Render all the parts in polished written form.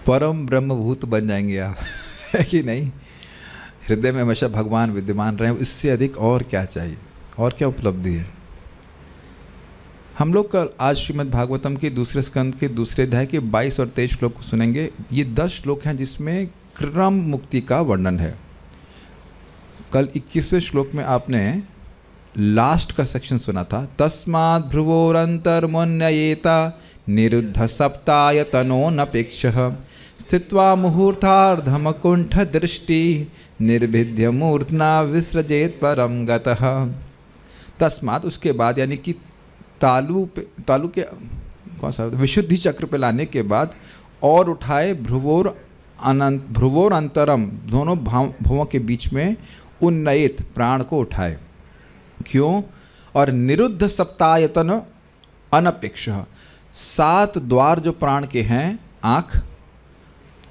परम ब्रह्मभूत बन जाएंगे आप, है कि नहीं? हृदय में हमेशा भगवान विद्यमान रहे, इससे अधिक और क्या चाहिए, और क्या उपलब्धि है? हम लोग कल आज श्रीमद् भागवतम के दूसरे स्कंद के दूसरे अध्याय के 22 और 23 श्लोक को सुनेंगे। ये 10 श्लोक हैं जिसमें क्रम मुक्ति का वर्णन है। कल 21वें श्लोक में आपने लास्ट का सेक्शन सुना था, तस्माद् भ्रुवोरन्तर्मन्ययेता निरुद्ध सप्तायतनो नपेक्षः स्थित्वा मुहूर्तार्धमकुण्ठ दृष्टि निर्भिद्य मूर्धना विसृजेत परम गतः। तस्मात् उसके बाद, यानी कि तालु के कौन सा विशुद्धि चक्र पे लाने के बाद और उठाए भ्रुवोर अंतरम, दोनों भुवों के बीच में उन्नयित प्राण को उठाए। क्यों? और निरुद्ध सप्तायतन अनपेक्ष, 7 द्वार जो प्राण के हैं, आँख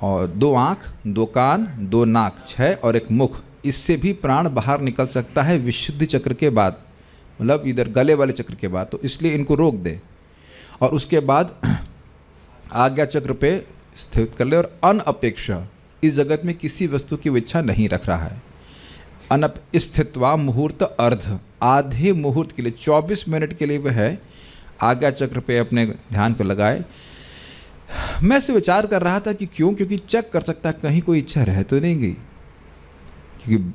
और 2 आँख, 2 कान, 2 नाक, 6 और 1 मुख, इससे भी प्राण बाहर निकल सकता है विशुद्धि चक्र के बाद, मतलब इधर गले वाले चक्र के बाद। तो इसलिए इनको रोक दे और उसके बाद आज्ञा चक्र पे स्थित कर ले। और अनअपेक्ष, इस जगत में किसी वस्तु की इच्छा नहीं रख रहा है। स्थित्वा मुहूर्त अर्ध, आधे मुहूर्त के लिए 24 मिनट के लिए वह है आज्ञा चक्र पे अपने ध्यान को लगाए। मैं से विचार कर रहा था कि क्यों, क्योंकि चेक कर सकता है कहीं कोई इच्छा रह तो नहीं गई, क्योंकि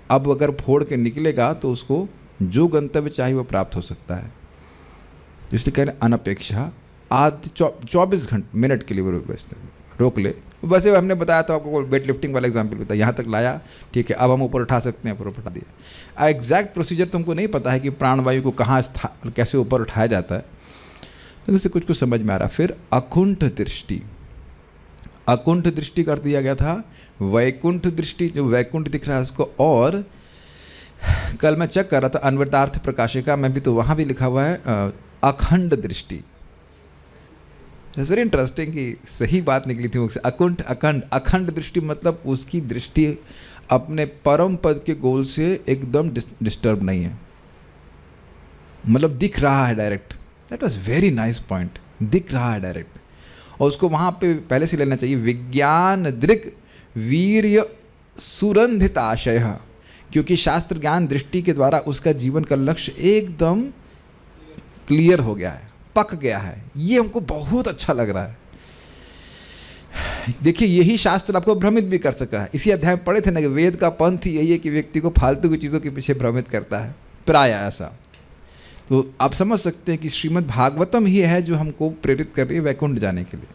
अब अगर फोड़ के निकलेगा तो उसको जो गंतव्य चाहिए वो प्राप्त हो सकता है। इसलिए कह रहे अनपेक्षा, आधे 24 मिनट के लिए वो रोक ले। वैसे हमने बताया था आपको, वेट लिफ्टिंग वाला एग्जाम्पल बताया, यहाँ तक लाया, ठीक है, अब हम ऊपर उठा सकते हैं, ऊपर उठा दिया। एग्जैक्ट प्रोसीजर तुमको नहीं पता है कि प्राणवायु को कहाँ कैसे ऊपर उठाया जाता है, तो इससे कुछ समझ में आ रहा। फिर अकुंठ दृष्टि, अकुंठ दृष्टि कर दिया गया था। वैकुंठ दृष्टि, जो वैकुंठ दिख रहा है उसको, और कल मैं चेक कर रहा था अन्वर्थार्थ प्रकाशिका में भी, तो वहाँ भी लिखा हुआ है अखंड दृष्टि। वेरी इंटरेस्टिंग कि सही बात निकली थी मुझसे। अकुंठ अखंड, अखंड दृष्टि मतलब उसकी दृष्टि अपने परम पद के गोल से एकदम डिस्टर्ब नहीं है, मतलब दिख रहा है direct. That was very nice point, दिख रहा है डायरेक्ट। और उसको वहाँ पे पहले से लेना चाहिए विज्ञान दृक् वीर्य सुरंधित आशय, क्योंकि शास्त्र ज्ञान दृष्टि के द्वारा उसका जीवन का लक्ष्य एकदम क्लियर हो गया है, पक गया है। ये हमको बहुत अच्छा लग रहा है। देखिए, यही शास्त्र आपको भ्रमित भी कर सका है। इसी अध्याय में पढ़े थे ना कि वेद का पंथ ही यही है कि व्यक्ति को फालतू की चीज़ों के पीछे भ्रमित करता है, प्राय ऐसा। तो आप समझ सकते हैं कि श्रीमद् भागवतम ही है जो हमको प्रेरित कर रही है वैकुंठ जाने के लिए।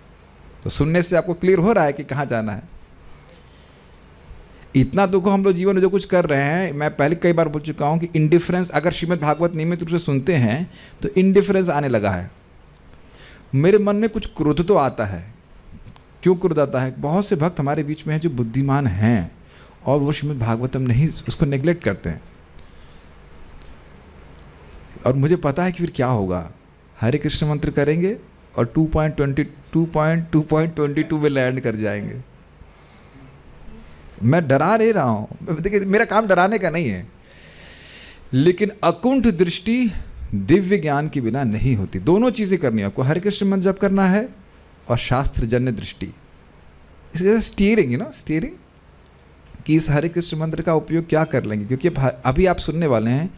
तो सुनने से आपको क्लियर हो रहा है कि कहाँ जाना है। इतना दुख हम लोग जीवन में जो कुछ कर रहे हैं, मैं पहले कई बार बोल चुका हूँ कि इंडिफरेंस, अगर श्रीमद् भागवत नियमित रूप से सुनते हैं तो इंडिफरेंस आने लगा है। मेरे मन में कुछ क्रोध तो आता है। क्यों क्रोध आता है? बहुत से भक्त हमारे बीच में हैं जो बुद्धिमान हैं और वो श्रीमद् भागवतम नहीं, उसको नेग्लेक्ट करते हैं। और मुझे पता है कि फिर क्या होगा, हरे कृष्ण मंत्र करेंगे और 2.22 में लैंड कर जाएंगे। मैं डरा नहीं रहा हूँ, देखिए मेरा काम डराने का नहीं है, लेकिन अकुंठ दृष्टि दिव्य ज्ञान के बिना नहीं होती। दोनों चीज़ें करनी है आपको, हरे कृष्ण मंत्र जप करना है और शास्त्रजन्य दृष्टि। इसलिए स्टीयरिंग है ना, स्टीयरिंग कि इस हरे कृष्ण मंत्र का उपयोग क्या कर लेंगे। क्योंकि अभी आप सुनने वाले हैं,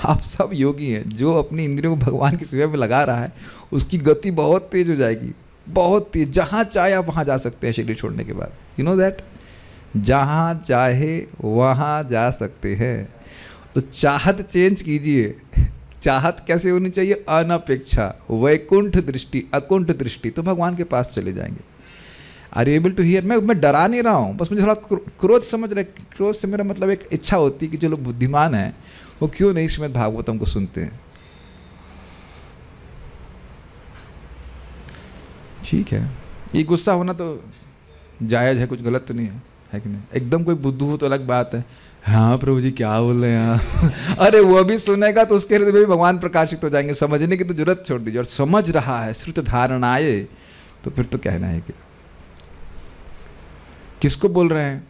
आप सब योगी हैं, जो अपनी इंद्रियों को भगवान की सेवा में लगा रहा है उसकी गति बहुत तेज हो जाएगी, बहुत तेज। जहाँ चाहे आप वहाँ जा सकते हैं शरीर छोड़ने के बाद। यू नो दैट, जहाँ चाहे वहाँ जा सकते हैं। तो चाहत चेंज कीजिए। चाहत कैसे होनी चाहिए? अनपेक्षा, वैकुंठ दृष्टि, अकुंठ दृष्टि, तो भगवान के पास चले जाएंगे। Are you able to hear? मैं डरा नहीं रहा हूँ, बस मुझे थोड़ा क्रोध समझ रहे। क्रोध से मेरा मतलब एक इच्छा होती है कि जो लोग बुद्धिमान हैं वो क्यों नहीं श्रीमद् भागवतम को सुनते हैं। ठीक है, ये गुस्सा होना तो जायज़ है, कुछ गलत तो नहीं है कि नहीं? एकदम कोई बुद्धू हो तो अलग बात है। हाँ प्रभु जी क्या बोल रहे हैं आप? अरे वो भी सुनेगा तो उसके हृदय में भी भगवान प्रकाशित हो जाएंगे। समझने की तो जरूरत छोड़ दीजिए। और समझ रहा है, श्रुत धारणाए, तो फिर तो कहना है कि किसको बोल रहे हैं?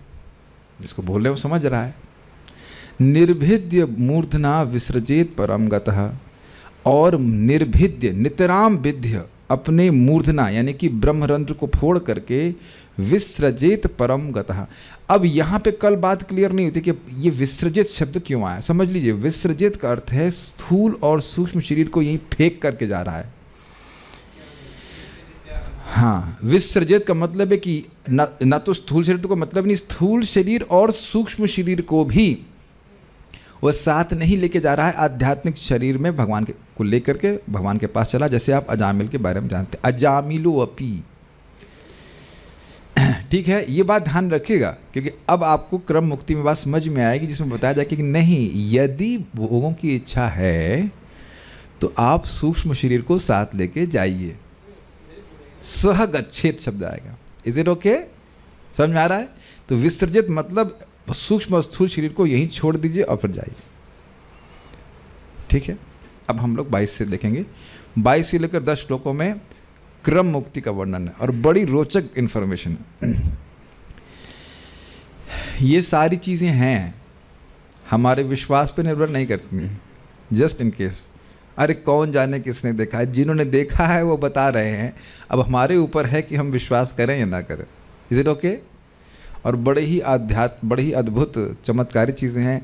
जिसको बोल रहे हैं वो समझ रहा है। निर्भिद्य मूर्धना विसृजेत परम गतः, और निर्भिद्य नितराम विद्य, अपने मूर्धना यानी कि ब्रह्मरंध्र को फोड़ करके विसृजेत परम गतः। अब यहाँ पे कल बात क्लियर नहीं होती कि ये विसृजित शब्द क्यों आया। समझ लीजिए, विसृजित का अर्थ है स्थूल और सूक्ष्म शरीर को यहीं फेंक करके जा रहा है। हाँ, विसर्जित का मतलब है कि ना तो स्थूल शरीर को मतलब नहीं, स्थूल शरीर और सूक्ष्म शरीर को भी वो साथ नहीं लेके जा रहा है। आध्यात्मिक शरीर में भगवान को लेकर के भगवान के पास चला। जैसे आप अजामिल के बारे में जानते हैं, अजामिलो अपी, ठीक है। ये बात ध्यान रखिएगा क्योंकि अब आपको क्रम मुक्ति में बात समझ में आएगी, जिसमें बताया जाए कि नहीं, यदि भोगों की इच्छा है तो आप सूक्ष्म शरीर को साथ लेके जाइए। सहगच्छेत शब्द आएगा। Is it okay? समझ में आ रहा है? तो विसर्जित मतलब सूक्ष्म और स्थूल शरीर को यहीं छोड़ दीजिए और फिर जाइए, ठीक है। अब हम लोग 22 से देखेंगे। 22 से लेकर 10 श्लोकों में क्रम मुक्ति का वर्णन है और बड़ी रोचक इंफॉर्मेशन है। ये सारी चीज़ें हैं, हमारे विश्वास पे निर्भर नहीं करती हैं, जस्ट इन केस। अरे कौन जाने किसने देखा है, जिन्होंने देखा है वो बता रहे हैं। अब हमारे ऊपर है कि हम विश्वास करें या ना करें। Is it okay? और बड़े ही अद्भुत चमत्कारी चीज़ें हैं,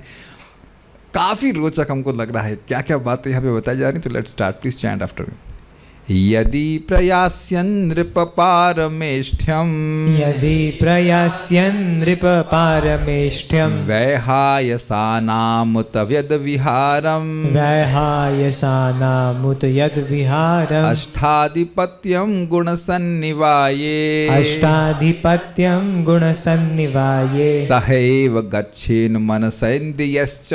काफ़ी रोचक हमको लग रहा है। क्या क्या बातें यहाँ पे बताई जा रही। तो let's start, please chant after me. यदि प्रयास्यन् नृप पारमेष्ठ्यम्, यदि प्रयास्यन् नृप पारमेष्ठ्यम्, वैहायसानामुत यद्विहारम्, वैहायसानामुत यद्विहारम्, अष्टाधिपत्यं गुणसन्निवाये, अष्टाधिपत्यं गुणसन्निवाये, सहैव गच्छेन् मनसेन्द्रियश्च,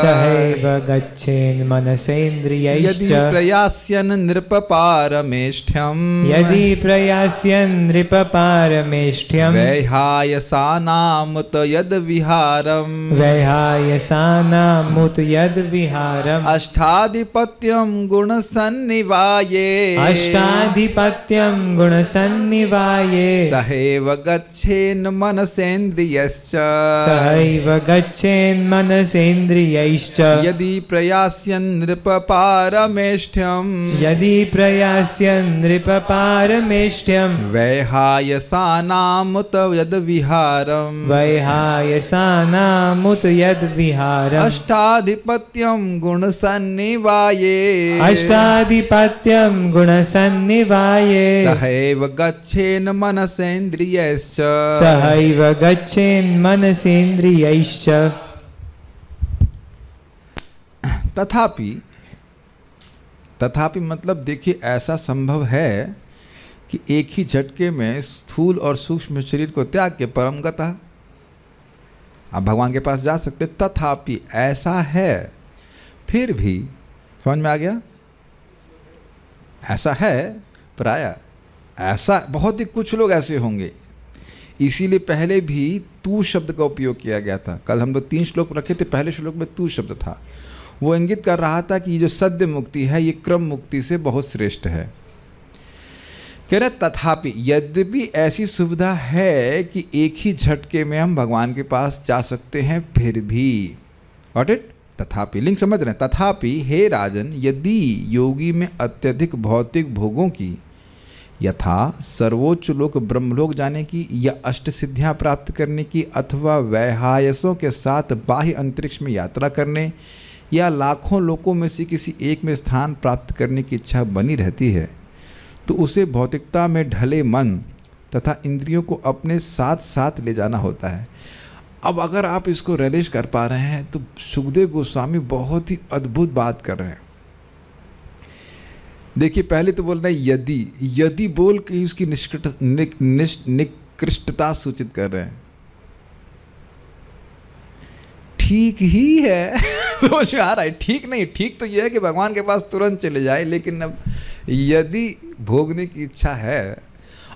सहैव गच्छेन् मनसेन्द्रियैश्च, यदि प्रयास्यन् नृप पारमेष्ठ्यम्, यदि प्रयास्यन् नृप पारमेष्ठ्यम्, वैहायसानामुत यद्विहारम्, वैहायसानामुत यद्विहारम्, अष्टाधिपत्यं गुणसन्निवाये, अष्टाधिपत्यं गुणसन्निवाये, सहैव गच्छेन् मनसेन्द्रियश्च, सहैव गच्छेन् मनसेन्द्रियैश्च, यदि प्रयास्यन् नृप पारमेष्ठ्यम्, यदि प्रयास्यन् नृप पारमेष्ठ्यम्, वैहायसानामुत यद्विहारम्, वैहायसानामुत यद्विहारम्, अष्टाधिपत्यं गुणसन्निवाये, अष्टाधिपत्यं गुणसन्निवाये, सहैव गच्छेन् मनसेन्द्रियश्च, सहैव गच्छेन् मनसेन्द्रियैश्च। तथापि मतलब देखिए, ऐसा संभव है कि एक ही झटके में स्थूल और सूक्ष्म शरीर को त्याग के परम गतः आप भगवान के पास जा सकते। तथापि ऐसा है, फिर भी समझ में आ गया? ऐसा है प्राय, ऐसा बहुत ही कुछ लोग ऐसे होंगे। इसीलिए पहले भी तू शब्द का उपयोग किया गया था। कल हम लोग 3 श्लोक रखे थे, पहले श्लोक में तू शब्द था। वो इंगित कर रहा था कि ये जो सद्य मुक्ति है ये क्रम मुक्ति से बहुत श्रेष्ठ है। कह रहे तथापि, यद्यपि ऐसी सुविधा है कि एक ही झटके में हम भगवान के पास जा सकते हैं, फिर भी गॉट इट? तथापि लिंग समझ रहे हैं? तथापि हे राजन, यदि योगी में अत्यधिक भौतिक भोगों की यथा सर्वोच्च लोक ब्रह्मलोक जाने की या अष्ट सिद्धियाँ प्राप्त करने की अथवा वैहायसों के साथ बाह्य अंतरिक्ष में यात्रा करने या लाखों लोकों में से किसी एक में स्थान प्राप्त करने की इच्छा बनी रहती है, तो उसे भौतिकता में ढले मन तथा इंद्रियों को अपने साथ साथ ले जाना होता है। अब अगर आप इसको रियलाइज कर पा रहे हैं तो सुखदेव गोस्वामी बहुत ही अद्भुत बात कर रहे हैं। देखिए, पहले तो बोल रहे हैं यदि बोल के उसकी निकृष्टता सूचित कर रहे हैं। ठीक ही है समझ में आ रहा है? ठीक नहीं, ठीक तो यह है कि भगवान के पास तुरंत चले जाए, लेकिन अब यदि भोगने की इच्छा है,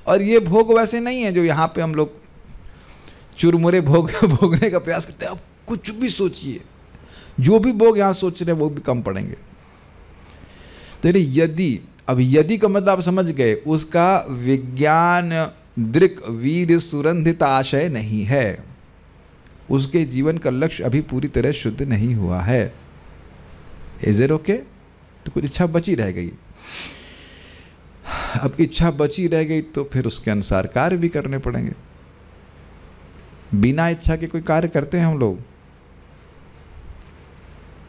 और ये भोग वैसे नहीं है जो यहाँ पे हम लोग चुरमुरे भोगने का प्रयास करते हैं। आप कुछ भी सोचिए, जो भी भोग यहाँ सोच रहे हैं वो भी कम पड़ेंगे। तो यदि, अब यदि का मतलब आप समझ गए, उसका विज्ञान दृक् वीर सुरंधित आशय नहीं है, उसके जीवन का लक्ष्य अभी पूरी तरह शुद्ध नहीं हुआ है। Is it okay? तो कुछ इच्छा बची रह गई। अब इच्छा बची रह गई तो फिर उसके अनुसार कार्य भी करने पड़ेंगे। बिना इच्छा के कोई कार्य करते हैं हम लोग?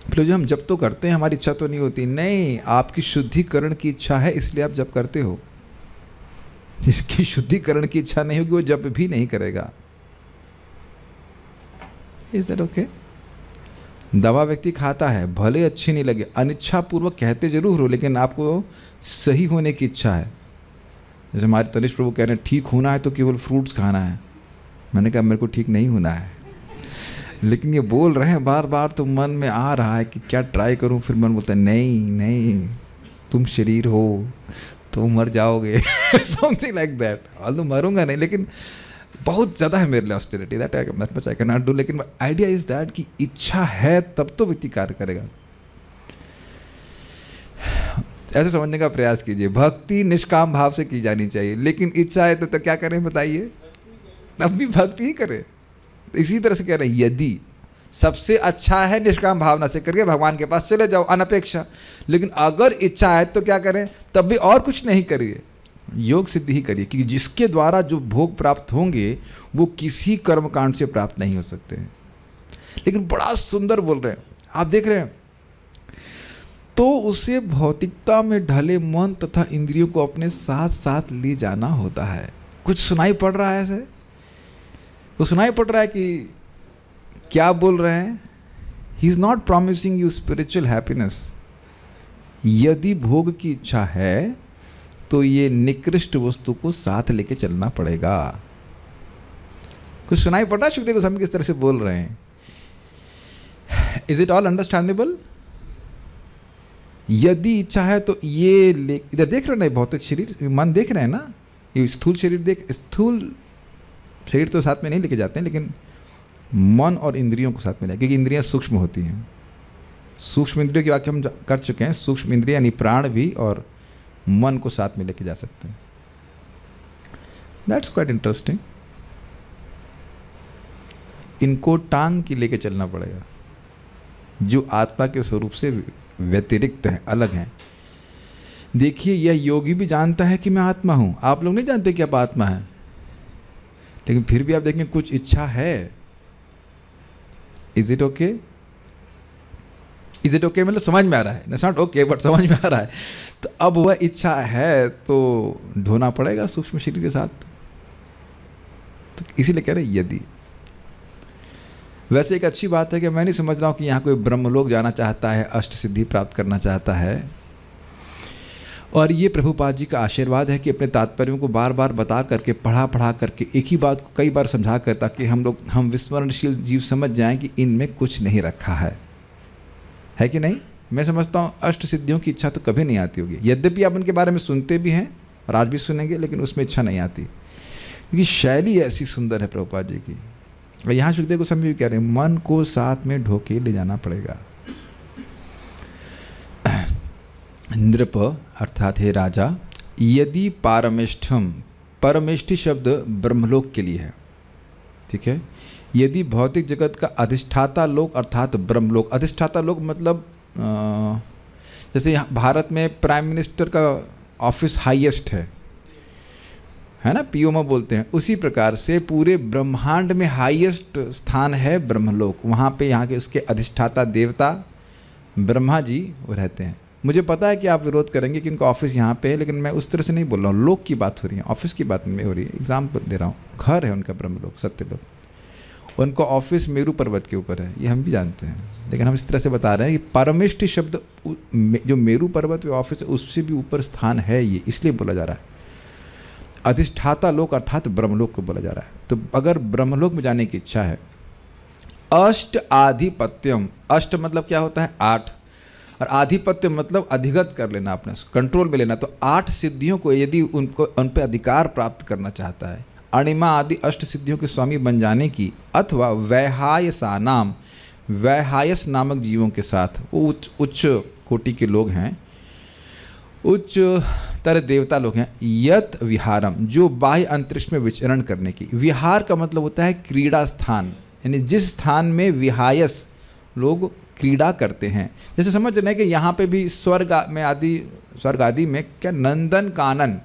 फिर जो हम जब तो करते हैं हमारी इच्छा तो नहीं होती। नहीं, आपकी शुद्धिकरण की इच्छा है इसलिए आप जब करते हो। जिसकी शुद्धिकरण की इच्छा नहीं होगी वो जब भी नहीं करेगा। Is that okay? दवा व्यक्ति खाता है, भले अच्छी नहीं लगे, अनिच्छा पूर्वक कहते जरूर हो, लेकिन आपको सही होने की इच्छा है। जैसे हमारे तनिष प्रभु कह रहे हैं ठीक होना है तो केवल फ्रूट्स खाना है। मैंने कहा मेरे को ठीक नहीं होना है, लेकिन ये बोल रहे हैं बार बार तो मन में आ रहा है कि क्या ट्राई करूं। फिर मन बोलता है नहीं नहीं, तुम शरीर हो तो मर जाओगे समथिंग लाइक दैट। तो मरूंगा नहीं, लेकिन बहुत ज़्यादा है मेरे लिए austerity, that much I can not do. लेकिन आइडिया इज दैट कि इच्छा है तब तो व्यक्ति कार्य करेगा। ऐसे समझने का प्रयास कीजिए। भक्ति निष्काम भाव से की जानी चाहिए, लेकिन इच्छा है तो क्या करें बताइए? तब भी भक्ति ही करें। इसी तरह से कह रहे हैं यदि सबसे अच्छा है निष्काम भावना से करके भगवान के पास चले जाओ अनपेक्षा, लेकिन अगर इच्छा है तो क्या करें? तब भी और कुछ नहीं करिए, योग सिद्धि ही करिए, क्योंकि जिसके द्वारा जो भोग प्राप्त होंगे वो किसी कर्मकांड से प्राप्त नहीं हो सकते हैं। लेकिन बड़ा सुंदर बोल रहे हैं, आप देख रहे हैं। तो उसे भौतिकता में ढले मन तथा इंद्रियों को अपने साथ साथ ले जाना होता है। कुछ सुनाई पड़ रहा है ऐसे? वो सुनाई पड़ रहा है कि क्या बोल रहे हैं? He is not promising you spiritual happiness. यदि भोग की इच्छा है तो ये निकृष्ट वस्तु को साथ लेके चलना पड़ेगा। कुछ सुनाई पड़ रहा है सुखदेव गोस्वामी किस तरह से बोल रहे हैं? Is it all understandable? यदि इच्छा है तो ये इधर देख रहे हो ना, भौतिक शरीर मन देख रहे हैं ना, ये स्थूल शरीर स्थूल शरीर तो साथ में नहीं लेके जाते हैं, लेकिन मन और इंद्रियों को साथ में ले, क्योंकि इंद्रियां सूक्ष्म होती हैं। सूक्ष्म इंद्रियों की वाक्य हम कर चुके हैं। सूक्ष्म इंद्रिय यानी प्राण भी और मन को साथ में लेके जा सकते हैं। That's quite interesting. इनको टांग के लेके चलना पड़ेगा, जो आत्मा के स्वरूप से व्यतिरिक्त हैं, अलग हैं। देखिए, यह योगी भी जानता है कि मैं आत्मा हूं। आप लोग नहीं जानते कि आप आत्मा हैं, लेकिन फिर भी आप देखें कुछ इच्छा है। Is it okay? Is it okay मतलब समझ में आ रहा है, इट्स नॉट ओके बट समझ में आ रहा है। तो अब वह इच्छा है तो ढोना पड़ेगा सूक्ष्म शरीर के साथ। तो इसीलिए कह रहे यदि। वैसे एक अच्छी बात है कि मैं नहीं समझ रहा हूँ कि यहाँ कोई ब्रह्मलोक जाना चाहता है, अष्ट सिद्धि प्राप्त करना चाहता है। और ये प्रभुपाद जी का आशीर्वाद है कि अपने तात्पर्यों को बार बार बता करके, पढ़ा करके, एक ही बात को कई बार समझा कर, ताकि हम विस्मरणशील जीव समझ जाएं कि इनमें कुछ नहीं रखा है कि नहीं? मैं समझता हूँ अष्ट सिद्धियों की इच्छा तो कभी नहीं आती होगी। यद्यपि आप उनके बारे में सुनते भी हैं और आज भी सुनेंगे, लेकिन उसमें इच्छा नहीं आती, क्योंकि शैली ऐसी सुंदर है प्रभुपाद जी की। और यहाँ सुखदेव गोस्वामी भी कह रहे हैं मन को साथ में ढोके ले जाना पड़ेगा। नृप अर्थात हे राजा, यदि पारमेष्ठम, परमेष्ठी शब्द ब्रह्मलोक के लिए है, ठीक है। यदि भौतिक जगत का अधिष्ठाता लोक अर्थात ब्रह्मलोक, अधिष्ठाता लोक मतलब जैसे यहाँ भारत में प्राइम मिनिस्टर का ऑफिस हाईएस्ट है ना, पीओमा बोलते हैं, उसी प्रकार से पूरे ब्रह्मांड में हाईएस्ट स्थान है ब्रह्मलोक। वहाँ पे यहाँ के उसके अधिष्ठाता देवता ब्रह्मा जी वो रहते हैं। मुझे पता है कि आप विरोध करेंगे कि इनका ऑफिस यहाँ पे है, लेकिन मैं उस तरह से नहीं बोल रहा हूँ। लोक की बात हो रही है, ऑफिस की बात नहीं हो रही है। एग्जाम्पल दे रहा हूँ, घर है उनका ब्रह्मलोक, सत्यलोक। उनका ऑफिस मेरू पर्वत के ऊपर है, ये हम भी जानते हैं, लेकिन हम इस तरह से बता रहे हैं कि परमेष्ठी शब्द जो मेरू पर्वत पे ऑफिस है उससे भी ऊपर स्थान है, ये इसलिए बोला जा रहा है। अधिष्ठाता लोक अर्थात ब्रह्मलोक को बोला जा रहा है। तो अगर ब्रह्मलोक में जाने की इच्छा है, अष्ट आधिपत्यम, अष्ट मतलब क्या होता है? 8, और आधिपत्य मतलब अधिगत कर लेना, अपने कंट्रोल में लेना। तो 8 सिद्धियों को यदि उन पर अधिकार प्राप्त करना चाहता है, अणिमा आदि अष्ट सिद्धियों के स्वामी बन जाने की, अथवा वैहायसा नाम, वैहायस नामक जीवों के साथ, वो उच्च कोटि के लोग हैं, उच्च तरह देवता लोग हैं, यत विहारम, जो बाह्य अंतरिक्ष में विचरण करने की। विहार का मतलब होता है क्रीड़ा स्थान, यानी जिस स्थान में विहायस लोग क्रीड़ा करते हैं। जैसे समझ रहे हैं कि यहाँ पे भी स्वर्ग आदि में क्या नंदन कानन,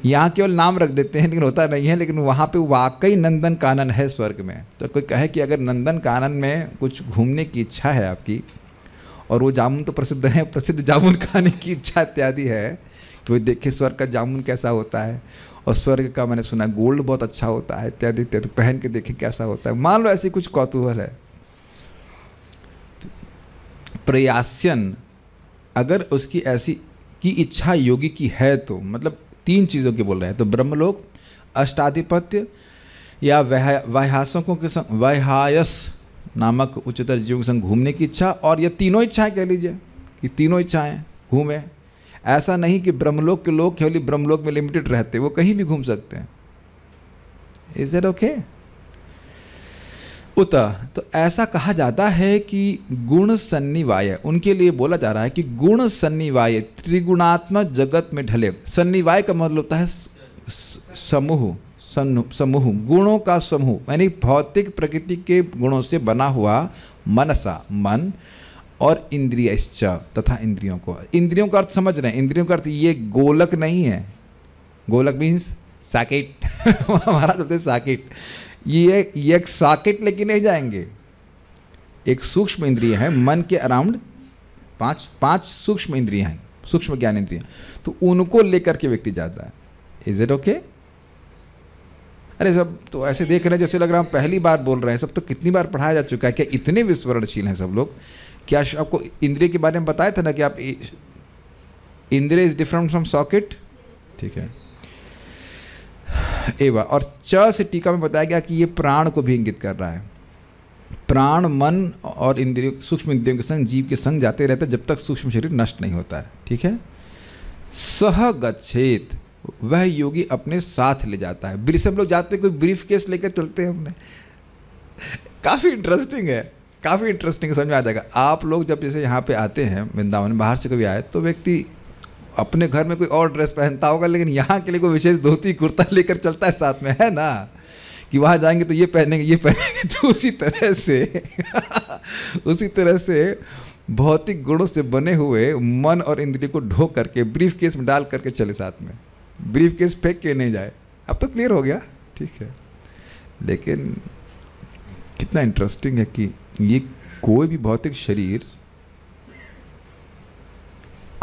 यहाँ केवल नाम रख देते हैं लेकिन होता नहीं है, लेकिन वहाँ पे वाकई नंदन कानन है स्वर्ग में। तो कोई कहे कि अगर नंदन कानन में कुछ घूमने की इच्छा है आपकी, और वो जामुन तो प्रसिद्ध है, प्रसिद्ध जामुन खाने की इच्छा इत्यादि है कि वो देखे स्वर्ग का जामुन कैसा होता है, और स्वर्ग का मैंने सुना गोल्ड बहुत अच्छा होता है इत्यादि इत्यादि, पहन के देखें कैसा होता है, मान लो ऐसी कुछ कौतूहल है। प्रयास्यन, अगर उसकी ऐसी की इच्छा योगी की है तो, मतलब 3 चीज़ों की बोल रहे हैं, तो ब्रह्मलोक, अष्टाधिपत्य या वैहासकों के संग, वैहायस नामक उच्चतर जीवों के संग घूमने की इच्छा, और ये तीनों इच्छाएं कह लीजिए कि तीनों इच्छाएं घूमे। ऐसा नहीं कि ब्रह्मलोक के लोग केवल ब्रह्मलोक में लिमिटेड रहते, वो कहीं भी घूम सकते हैं। Is that okay? उत, तो ऐसा कहा जाता है कि गुण सन्निवाय, उनके लिए बोला जा रहा है कि गुण सन्निवाय त्रिगुणात्मक जगत में ढले। सन्निवाय का मतलब होता है समूह, समूह, गुणों का समूह, यानी भौतिक प्रकृति के गुणों से बना हुआ मनसा, मन, और इंद्रियश्च, तथा इंद्रियों को। इंद्रियों का अर्थ समझ रहे हैं? इंद्रियों का अर्थ ये गोलक नहीं है, गोलक मीन्स सॉकेट हमारा चलते सॉकेट, ये एक सॉकेट लेके नहीं जाएंगे। एक सूक्ष्म इंद्रिय है, मन के अराउंड 5 सूक्ष्म इंद्रियां हैं, सूक्ष्म ज्ञान इंद्रियां, तो उनको लेकर के व्यक्ति जाता है। Is it okay? अरे सब तो ऐसे देख रहे हैं जैसे लग रहा है हम पहली बार बोल रहे हैं, सब तो कितनी बार पढ़ाया जा चुका है। क्या इतने विस्मरणशील हैं सब लोग? क्या आपको इंद्रिय के बारे में बताया था ना कि आप इंद्रिय इज डिफरेंट फ्रॉम सॉकेट, ठीक है। एवं और च से टीका में बताया गया कि ये प्राण को भी इंगित कर रहा है। प्राण मन और इंद्रियों, सूक्ष्म इंद्रियों के संग जीव के संग जाते रहते जब तक सूक्ष्म शरीर नष्ट नहीं होता है, ठीक है। सह गच्छेत, वह योगी अपने साथ ले जाता है। सब लोग जाते हैं, कोई ब्रीफ केस लेकर चलते हैं अपने, काफ़ी इंटरेस्टिंग है, काफ़ी इंटरेस्टिंग, समझ में आ जाएगा। आप लोग जब जैसे यहाँ पे आते हैं वृंदावन, बाहर से कभी आए तो व्यक्ति अपने घर में कोई और ड्रेस पहनता होगा, लेकिन यहाँ के लिए कोई विशेष धोती कुर्ता लेकर चलता है साथ में, है ना, कि वहाँ जाएंगे तो ये पहनेंगे, ये पहनेंगे। तो उसी तरह से भौतिक गुणों से बने हुए मन और इंद्रिय को ढो करके ब्रीफ केस में डाल करके चले साथ में, ब्रीफ केस फेंक के नहीं जाए। अब तो क्लियर हो गया, ठीक है। लेकिन कितना इंटरेस्टिंग है कि ये कोई भी भौतिक शरीर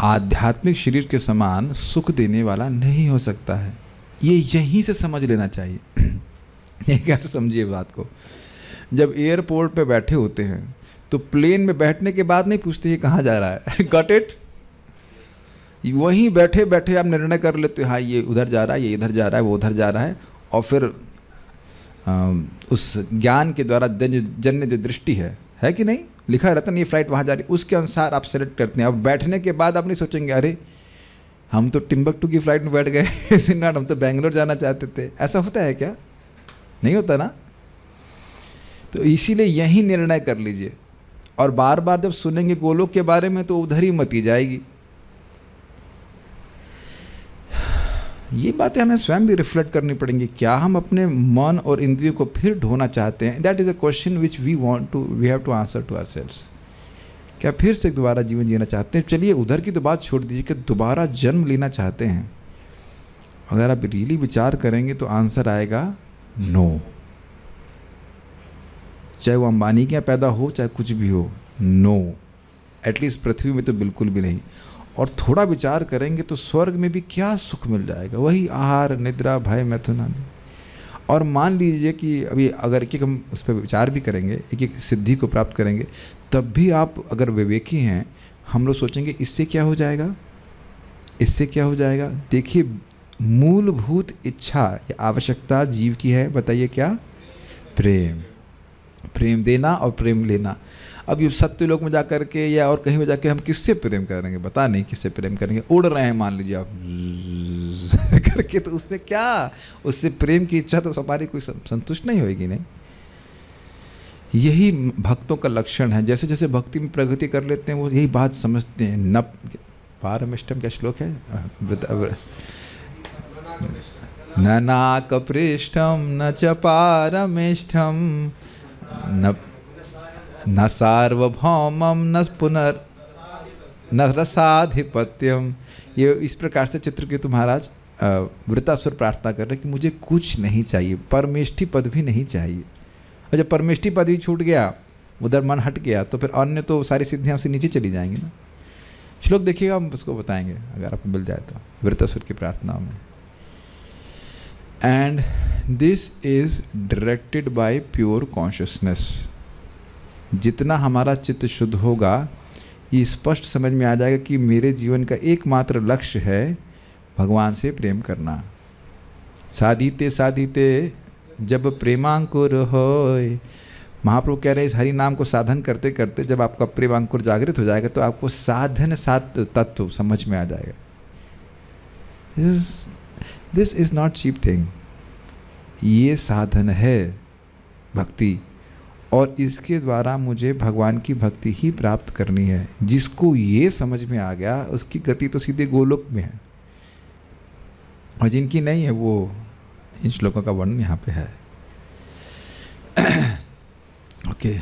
आध्यात्मिक शरीर के समान सुख देने वाला नहीं हो सकता है। ये यहीं से समझ लेना चाहिए। ये कैसे समझिए बात को, जब एयरपोर्ट पे बैठे होते हैं तो प्लेन में बैठने के बाद नहीं पूछते ये कहाँ जा रहा है, गॉट इट। वहीं बैठे बैठे आप निर्णय कर लेते हो, हाँ ये उधर जा रहा है, ये इधर जा रहा है, वो उधर जा रहा है, और फिर उस ज्ञान के द्वारा जन्य जो दृष्टि है कि नहीं, लिखा रहता नहीं ये फ्लाइट वहाँ जा रही, उसके अनुसार आप सेलेक्ट करते हैं। अब बैठने के बाद आप नहीं सोचेंगे अरे हम तो टिम्बकटू की फ्लाइट में बैठ गए, हम तो बेंगलोर जाना चाहते थे। ऐसा होता है क्या? नहीं होता ना। तो इसीलिए यही निर्णय कर लीजिए, और बार बार जब सुनेंगे गोलोक के बारे में तो उधर ही मती जाएगी। ये बातें हमें स्वयं भी रिफ्लेक्ट करनी पड़ेंगी। क्या हम अपने मन और इंद्रियों को फिर ढोना चाहते हैं? That is a question which we have to answer to ourselves. क्या फिर से दोबारा जीवन जीना चाहते हैं? चलिए उधर की तो बात छोड़ दीजिए कि दोबारा जन्म लेना चाहते हैं। अगर आप रियली विचार करेंगे तो आंसर आएगा नो। चाहे वो अंबानी के यहाँ पैदा हो, चाहे कुछ भी हो, नो। एटलीस्ट पृथ्वी में तो बिल्कुल भी नहीं। और थोड़ा विचार करेंगे तो स्वर्ग में भी क्या सुख मिल जाएगा, वही आहार निद्रा भय मैथुन आदि। और मान लीजिए कि अभी अगर एक हम उस पर विचार भी करेंगे, एक सिद्धि को प्राप्त करेंगे, तब भी आप अगर विवेकी हैं, हम लोग सोचेंगे इससे क्या हो जाएगा, इससे क्या हो जाएगा। देखिए मूलभूत इच्छा या आवश्यकता जीव की है, बताइए क्या? प्रेम। प्रेम देना और प्रेम लेना। अब ये सत्य लोक में जा कर के या और कहीं में जाके हम किससे प्रेम करेंगे? बता नहीं किससे प्रेम करेंगे। उड़ रहे हैं मान लीजिए आप करके, तो उससे क्या, उससे प्रेम की इच्छा तो हमारी कोई संतुष्ट नहीं होगी। नहीं, यही भक्तों का लक्षण है। जैसे जैसे भक्ति में प्रगति कर लेते हैं वो यही बात समझते हैं। न पारमिष्टम क्या श्लोक है? न नाकपृष्ठम न च पारमिष्ठम न सार्वभौमम न रसाधिपत्यम। ये इस प्रकार से चित्रकेतु महाराज वृतासुर प्रार्थना कर रहे कि मुझे कुछ नहीं चाहिए, परमेष्ठी पद भी नहीं चाहिए। और जब परमेष्ठी पद भी छूट गया, उधर मन हट गया, तो फिर अन्य तो सारी सिद्धियाँ उससे नीचे चली जाएंगी ना। श्लोक देखिएगा, हम उसको बताएंगे अगर आपको मिल जाए तो, वृतासुर की प्रार्थना में। And this is directed by pure consciousness. जितना हमारा चित्त शुद्ध होगा, ये स्पष्ट समझ में आ जाएगा कि मेरे जीवन का एकमात्र लक्ष्य है भगवान से प्रेम करना। साधिते साधिते जब प्रेमांकुर होय, महाप्रभु कह रहे हैं इस हरि नाम को साधन करते करते जब आपका प्रेमांकुर जागृत हो जाएगा तो आपको साधन सात तत्व समझ में आ जाएगा। This is not cheap thing. ये साधन है भक्ति, और इसके द्वारा मुझे भगवान की भक्ति ही प्राप्त करनी है। जिसको ये समझ में आ गया उसकी गति तो सीधे गोलोक में है, और जिनकी नहीं है वो इन श्लोकों का वर्णन यहाँ पे है। ओके,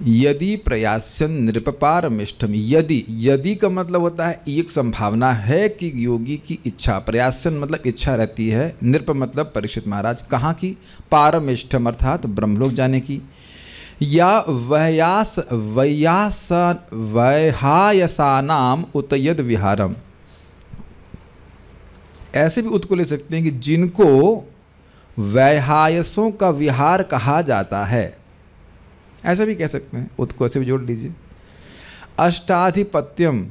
यदि प्रयासन नृपपारमिष्टम। यदि का मतलब होता है एक संभावना है कि योगी की इच्छा, प्रयासन मतलब इच्छा रहती है, नृप मतलब परीक्षित महाराज, कहाँ की, पारमिष्टम अर्थात ब्रह्मलोक जाने की, या वैहायसानाम उतयद विहारम। ऐसे भी उत को ले सकते हैं कि जिनको वैहायसों का विहार कहा जाता है, ऐसा भी कह सकते हैं, उत को ऐसे भी जोड़ लीजिए। अष्टाधिपत्यम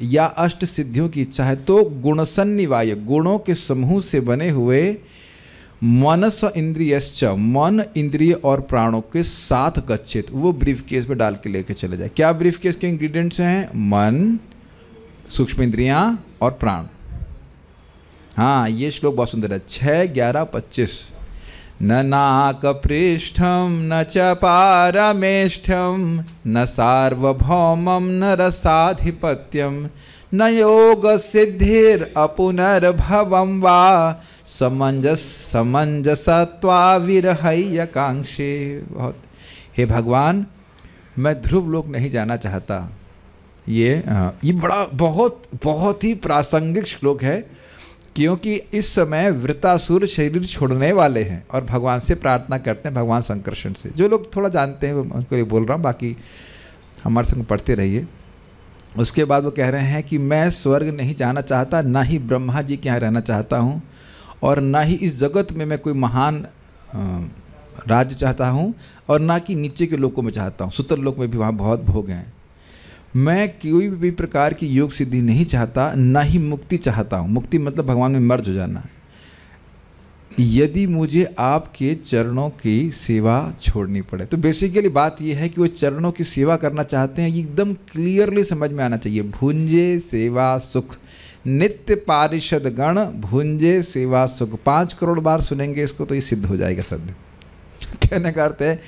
या अष्ट सिद्धियों की इच्छा है तो गुणसन्निवाय, गुणों के समूह से बने हुए, मनस इंद्रियश्च, मन इंद्रिय और प्राणों के साथ गच्छित, वो ब्रीफ केस में डाल के लेके चले जाए। क्या ब्रीफ केस के इंग्रेडिएंट्स हैं? मन, सूक्ष्म इंद्रियां और प्राण। हाँ, ये श्लोक बहुत सुंदर है, 6:11-25। न नाक पृष्ठम न च पारमेष्ठम न सार्वभौमम न रसाधिपत्यम न योग सिद्धिर अपुनर्भवम वा समंजसत्वा विरहय कांक्षे। बहुत, हे भगवान, मैं ध्रुव लोक नहीं जाना चाहता। ये बड़ा बहुत ही प्रासंगिक श्लोक है, क्योंकि इस समय वृतासुर शरीर छोड़ने वाले हैं और भगवान से प्रार्थना करते हैं, भगवान संकर्षण से। जो लोग थोड़ा जानते हैं उनको ये बोल रहा हूँ, बाकी हमारे संग पढ़ते रहिए। उसके बाद वो कह रहे हैं कि मैं स्वर्ग नहीं जाना चाहता, ना ही ब्रह्मा जी के यहाँ रहना चाहता हूँ, और ना ही इस जगत में मैं कोई महान राज्य चाहता हूँ, और ना कि नीचे के लोकों में चाहता हूँ। सुतर लोक में भी वहाँ बहुत भोग हैं। मैं कोई भी प्रकार की योग सिद्धि नहीं चाहता, ना ही मुक्ति चाहता हूँ। मुक्ति मतलब भगवान में मर्ज हो जाना। यदि मुझे आपके चरणों की सेवा छोड़नी पड़े, तो बेसिकली बात यह है कि वो चरणों की सेवा करना चाहते हैं, ये एकदम क्लियरली समझ में आना चाहिए। भुंजे सेवा सुख, नित्य पारिषद गण भुंजे सेवा सुख। 5 करोड़ बार सुनेंगे इसको तो ये सिद्ध हो जाएगा सद्य। कहने का अर्थ है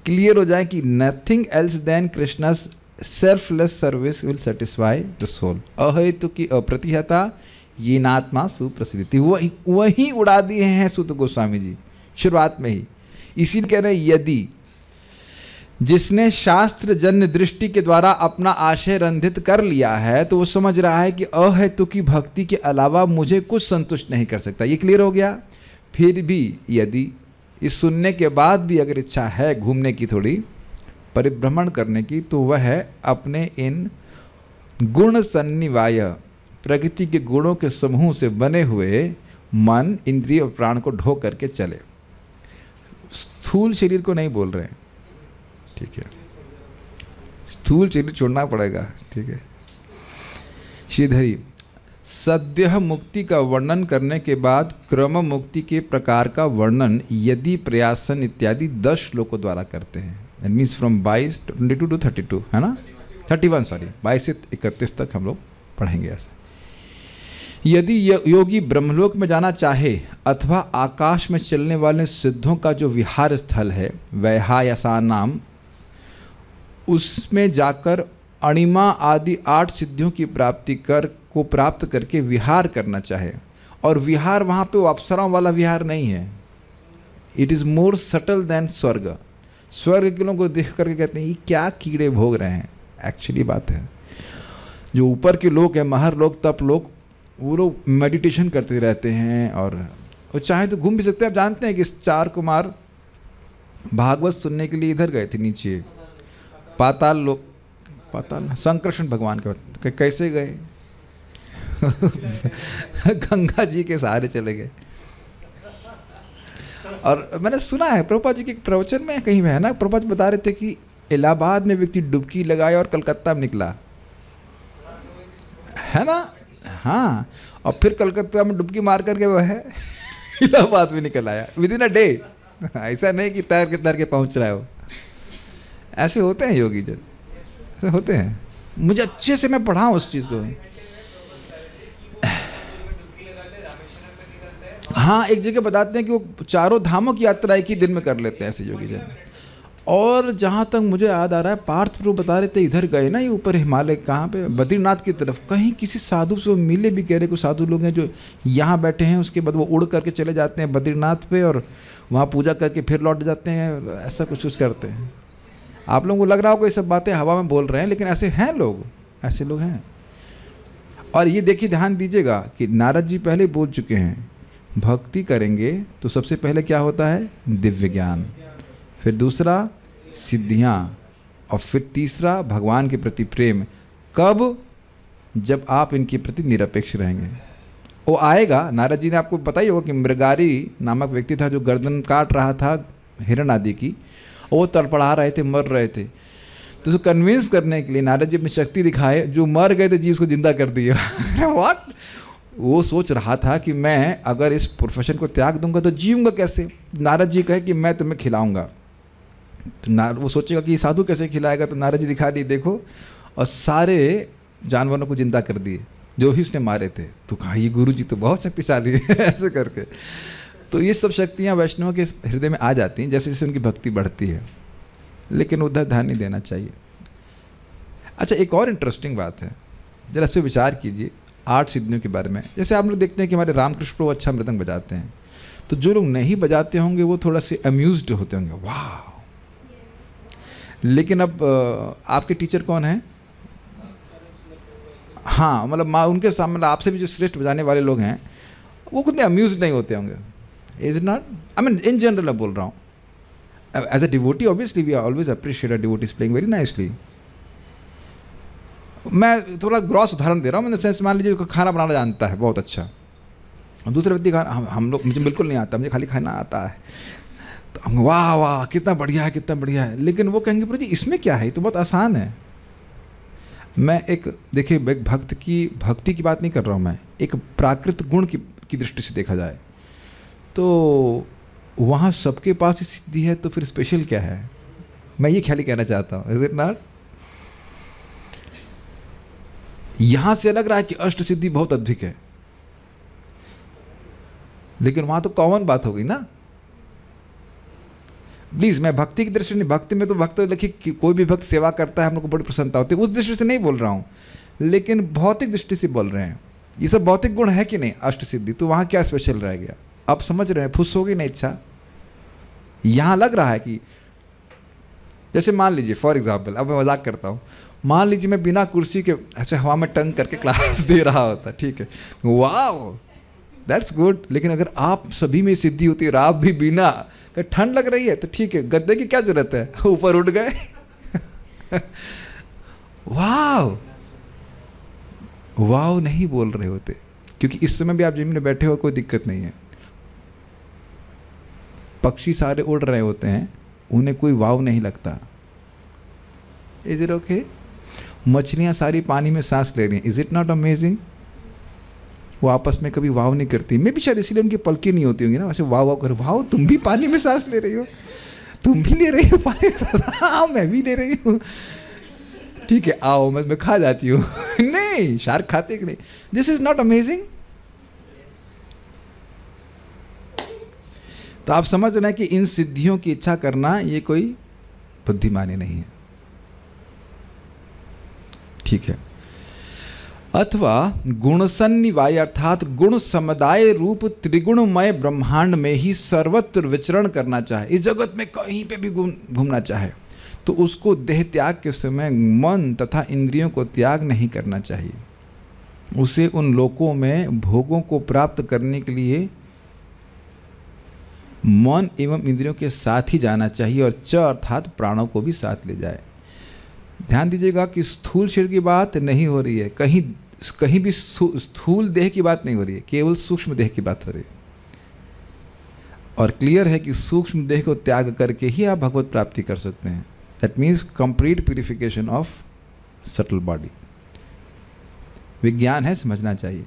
क्लियर हो जाए कि nothing else than Krishna's selfless service will satisfy the soul. अहेतु की अप्रतिहता ये नात्मा सुप्रसिद्धि, वही उड़ा दिए हैं सुत गोस्वामी जी शुरुआत में ही। इसीलिए कह रहे हैं यदि जिसने शास्त्र जन्य दृष्टि के द्वारा अपना आशय रंधित कर लिया है, तो वो समझ रहा है कि अहेतु की भक्ति के अलावा मुझे कुछ संतुष्ट नहीं कर सकता। ये क्लियर हो गया। फिर भी यदि इस सुनने के बाद भी अगर इच्छा है घूमने की, थोड़ी परिभ्रमण करने की, तो वह है अपने इन गुण सन्निवाय, प्रकृति के गुणों के समूह से बने हुए मन, इंद्रिय और प्राण को ढो करके चले। स्थूल शरीर को नहीं बोल रहे हैं, ठीक है, स्थूल शरीर छोड़ना पड़ेगा, ठीक है। श्रीधरी, सद्य मुक्ति का वर्णन करने के बाद क्रम मुक्ति के प्रकार का वर्णन यदि प्रयासन इत्यादि 10 श्लोकों द्वारा करते हैं। दैट मीन्स फ्रॉम 22 to 32, है ना, 31 सॉरी, 22 से 31 तक हम लोग पढ़ेंगे ऐसा। यदि योगी ब्रह्मलोक में जाना चाहे अथवा आकाश में चलने वाले सिद्धों का जो विहार स्थल है वैहायसानाम, उसमें जाकर अणिमा आदि 8 सिद्धियों की प्राप्त करके विहार करना चाहे, और विहार वहाँ पे वो अप्सराओं वाला विहार नहीं है, it is more subtle than swarga. स्वर्ग के लोगों को देख करके कहते हैं ये क्या कीड़े भोग रहे हैं। एक्चुअली बात है जो ऊपर के लोग हैं, महर लोग, तप लोग, वो लोग मेडिटेशन करते रहते हैं और वो चाहे तो घूम भी सकते हैं। आप जानते हैं कि 4 कुमार भागवत सुनने के लिए इधर गए थे नीचे, पाताल लोक, पाताल संकृष्ण भगवान के। कैसे गए? गंगा जी के सहारे चले गए। और मैंने सुना है प्रभुपाद जी के प्रवचन में कहीं है ना, प्रभुपाद बता रहे थे कि इलाहाबाद में व्यक्ति डुबकी लगाया और कलकत्ता में निकला, है ना? हाँ, और फिर कलकत्ता में डुबकी मार करके वो है इलाहाबाद में निकल आया विद इन अ डे। ऐसा नहीं कि तैर के पहुंच रहा है वो। ऐसे होते हैं योगी जन, ऐसे होते हैं। मुझे अच्छे से मैं पढ़ा उस चीज़ को। हाँ, एक जगह बताते हैं कि वो 4 धामों की यात्रा एक ही दिन में कर लेते हैं ऐसे योगी जन। और जहाँ तक मुझे याद आ रहा है, पार्थ प्रभु बता रहे थे इधर गए ना, ये ऊपर हिमालय कहाँ पे, बद्रीनाथ की तरफ, कहीं किसी साधु से मिले भी, कह रहे कुछ साधु लोग हैं जो यहाँ बैठे हैं, उसके बाद वो उड़ करके चले जाते हैं बद्रीनाथ पे और वहाँ पूजा करके फिर लौट जाते हैं, ऐसा कुछ करते हैं। आप लोगों को लग रहा होगा ये सब बातें हवा में बोल रहे हैं, लेकिन ऐसे हैं लोग, ऐसे लोग हैं। और ये देखिए, ध्यान दीजिएगा कि नारद जी पहले बोल चुके हैं, भक्ति करेंगे तो सबसे पहले क्या होता है? दिव्य ज्ञान, फिर दूसरा सिद्धियाँ, और फिर तीसरा भगवान के प्रति प्रेम। कब? जब आप इनके प्रति निरपेक्ष रहेंगे। वो आएगा। नारद जी ने आपको पता ही होगा कि मृगारी नामक व्यक्ति था जो गर्दन काट रहा था हिरण आदि की, और वो तड़पड़ा रहे थे, मर रहे थे। तो उसको कन्विंस करने के लिए नारद जी अपनी शक्ति दिखाए, जो मर गए थे जी उसको जिंदा कर दिया। व्हाट? वो सोच रहा था कि मैं अगर इस प्रोफेशन को त्याग दूंगा तो जीऊँगा कैसे। नारद जी कहे कि मैं तुम्हें खिलाऊंगा। तो वो सोचेगा कि साधु कैसे खिलाएगा, तो नारद जी दिखा दिए, देखो, और सारे जानवरों को जिंदा कर दिए जो भी उसने मारे थे। तो कहा ये गुरु जी तो बहुत शक्तिशाली है ऐसे करके। तो ये सब शक्तियाँ वैष्णवों के हृदय में आ जाती हैं जैसे जैसे उनकी भक्ति बढ़ती है, लेकिन उधर ध्यान नहीं देना चाहिए। अच्छा, एक और इंटरेस्टिंग बात है, जरा इस पर विचार कीजिए 8 सिद्धियों के बारे में। जैसे आप लोग देखते हैं कि हमारे रामकृष्ण प्रभु अच्छा मृदंग बजाते हैं, तो जो लोग नहीं बजाते होंगे वो थोड़ा से अम्यूज्ड होते होंगे, वाह। लेकिन अब आपके टीचर कौन हैं? हाँ, मतलब उनके सामने, मतलब आपसे भी जो श्रेष्ठ बजाने वाले लोग हैं, वो कितने अम्यूज नहीं होते होंगे। Is it not? I mean in general मैं बोल रहा हूँ। As a devotee obviously we always appreciate a devotee is playing very nicely. मैं थोड़ा ग्रॉस उदाहरण दे रहा हूँ, मैंने सेंस, मान लीजिए खाना बनाना जानता है बहुत अच्छा, दूसरे व्यक्ति खाना, हम लोग, मुझे बिल्कुल नहीं आता, मुझे खाली खाना आता है, तो हम वाह वाह कितना बढ़िया है, कितना बढ़िया है। लेकिन वो कहेंगे प्रभु जी इसमें क्या है, ये तो बहुत आसान है। मैं एक, देखिए, एक भक्ति की बात नहीं कर रहा हूँ मैं, एक प्राकृत गुण की दृष्टि से देखा जाए तो वहाँ सबके पास ही सिद्धि है, तो फिर स्पेशल क्या है? मैं ये ख्याली कहना चाहता हूँ, इज इट नॉट? यहाँ से लग रहा है कि अष्ट सिद्धि बहुत अधिक है, लेकिन वहाँ तो कॉमन बात हो गई ना। प्लीज, मैं भक्ति की दृष्टि नहीं, भक्ति में तो भक्त देखिए कोई भी भक्त सेवा करता है हम लोग को बड़ी प्रसन्नता होती है, उस दृष्टि से नहीं बोल रहा हूँ, लेकिन भौतिक दृष्टि से बोल रहे हैं। ये सब भौतिक गुण है कि नहीं, अष्ट सिद्धि, तो वहाँ क्या स्पेशल रह गया? आप समझ रहे हैं, फुस होगी ना इच्छा। यहाँ लग रहा है कि जैसे मान लीजिए फॉर एग्जाम्पल, अब मैं मजाक करता हूँ, मान लीजिए मैं बिना कुर्सी के ऐसे हवा में टंग करके क्लास दे रहा होता, ठीक है, वाह दैट्स गुड। लेकिन अगर आप सभी में सिद्धि होती है और आप भी बिना, ठंड लग रही है तो ठीक है, गद्दे की क्या जरूरत है, ऊपर उठ गए वाह वाह नहीं बोल रहे होते, क्योंकि इस समय भी आप जमीन में बैठे हो, कोई दिक्कत नहीं है। पक्षी सारे उड़ रहे होते हैं, उन्हें कोई वाव नहीं लगता, इज इट ओके? मछलियाँ सारी पानी में सांस ले रही हैं, इज इट नॉट अमेजिंग? वो आपस में कभी वाव नहीं करती, मैं भी शायद इसलिए उनकी पलकें नहीं होती होंगी ना, वैसे वाव वाव कर, वाव तुम भी पानी में सांस ले रही हो, तुम भी ले रही हो पानी में सांस, हाँ मैं भी ले रही हूँ, ठीक है आओ मैं खा जाती हूँ नहीं, शार्क खाते कि नहीं? This is not amazing? तो आप समझ रहे हैं कि इन सिद्धियों की इच्छा करना ये कोई बुद्धिमानी नहीं है, ठीक है। अथवा गुणसन्निवाय अर्थात गुण समुदाय रूप त्रिगुणमय ब्रह्मांड में ही सर्वत्र विचरण करना चाहे, इस जगत में कहीं पे भी घूमना चाहे, तो उसको देह त्याग के समय मन तथा इंद्रियों को त्याग नहीं करना चाहिए। उसे उन लोकों में भोगों को प्राप्त करने के लिए मन एवं इंद्रियों के साथ ही जाना चाहिए और च अर्थात प्राणों को भी साथ ले जाए। ध्यान दीजिएगा कि स्थूल शरीर की बात नहीं हो रही है, कहीं भी स्थूल देह की बात नहीं हो रही है, केवल सूक्ष्म देह की बात हो रही है। और क्लियर है कि सूक्ष्म देह को त्याग करके ही आप भगवत प्राप्ति कर सकते हैं। That means complete purification of subtle body. विज्ञान है, समझना चाहिए।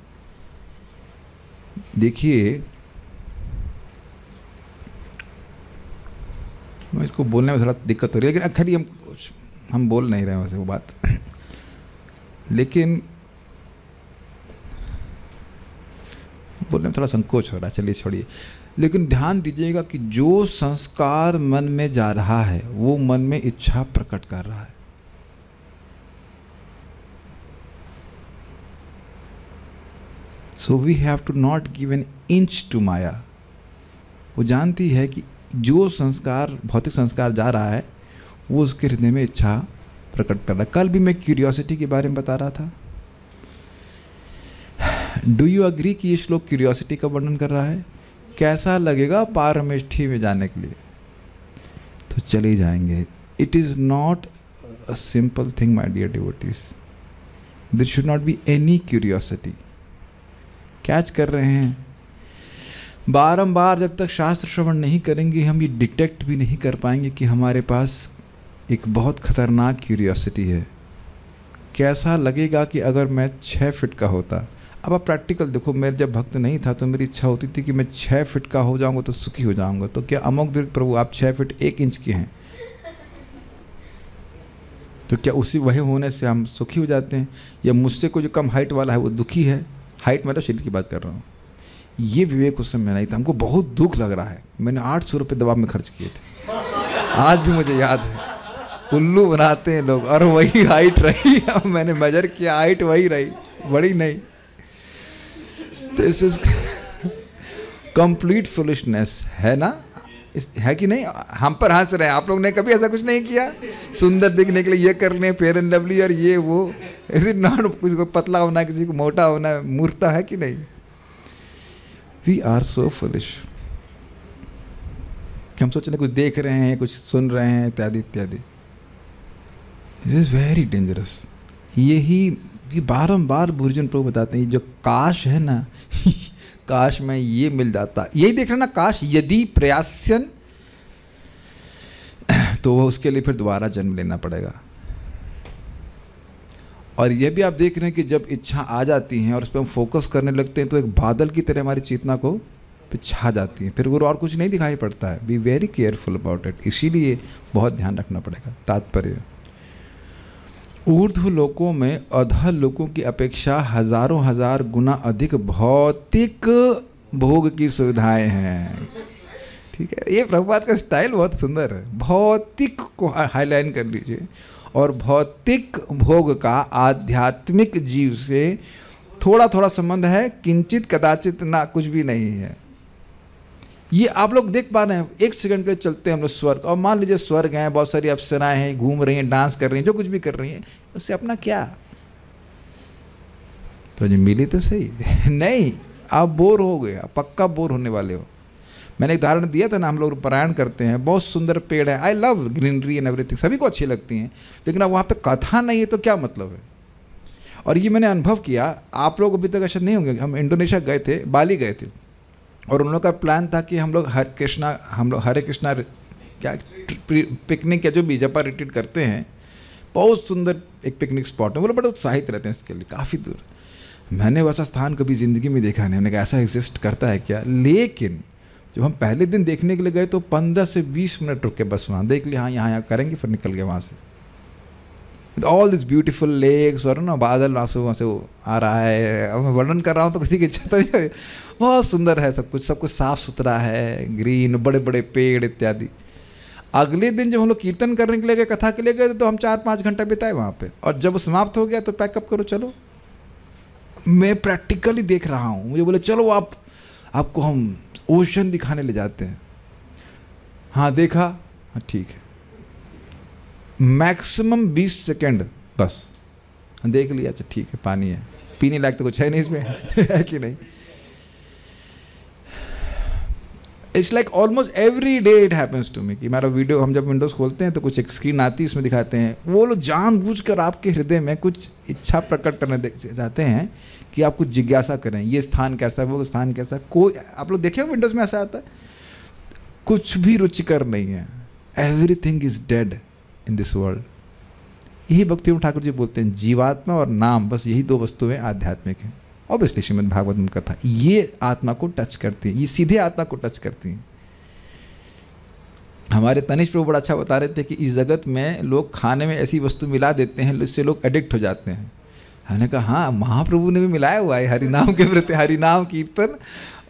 देखिए, इसको बोलने में थोड़ा दिक्कत हो रही है, लेकिन खैर हम बोल नहीं रहे हैं वैसे वो बात लेकिन बोलने में थोड़ा संकोच हो रहा है, चलिए छोड़िए। लेकिन ध्यान दीजिएगा कि जो संस्कार मन में जा रहा है वो मन में इच्छा प्रकट कर रहा है। So we have to not give an inch to Maya. वो जानती है कि जो संस्कार, भौतिक संस्कार जा रहा है वो उसके हृदय में इच्छा प्रकट कर रहा है। कल भी मैं क्यूरियोसिटी के बारे में बता रहा था। डू यू अग्री कि ये श्लोक क्यूरियोसिटी का वर्णन कर रहा है? कैसा लगेगा पारमेष्ठी में जाने के लिए? तो चले जाएंगे। It is not a simple thing my dear devotees. There should not be any curiosity. Catch कर रहे हैं? बारंबार जब तक शास्त्र श्रवण नहीं करेंगे हम ये डिटेक्ट भी नहीं कर पाएंगे कि हमारे पास एक बहुत खतरनाक क्यूरियोसिटी है। कैसा लगेगा कि अगर मैं 6 फीट का होता। अब आप प्रैक्टिकल देखो, मैं जब भक्त नहीं था तो मेरी इच्छा होती थी कि मैं 6 फीट का हो जाऊंगा तो सुखी हो जाऊंगा। तो क्या अमोघ दीर्घ प्रभु आप 6 फीट 1 इंच के हैं, तो क्या उसी वही होने से हम सुखी हो जाते हैं? या मुझसे कोई जो कम हाइट वाला है वो दुखी है? हाइट मतलब शरीर की बात कर रहा हूँ। ये विवेक उस समय नहीं था। हमको बहुत दुख लग रहा है। मैंने 800 रुपये दवा में खर्च किए थे, आज भी मुझे याद है। उल्लू बनाते हैं लोग, और वही हाइट रही। अब मैंने मेजर किया, हाइट वही रही, बड़ी नहीं। दिस इज कंप्लीट फुलिशनेस, है ना? है कि नहीं? हम पर हंस रहे हैं। आप लोग ने कभी ऐसा कुछ नहीं किया? सुंदर दिखने के लिए ये कर लें, फेयर एंड लवली और ये वो। Is it not? किसी को पतला होना है, किसी को मोटा होना है, मूर्खता है कि नहीं? We are so foolish. हम सोच रहे कुछ देख रहे हैं, कुछ सुन रहे हैं, इत्यादि इत्यादि। This is very dangerous. ये बारंबार भूर्जन प्रभु बताते हैं, जो काश है ना काश में ये मिल जाता। यही देख रहे ना, काश यदि प्रयास्यन, तो उसके लिए फिर दोबारा जन्म लेना पड़ेगा। और यह भी आप देख रहे हैं कि जब इच्छा आ जाती हैं और उस पर हम फोकस करने लगते हैं तो एक बादल की तरह हमारी चेतना को छा जाती है, फिर वो और कुछ नहीं दिखाई पड़ता है। Be very careful about it. इसीलिए बहुत ध्यान रखना पड़ेगा। तात्पर्य, ऊर्ध्व लोकों में अधः लोकों की अपेक्षा हजारों हजार गुना अधिक भौतिक भोग की सुविधाएं हैं। ठीक है, ये प्रभुपाद का स्टाइल बहुत सुंदर है। भौतिक को हाईलाइट कर लीजिए। और भौतिक भोग का आध्यात्मिक जीव से थोड़ा थोड़ा संबंध है, किंचित कदाचित ना, कुछ भी नहीं है। ये आप लोग देख पा रहे हैं। 1 सेकंड के लिए चलते हैं हम लोग स्वर्ग, और मान लीजिए स्वर्ग हैं, बहुत सारी अप्सराएं हैं, घूम रही हैं, डांस कर रही हैं, जो कुछ भी कर रही हैं, उससे अपना क्या? तो जो मिली तो सही नहीं, आप बोर हो गए, आप पक्का बोर होने वाले हो। मैंने एक उदाहरण दिया था ना, हम लोग पारायण करते हैं, बहुत सुंदर पेड़ है, I love greenery and everything, सभी को अच्छी लगती हैं, लेकिन अब वहाँ पे कथा नहीं है तो क्या मतलब है? और ये मैंने अनुभव किया। आप लोग अभी तक ऐसा नहीं होंगे। हम इंडोनेशिया गए थे, बाली गए थे, और उन लोगों का प्लान था कि हम लोग हरे कृष्णा क्या पिकनिक या जो भी जपा रिट्रीट करते हैं, बहुत सुंदर एक पिकनिक स्पॉट है। वो लोग बड़े उत्साहित रहते हैं इसके लिए, काफ़ी दूर। मैंने वैसा स्थान कभी ज़िंदगी में देखा नहीं। मैंने कहा ऐसा एग्जिस्ट करता है क्या? लेकिन जब हम पहले दिन देखने के लिए गए तो 15 से 20 मिनट रुक के बस वहाँ देख लिया, हाँ यहाँ करेंगे, फिर निकल गए वहाँ से। ऑल दिस ब्यूटीफुल लेक्स, और ना बादल आंसू वहाँ से आ रहा है। अब मैं वर्णन कर रहा हूँ तो किसी की इच्छा तो नहीं। बहुत सुंदर है सब कुछ साफ सुथरा है, ग्रीन, बड़े बड़े पेड़ इत्यादि। अगले दिन जब हम लोग कीर्तन करने के लिए गए, कथा के लिए गए, तो हम 4-5 घंटा बिताए वहाँ पे। और जब समाप्त हो गया तो पैकअप करो, चलो। मैं प्रैक्टिकली देख रहा हूँ। मुझे बोले चलो आपको हम ओशन दिखाने ले जाते हैं। हाँ देखा, हाँ ठीक है, मैक्सिमम 20 सेकेंड बस देख लिया, अच्छा ठीक है, पानी है। पीने लायक तो कुछ है नहीं इसमें, है कि नहीं? It's like almost every day it happens to me कि हमारा वीडियो, हम जब विंडोज़ खोलते हैं तो कुछ एक स्क्रीन आती है, उसमें दिखाते हैं वो लोग जानबूझकर आपके हृदय में कुछ इच्छा प्रकट करने चाहते हैं कि आप कुछ जिज्ञासा करें, ये स्थान कैसा है, वो स्थान कैसा है। कोई आप लोग देखे हो विंडोज़ में ऐसा आता है? कुछ भी रुचिकर नहीं है, everything is dead in this world. यही भक्ति ठाकुर जी बोलते हैं, जीवात्मा और नाम, बस यही दो वस्तुएं आध्यात्मिक हैं। ऑब्वियसली श्रीमद् भागवत में कथा ये आत्मा को टच करती है, ये सीधे आत्मा को टच करती हैं। हमारे तनिष्क प्रभु बड़ा अच्छा बता रहे थे कि इस जगत में लोग खाने में ऐसी वस्तु मिला देते हैं जिससे लोग एडिक्ट हो जाते हैं। हमने कहा हाँ, महाप्रभु ने भी मिलाया हुआ है हरिनाम के प्रति, हरिनाम कीर्तन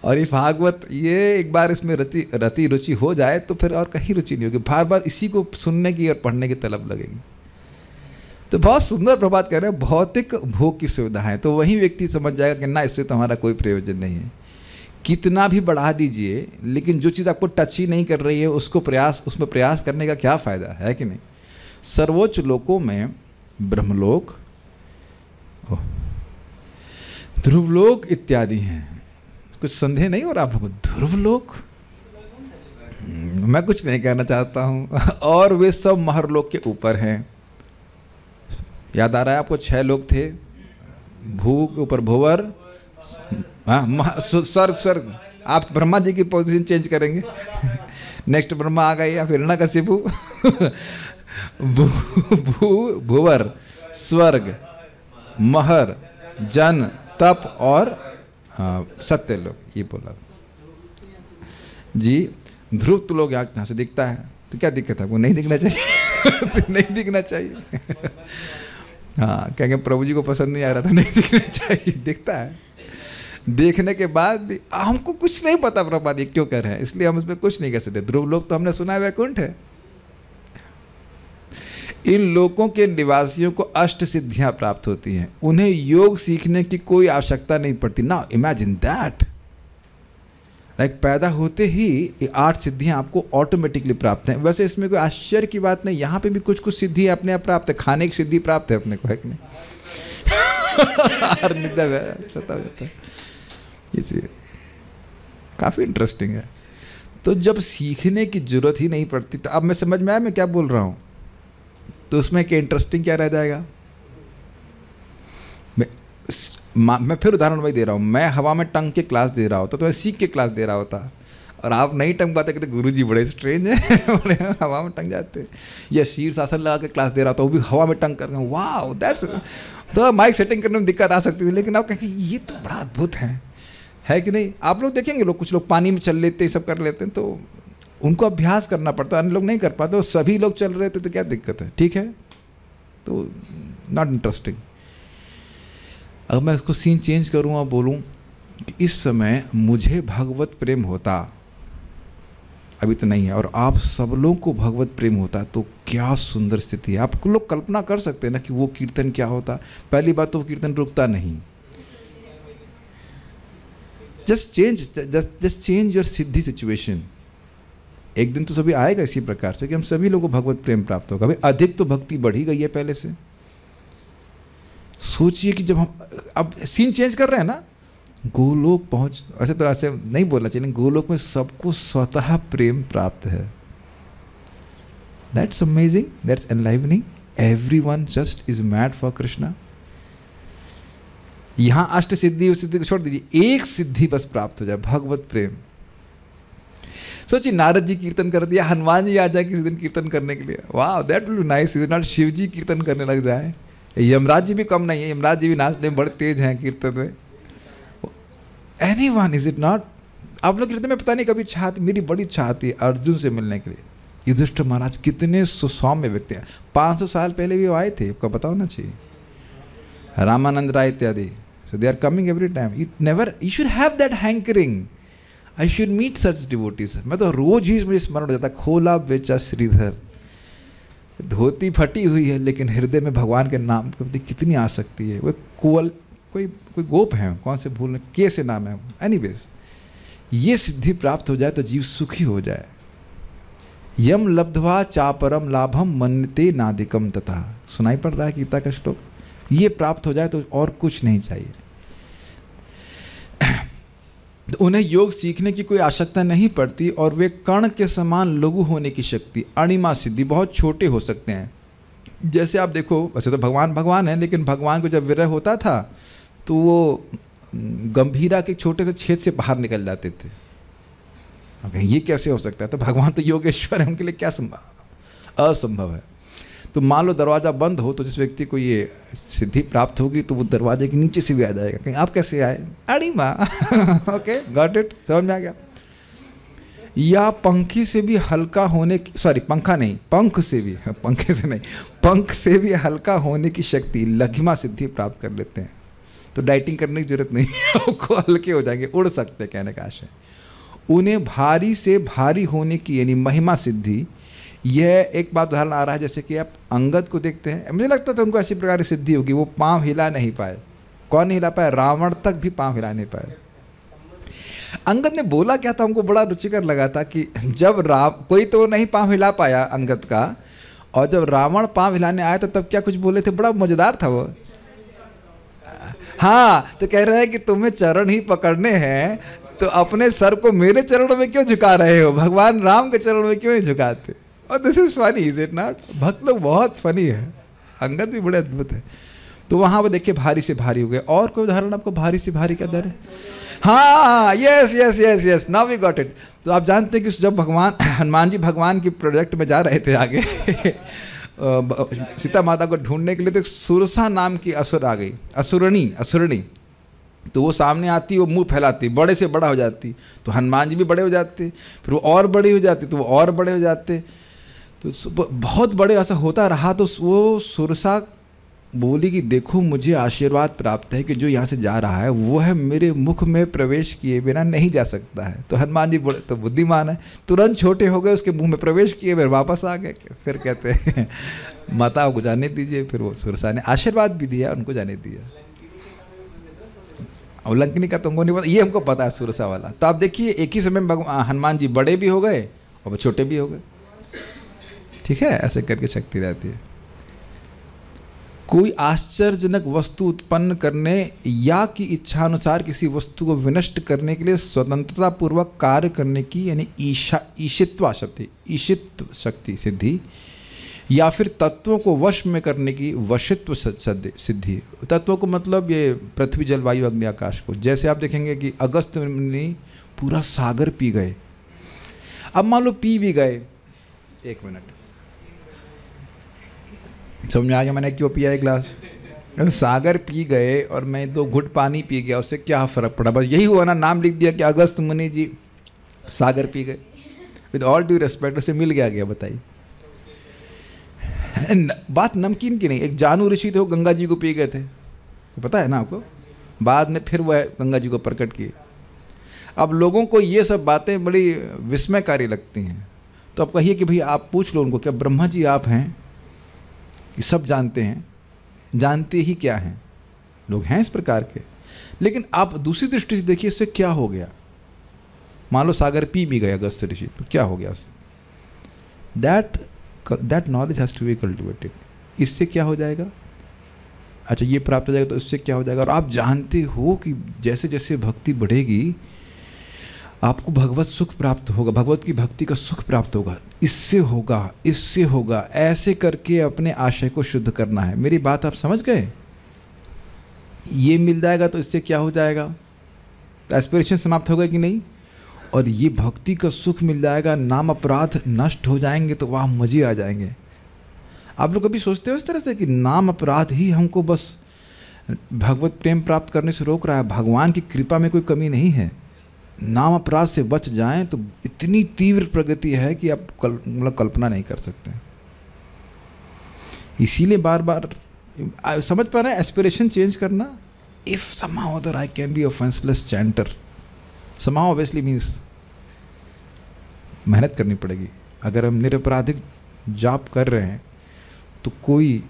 और ये भागवत। ये एक बार इसमें रति रुचि हो जाए तो फिर और कहीं रुचि नहीं होगी, बार बार इसी को सुनने की और पढ़ने की तलब लगेगी। तो बहुत सुंदर प्रभात कह रहे हैं, भौतिक भोग की सुविधा है, तो वही व्यक्ति समझ जाएगा कि ना, इससे तो हमारा कोई प्रयोजन नहीं है। कितना भी बढ़ा दीजिए, लेकिन जो चीज़ आपको टच ही नहीं कर रही है उसमें प्रयास करने का क्या फ़ायदा है कि नहीं? सर्वोच्च लोकों में ब्रह्मलोक, ध्रुवलोक इत्यादि हैं। कुछ संदेह नहीं हो रहा आप लोगों को? ध्रुवलोक, मैं कुछ नहीं कहना चाहता हूँ। और वे सब महरलोक के ऊपर हैं। याद आ रहा है आपको? 6 लोग थे, भू के ऊपर भूवर, हाँ स्वर्ग। आप ब्रह्मा जी की पोजीशन चेंज करेंगे। नेक्स्ट ब्रह्मा आ गए या फिर हिरण्यकशिपु। भूवर, स्वर्ग, महर, जन, तप और सत्य लोग, ये बोला जी। ध्रुव तो लोग यहाँ से दिखता है, तो क्या दिक्कत है? वो नहीं दिखना चाहिए। नहीं दिखना चाहिए। हाँ, कहेंगे प्रभु जी को पसंद नहीं आ रहा था, नहीं दिखना चाहिए, दिखता है। देखने के बाद भी हमको कुछ नहीं पता प्रभुपाद ये क्यों कर रहे हैं, इसलिए हम उसमें कुछ नहीं कह सकते। ध्रुव लोग तो हमने सुना है वैकुंठ है। इन लोगों के निवासियों को अष्ट सिद्धियां प्राप्त होती हैं, उन्हें योग सीखने की कोई आवश्यकता नहीं पड़ती। ना इमेजिन दैट, लाइक पैदा होते ही ये 8 सिद्धियां आपको ऑटोमेटिकली प्राप्त हैं। वैसे इसमें कोई आश्चर्य की बात नहीं, यहाँ पे भी कुछ कुछ सिद्धि अपने आप प्राप्त है। खाने की सिद्धि प्राप्त है अपने को, है कि नहीं? सता जाता है, इसलिए काफ़ी इंटरेस्टिंग है। तो जब सीखने की जरूरत ही नहीं पड़ती, तो अब मैं समझ में आया मैं क्या बोल रहा हूँ? तो उसमें क्या इंटरेस्टिंग क्या रह जाएगा? मैं फिर उदाहरण वही दे रहा हूँ। मैं हवा में टंग के क्लास दे रहा होता तो मैं सीख के क्लास दे रहा होता, और आप नहीं टंग पाते, कहते गुरुजी बड़े स्ट्रेंज है, बड़े हवा में टंग जाते। या शीर्षासन लगा के क्लास दे रहा होता, वो भी हवा में टंग कर रहे हैं, वाह दैट्स। तो माइक सेटिंग करने में दिक्कत आ सकती थी, लेकिन आप कहेंगे ये तो बड़ा अद्भुत है कि नहीं? आप लोग देखेंगे, लोग कुछ लोग पानी में चल लेते, सब कर लेते हैं, तो उनको अभ्यास करना पड़ता है, अन्य लोग नहीं कर पाते। सभी लोग चल रहे थे तो क्या दिक्कत है? ठीक है, तो नॉट इंटरेस्टिंग। अगर मैं इसको सीन चेंज करूँ और बोलूँ कि इस समय मुझे भगवत प्रेम होता, अभी तो नहीं है, और आप सब लोगों को भगवत प्रेम होता, तो क्या सुंदर स्थिति है। आप लोग कल्पना कर सकते हैं ना कि वो कीर्तन क्या होता। पहली बात तो वो कीर्तन रुकता नहीं। Just change your Siddhi situation. एक दिन तो सभी आएगा इसी प्रकार से कि हम सभी लोगों को भगवत प्रेम प्राप्त होगा। भाई अधिक तो भक्ति बढ़ ही गई है पहले से। सोचिए कि जब हम अब सीन चेंज कर रहे हैं ना, गोलोक पहुंच, ऐसे तो ऐसे नहीं बोलना चाहिए, गोलोक में सबको स्वतः प्रेम प्राप्त है। That's amazing, that's enlivening. Everyone just is mad for Krishna. यहां अष्ट सिद्धि उस सिद्धि को छोड़ दीजिए, एक सिद्धि बस प्राप्त हो जाए, भगवत प्रेम। सोचिए नारद जी कीर्तन कर दिया, हनुमान जी आ जाए किसी दिन कीर्तन करने के लिए, वाह that will be nice. Is not Shiv ji कीर्तन करने लग जाए, यमराज जी भी कम नहीं है, यमराज जी भी नाचने में बड़े तेज हैं कीर्तन में। Anyone, is it not? आप लोग कीर्तन में पता नहीं कभी इच्छा आती, मेरी बड़ी इच्छा आती है अर्जुन से मिलने के लिए। युधिष्ठिर महाराज कितने सुसौम्य व्यक्ति हैं, 500 साल पहले भी वो आए थे, आपको पता होना चाहिए। रामानंद राय इत्यादि, so they are coming every time. You should have that hankering, I should meet such devotees. मैं तो रोज ही मुझे स्मरण हो जाता, खोला बेचा श्रीधर। धोती फटी हुई है लेकिन हृदय में भगवान के नाम के प्रति कितनी आसक्ति है। वो कोई गोप है, कौन से भूल, के से नाम है। एनीवेज, ये सिद्धि प्राप्त हो जाए तो जीव सुखी हो जाए। यम लब्ध्वा चापरम लाभम मन्यते नादिकम तथा, सुनाई पड़ रहा है गीता का श्लोक। ये प्राप्त हो जाए तो और कुछ नहीं चाहिए। उन्हें योग सीखने की कोई आवश्यकता नहीं पड़ती और वे कण के समान लघु होने की शक्ति, अणिमा सिद्धि, बहुत छोटे हो सकते हैं। जैसे आप देखो, वैसे तो भगवान भगवान है, लेकिन भगवान को जब विरह होता था तो वो गंभीरा के छोटे से छेद से बाहर निकल जाते थे। ये कैसे हो सकता है? तो भगवान तो योगेश्वर है, उनके लिए क्या संभव, असंभव है। तो मान लो दरवाज़ा बंद हो तो जिस व्यक्ति को ये सिद्धि प्राप्त होगी तो वो दरवाजे के नीचे से भी आ जाएगा। कहीं आप कैसे आए? अड़ी माँ। ओके, गॉट इट, समझ में आ गया। या पंखी से भी हल्का होने की, सॉरी पंखा नहीं, पंख से भी, पंखे से नहीं, पंख से भी हल्का होने की शक्ति, लघिमा सिद्धि प्राप्त कर लेते हैं। तो डाइटिंग करने की जरूरत नहीं, आपको हल्के हो जाएंगे, उड़ सकते, कहने का आशय। उन्हें भारी से भारी होने की यानी महिमा सिद्धि, यह एक बात उदाहरण आ रहा है, जैसे कि आप अंगद को देखते हैं, मुझे लगता था उनको ऐसी प्रकार की सिद्धि होगी, वो पांव हिला नहीं पाए। कौन नहीं हिला पाया? रावण तक भी पांव हिला नहीं पाए। अंगद ने बोला क्या था, हमको बड़ा रुचिकर लगा था कि जब कोई तो नहीं पांव हिला पाया अंगद का, और जब रावण पांव हिलाने आया तो तब क्या कुछ बोले थे, बड़ा मजेदार था वो। हाँ, तो कह रहे हैं कि तुम्हें चरण ही पकड़ने हैं तो अपने सर को मेरे चरणों में क्यों झुका रहे हो, भगवान राम के चरणों में क्यों नहीं झुकाते? और this is funny, is it not? भक्त लोग बहुत फनी है, अंगद भी बड़े अद्भुत है। तो वहां वो देखिए भारी से भारी हो गए। और कोई उदाहरण आपको भारी से भारी का दर है? हाँ, yes yes yes yes, now we got it. तो आप जानते हैं कि जब भगवान हनुमान जी भगवान की प्रोजेक्ट में जा रहे थे आगे सीता माता को ढूंढने के लिए, तो एक सुरसा नाम की असुर आ गई, असुरणी। तो वो सामने आती, वो मुंह फैलाती, बड़े से बड़ा हो जाती, तो हनुमान जी भी बड़े हो जाते, फिर वो और बड़ी हो जाती तो वो और बड़े हो जाते, तो बहुत बड़े ऐसा होता रहा। तो वो सुरसा बोली कि देखो मुझे आशीर्वाद प्राप्त है कि जो यहाँ से जा रहा है वो है मेरे मुख में प्रवेश किए बिना नहीं जा सकता है। तो हनुमान जी बड़े तो बुद्धिमान है, तुरंत छोटे हो गए, उसके मुंह में प्रवेश किए, फिर वापस आ गए। फिर कहते हैं माता को जाने दीजिए। फिर वो सुरसा ने आशीर्वाद भी दिया, उनको जाने दिया। उल्लंघनी का तो हमको नहीं पता, ये हमको पता है सुरसा वाला। तो आप देखिए एक ही समय में हनुमान जी बड़े भी हो गए और छोटे भी हो गए। ठीक है, ऐसे करके शक्ति रहती है। कोई आश्चर्यजनक वस्तु उत्पन्न करने या की इच्छानुसार किसी वस्तु को विनष्ट करने के लिए स्वतंत्रता पूर्वक कार्य करने की यानी ईशित्व शक्ति सिद्धि, या फिर तत्वों को वश में करने की वशित्व सिद्धि। तत्वों को मतलब ये पृथ्वी, जलवायु, अग्नि, आकाश को। जैसे आप देखेंगे कि अगस्त मुनि पूरा सागर पी गए। अब मान लो पी भी गए, एक मिनट, समझ में आ गया मैंने क्यों पिया एक गिलास? सागर पी गए और मैं 2 घुट पानी पी गया, उससे क्या फ़र्क पड़ा? बस यही हुआ ना, नाम लिख दिया कि अगस्त मुनि जी सागर पी गए। विद ऑल ड्यू रेस्पेक्ट, उसे मिल गया, बताइए। बात नमकीन की नहीं। एक जानू ऋषि थे, वो गंगा जी को पी गए थे, पता है ना आपको? बाद में फिर वह गंगा जी को प्रकट किए। अब लोगों को ये सब बातें बड़ी विस्मयकारी लगती हैं, तो आप कहिए कि भाई आप पूछ लो उनको, क्या ब्रह्मा जी आप हैं? ये सब जानते हैं, जानते ही क्या हैं? लोग हैं इस प्रकार के। लेकिन आप दूसरी दृष्टि से देखिए, इससे क्या हो गया? मान लो सागर पी भी गए अगस्त ऋषि, तो क्या हो गया उससे? That knowledge has to be cultivated. इससे क्या हो जाएगा? अच्छा, ये प्राप्त हो जाएगा तो इससे क्या हो जाएगा? और आप जानते हो कि जैसे जैसे भक्ति बढ़ेगी आपको भगवत सुख प्राप्त होगा, भगवत की भक्ति का सुख प्राप्त होगा, इससे होगा, इससे होगा, ऐसे करके अपने आशय को शुद्ध करना है। मेरी बात आप समझ गए? ये मिल जाएगा तो इससे क्या हो जाएगा? एस्पिरेशन समाप्त होगा कि नहीं? और ये भक्ति का सुख मिल जाएगा, नाम अपराध नष्ट हो जाएंगे, तो वाह मजे आ जाएंगे। आप लोग कभी सोचते हो इस तरह से कि नाम अपराध ही हमको बस भगवत प्रेम प्राप्त करने से रोक रहा है? भगवान की कृपा में कोई कमी नहीं है। नाम अपराध से बच जाएं तो इतनी तीव्र प्रगति है कि आप कल्पना नहीं कर सकते। इसीलिए बार बार समझ पा रहे हैं एस्पिरेशन चेंज करना। If somehow other I can be a offenseless chanter, somehow obviously means मेहनत करनी पड़ेगी। अगर हम निरपराधिक जाप कर रहे हैं तो कोई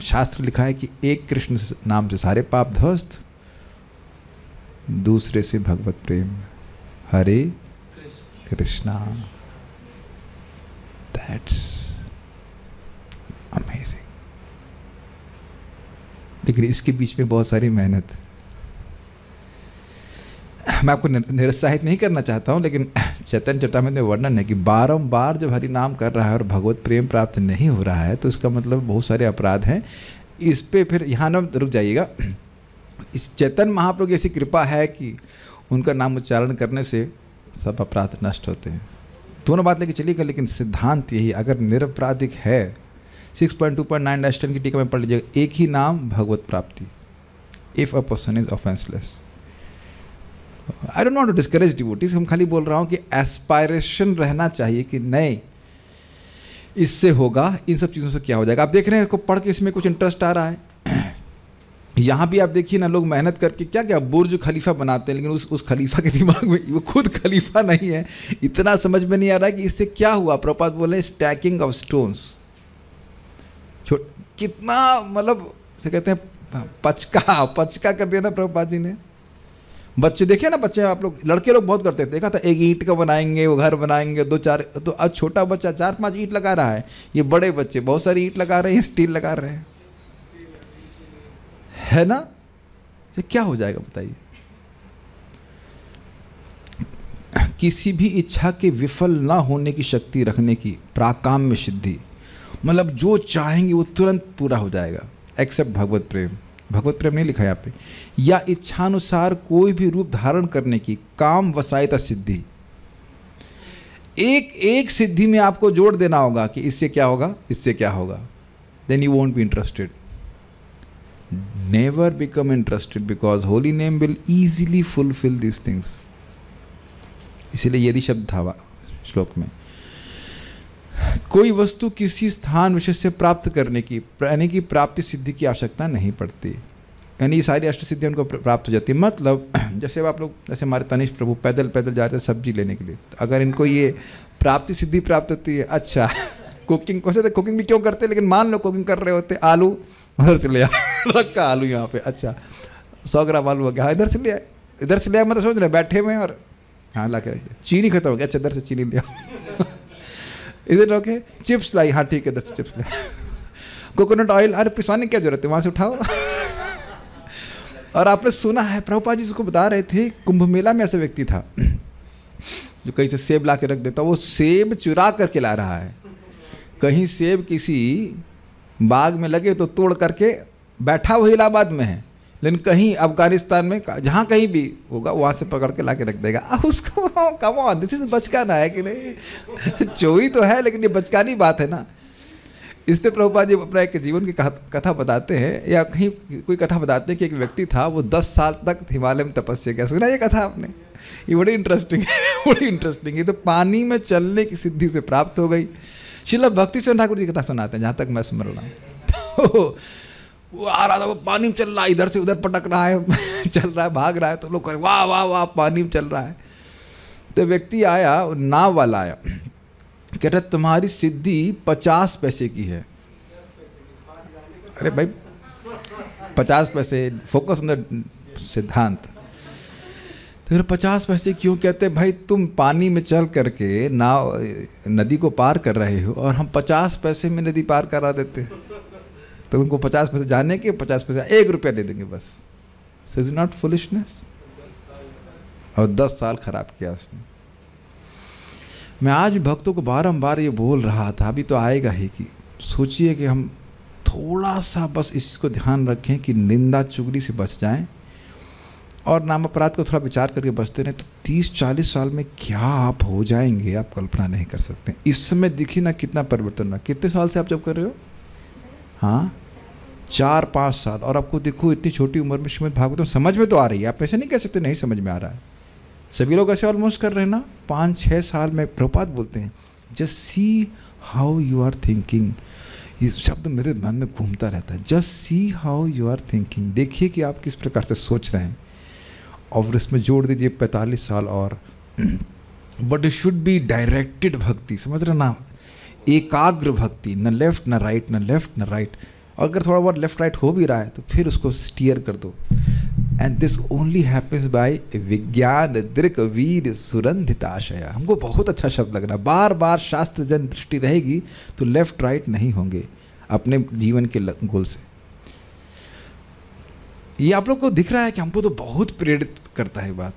शास्त्र लिखा है कि एक कृष्ण नाम से सारे पाप ध्वस्त, दूसरे से भगवत प्रेम, हरे कृष्णा। That's amazing. लेकिन इसके बीच में बहुत सारी मेहनत। मैं आपको निरुत्साहित नहीं करना चाहता हूँ, लेकिन चैतन्य चरितामृत में वर्णन है कि बारंबार जब हरि नाम कर रहा है और भगवत प्रेम प्राप्त नहीं हो रहा है तो इसका मतलब बहुत सारे अपराध हैं। इस पे फिर यहाँ ना रुक जाइएगा। इस चैतन्य महाप्रभु की ऐसी कृपा है कि उनका नाम उच्चारण करने से सब अपराध नष्ट होते हैं। दोनों बात लेके चलिएगा, लेकिन सिद्धांत यही, अगर निरपराधिक है 6.2.9-10 की टीका में पढ़ लीजिएगा, एक ही नाम भगवत प्राप्ति, if a person is offenceless. I don't want to discourage devotees, हम खाली बोल रहा हूँ कि एस्पायरेशन रहना चाहिए कि नहीं इससे होगा, इन सब चीज़ों से क्या हो जाएगा। आप देख रहे हैं, को पढ़ के इसमें कुछ इंटरेस्ट आ रहा है। यहाँ भी आप देखिए ना, लोग मेहनत करके क्या क्या बुर्ज खलीफा बनाते हैं, लेकिन उस खलीफा के दिमाग में वो खुद खलीफा नहीं है, इतना समझ में नहीं आ रहा है कि इससे क्या हुआ। प्रभुपाद बोले स्टैकिंग ऑफ स्टोन्स, कितना मतलब से कहते हैं पचका कर दिया ना प्रभुपाद जी ने। बच्चे देखे ना, बच्चे आप लोग लड़के लोग बहुत करते थे, देखा था, एक ईंट का बनाएंगे, वो घर बनाएंगे, 2-4, तो आज छोटा बच्चा 4-5 ईंट लगा रहा है, ये बड़े बच्चे बहुत सारी ईंट लगा रहे हैं, स्टील लगा रहे हैं, है ना। तो क्या हो जाएगा बताइए। किसी भी इच्छा के विफल ना होने की शक्ति रखने की प्राकाम्य सिद्धि, मतलब जो चाहेंगे वो तुरंत पूरा हो जाएगा, एक्सेप्ट भगवत प्रेम। भगवत प्रेम नहीं लिखा यहाँ पे। या इच्छानुसार कोई भी रूप धारण करने की काम वसायता सिद्धि। एक सिद्धि में आपको जोड़ देना होगा कि इससे क्या होगा, इससे क्या होगा, then you won't be interested. Never become interested because holy name will easily fulfil this things. इसीलिए यदि शब्द था श्लोक में। कोई वस्तु किसी स्थान विशेष से प्राप्त करने की, यानी कि प्राप्ति सिद्धि की आवश्यकता नहीं पड़ती, यानी ये सारी अष्ट सिद्धियाँ उनको प्राप्त हो जाती है। मतलब जैसे आप लोग, जैसे हमारे तनिष्ठ प्रभु पैदल पैदल जाते हैं सब्जी लेने के लिए, तो अगर इनको ये प्राप्ति सिद्धि प्राप्त होती है, अच्छा कुकिंग वैसे तो कुकिंग भी क्यों करते हैं, लेकिन मान लो कुकिंग कर रहे होते, आलू उधर से ले आया, रखा आलू यहाँ पे, अच्छा 100 ग्राम आलू हो गया, हाँ इधर से ले आए, इधर से ले आए, मतलब समझ रहे बैठे हुए और हाँ ला के रख दिया। चीनी खत्म हो गया, अच्छा इधर से चीनी ले आओ, इधर रखे, चिप्स लाई, हाँ ठीक है इधर से चिप्स ले, कोकोनट ऑयल, अरे पिसवाने की क्या जरूरत है, वहाँ से उठाओ। और आपने सुना है प्रभुपाद जी उसको बता रहे थे, कुंभ मेला में ऐसा व्यक्ति था जो कहीं से सेब ला के रख देता, वो सेब चुरा करके ला रहा है। कहीं सेब किसी बाग में लगे तो तोड़ करके बैठा, वो इलाहाबाद में है, लेकिन कहीं अफगानिस्तान में जहाँ कहीं भी होगा वहाँ से पकड़ के ला के रख देगा। उसको कम ऑन, दिस इज बचकाना है कि नहीं, चोरी तो है लेकिन ये बचकानी बात है ना। इस पर प्रभुपाद जी अपना एक जीवन की कथा बताते हैं, या कहीं कोई कथा बताते हैं कि एक व्यक्ति था, वो 10 साल तक हिमालय में तपस्या किया। सुना ये कथा आपने? ये बड़ी इंटरेस्टिंग है, बड़ी इंटरेस्टिंग है। तो पानी में चलने की सिद्धि से प्राप्त हो गई। श्रील भक्ति सिंह ठाकुर जी कथा सुनाते हैं, जहाँ तक मैं समझ रहा हूँ। तो वो आ रहा था, वो पानी में चल रहा है, इधर से उधर पटक रहा है, चल रहा है, भाग रहा है, तो लोग कह रहे वाह वाह वाह पानी में चल रहा है। तो व्यक्ति आया, नाव वाला आया, कह रहा तुम्हारी सिद्धि 50 पैसे की है। अरे भाई 50 पैसे, फोकस ऑन द सिद्धांत। तो 50 पैसे क्यों? कहते भाई तुम पानी में चल करके नाव नदी को पार कर रहे हो और हम 50 पैसे में नदी पार करा देते, तो उनको 50 पैसे जाने के, 50 पैसे 1 रुपया दे देंगे बस। So is not foolishness. और 10 साल खराब किया उसने। मैं आज भक्तों को बारंबार ये बोल रहा था, अभी तो आएगा ही, कि सोचिए कि हम थोड़ा सा बस इसको ध्यान रखें कि निंदा चुगली से बच जाएं और नाम अपराध को थोड़ा विचार करके बचते रहें, तो 30-40 साल में क्या आप हो जाएंगे, आप कल्पना नहीं कर सकते। इस समय दिखी ना कितना परिवर्तन हुआ। कितने साल से आप जब कर रहे हो? हाँ 4-5 साल। और आपको देखो इतनी छोटी उम्र में श्रीमद् भागवतम समझ में तो आ रही है, आप ऐसे नहीं कह सकते नहीं समझ में आ रहा है। सभी लोग ऐसे ऑलमोस्ट कर रहे हैं ना। 5-6 साल में प्रभुपाद बोलते हैं just see how you are thinking. इस शब्द मेरे मन में घूमता रहता है, just see how you are thinking. देखिए कि आप किस प्रकार से सोच रहे हैं, और इसमें जोड़ दीजिए 45 साल और। But it should be directed भक्ति, समझ रहे ना, एकाग्र भक्ति, न लेफ्ट न राइट, न लेफ्ट न राइट। अगर थोड़ा बहुत लेफ्ट राइट हो भी रहा है तो फिर उसको स्टीयर कर दो। And this only happens by विज्ञान दृक वीर सुरंधिताशय। हमको बहुत अच्छा शब्द लग रहा है, बार बार शास्त्र जन दृष्टि रहेगी तो लेफ्ट राइट नहीं होंगे अपने जीवन के गोल से। ये आप लोग को दिख रहा है कि हमको तो बहुत प्रेरित करता है बात।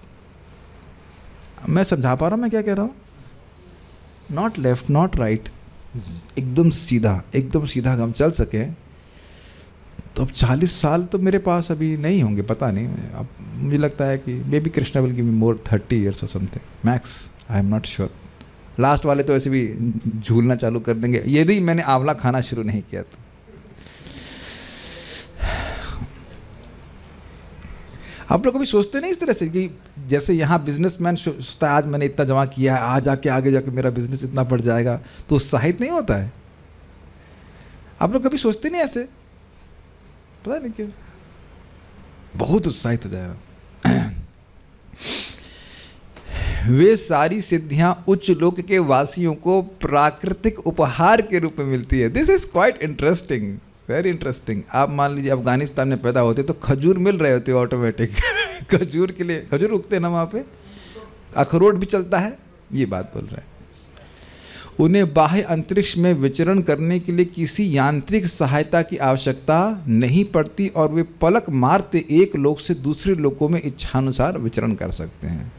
मैं समझा पा रहा हूँ मैं क्या कह रहा हूँ? नॉट लेफ्ट नॉट राइट, एकदम सीधा हम चल सके तो अब 40 साल तो मेरे पास अभी नहीं होंगे, पता नहीं। अब मुझे लगता है कि may be Krishna will give me more 30 years और something max, I am not sure. Last वाले तो ऐसे भी झूलना चालू कर देंगे यदि मैंने आंवला खाना शुरू नहीं किया तो। आप लोग कभी सोचते नहीं इस तरह से कि जैसे यहाँ बिजनेसमैन सोचता है आज मैंने इतना जमा किया है, आज जाके आगे जाके मेरा बिजनेस इतना बढ़ जाएगा, तो उत्साहित नहीं होता है? आप लोग कभी सोचते नहीं ऐसे? पता नहीं क्यों बहुत उत्साहित हो जाएगा। वे सारी सिद्धियां उच्च लोक के वासियों को प्राकृतिक उपहार के रूप में मिलती है। This is quite interesting, very interesting. आप मान लीजिए अफगानिस्तान में पैदा होते तो खजूर मिल रहे होते ऑटोमेटिक। खजूर के लिए खजूर उगते ना वहाँ पे, अखरोट भी चलता है, ये बात बोल रहे हैं। उन्हें बाह्य अंतरिक्ष में विचरण करने के लिए किसी यांत्रिक सहायता की आवश्यकता नहीं पड़ती और वे पलक मारते एक लोक से दूसरे लोकों में इच्छानुसार विचरण कर सकते हैं।